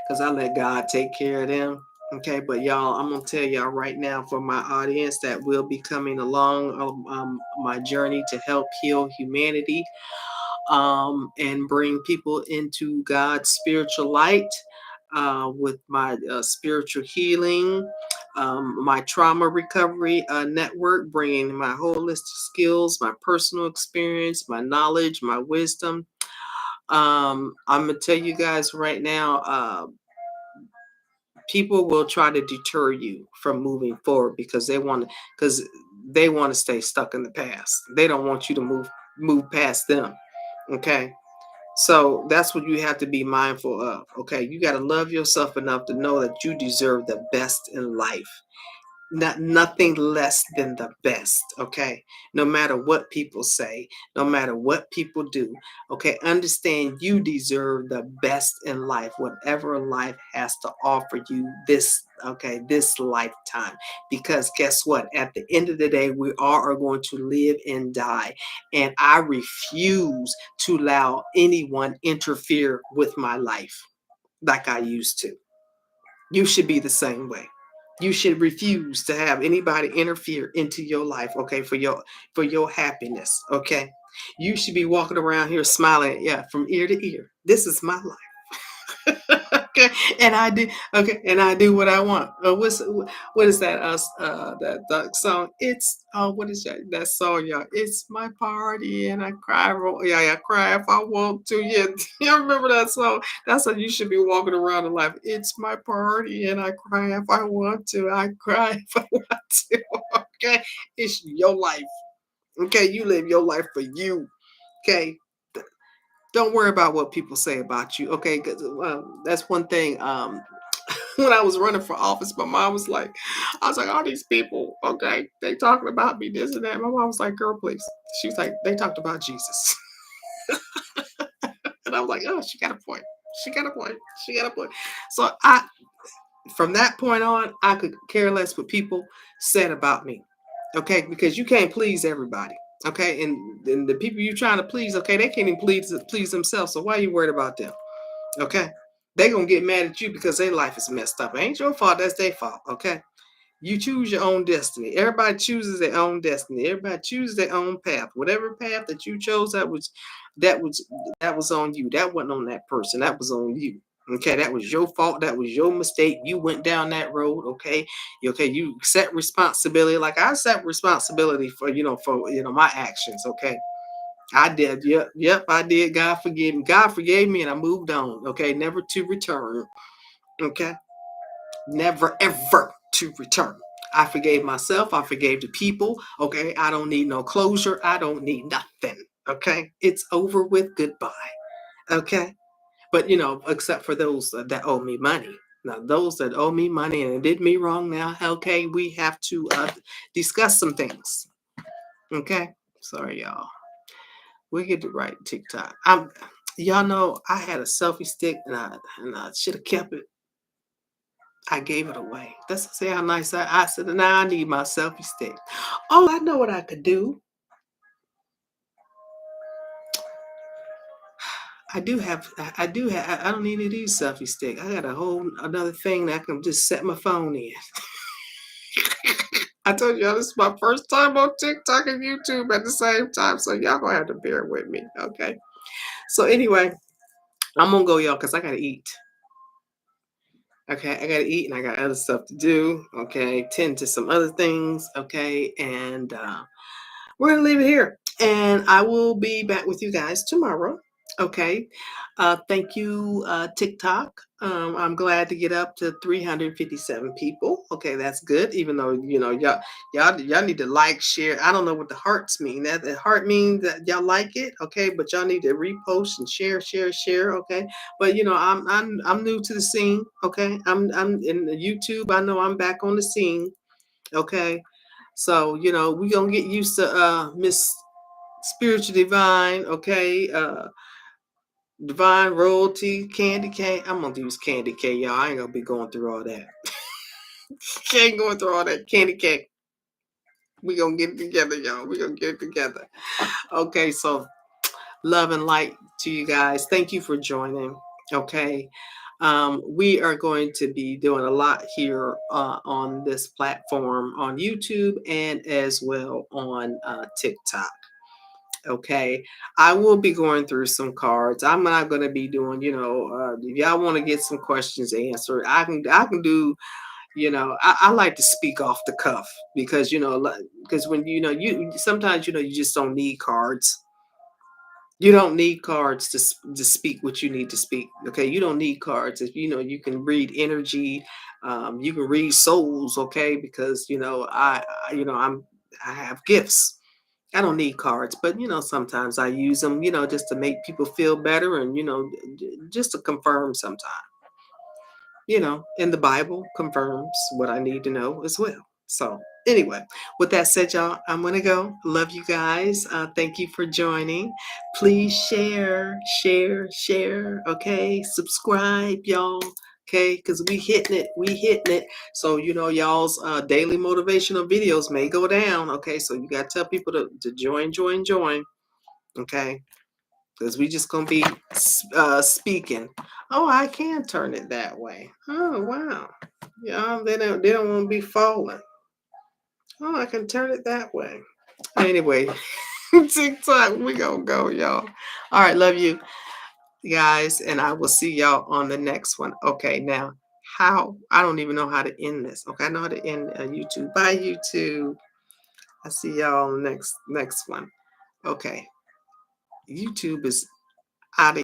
Because I let God take care of them. Okay, but y'all, I'm going to tell y'all right now, for my audience that will be coming along my journey to help heal humanity, and bring people into God's spiritual light, with my spiritual healing, my trauma recovery network, bringing my holistic skills, my personal experience, my knowledge, my wisdom. I'm going to tell you guys right now, people will try to deter you from moving forward because they want to stay stuck in the past. They don't want you to move past them. Okay. So that's what you have to be mindful of. Okay. You got to love yourself enough to know that you deserve the best in life. Nothing less than the best. Okay. No matter what people say, no matter what people do. Okay. Understand you deserve the best in life, whatever life has to offer you this lifetime. Because guess what? At the end of the day, we all are going to live and die. And I refuse to allow anyone interfere with my life like I used to. You should be the same way. You should refuse to have anybody interfere into your life, okay, for your happiness, okay? You should be walking around here smiling, yeah, from ear to ear. This is my life. Okay, and I do. Okay, and I do what I want. What is that? That song. It's what is that song, y'all? It's my party, and I cry. Yeah, I cry if I want to. Yeah, you remember that song? That's how you should be walking around in life. It's my party, and I cry if I want to. I cry if I want to. Okay, it's your life. Okay, you live your life for you. Okay, don't worry about what people say about you. Okay, because that's one thing. When I was running for office, my mom was like, I was like, all these people, okay, they talking about me, this and that. My mom was like, girl, please. She was like, they talked about Jesus. And I was like, oh, she got a point. She got a point. She got a point. So from that point on, I could care less what people said about me. Okay, because you can't please everybody. Okay, and the people you're trying to please, okay, they can't even please themselves. So why are you worried about them? Okay, they gonna get mad at you because their life is messed up. It ain't your fault. That's their fault. Okay, you choose your own destiny. Everybody chooses their own destiny. Everybody chooses their own path. Whatever path that you chose, that was that was on you. That wasn't on that person. That was on you. Okay, that was your fault. That was your mistake. You went down that road. Okay, you accept responsibility. Like I accept responsibility for my actions. Okay, I did. Yep, I did. God forgive me. God forgave me, and I moved on. Okay, never to return. Okay, never ever to return. I forgave myself. I forgave the people. Okay, I don't need no closure. I don't need nothing. Okay, it's over with. Goodbye. Okay, but except for those that owe me money. Now, those that owe me money and did me wrong now, okay, we have to discuss some things. Okay, sorry, y'all. We get the right TikTok. Y'all know I had a selfie stick and I should have kept it. I gave it away. That's say how nice I said. Now I need my selfie stick. Oh, I know what I could do. I don't need any of these selfie stick. I got a whole another thing that I can just set my phone in. I told y'all this is my first time on TikTok and YouTube at the same time, so y'all gonna have to bear with me, okay? So anyway, I'm gonna go, y'all, because I gotta eat. Okay, I gotta eat and I got other stuff to do. Okay, tend to some other things. Okay, and we're gonna leave it here. And I will be back with you guys tomorrow. Okay. Thank you, TikTok. I'm glad to get up to 357 people. Okay, that's good. Even though y'all need to like, share. I don't know what the hearts mean. That the heart means that y'all like it. Okay, but y'all need to repost and share, share, share. Okay, but I'm new to the scene. Okay, I'm in the YouTube. I know I'm back on the scene. Okay, so we gonna get used to Miss Spiritual Divine, okay, Divine Royalty, Candy K. I'm gonna use Candy K, y'all. I ain't gonna be going through all that. Ain't going through all that. Candy K. We gonna get it together, y'all. We gonna get it together. Okay, so love and light to you guys. Thank you for joining. Okay. We are going to be doing a lot here on this platform on YouTube and as well on TikTok. Okay, I will be going through some cards. I'm not going to be doing, if y'all want to get some questions answered, I can do, I like to speak off the cuff because, because when, you sometimes, you just don't need cards. You don't need cards to speak what you need to speak. Okay, you don't need cards. If you can read energy, you can read souls. Okay, because I have gifts. I don't need cards, but sometimes I use them, just to make people feel better and just to confirm sometimes. And the Bible confirms what I need to know as well. So anyway, with that said, y'all, I'm gonna go. Love you guys. Thank you for joining. Please share, share, share. Okay, subscribe, y'all. Okay, because we hitting it. We hitting it. So y'all's daily motivational videos may go down. Okay, so you gotta tell people to join, join, join. Okay, because we just gonna be speaking. Oh, I can turn it that way. Oh wow, yeah, they don't want to be falling. Oh, I can turn it that way. Anyway, TikTok, we gonna go, y'all. All right, love you. guys, and I will see y'all on the next one. Okay, now how I don't even know how to end this. Okay, I know how to end YouTube. Bye, YouTube. I see y'all on the next one. Okay, YouTube is out of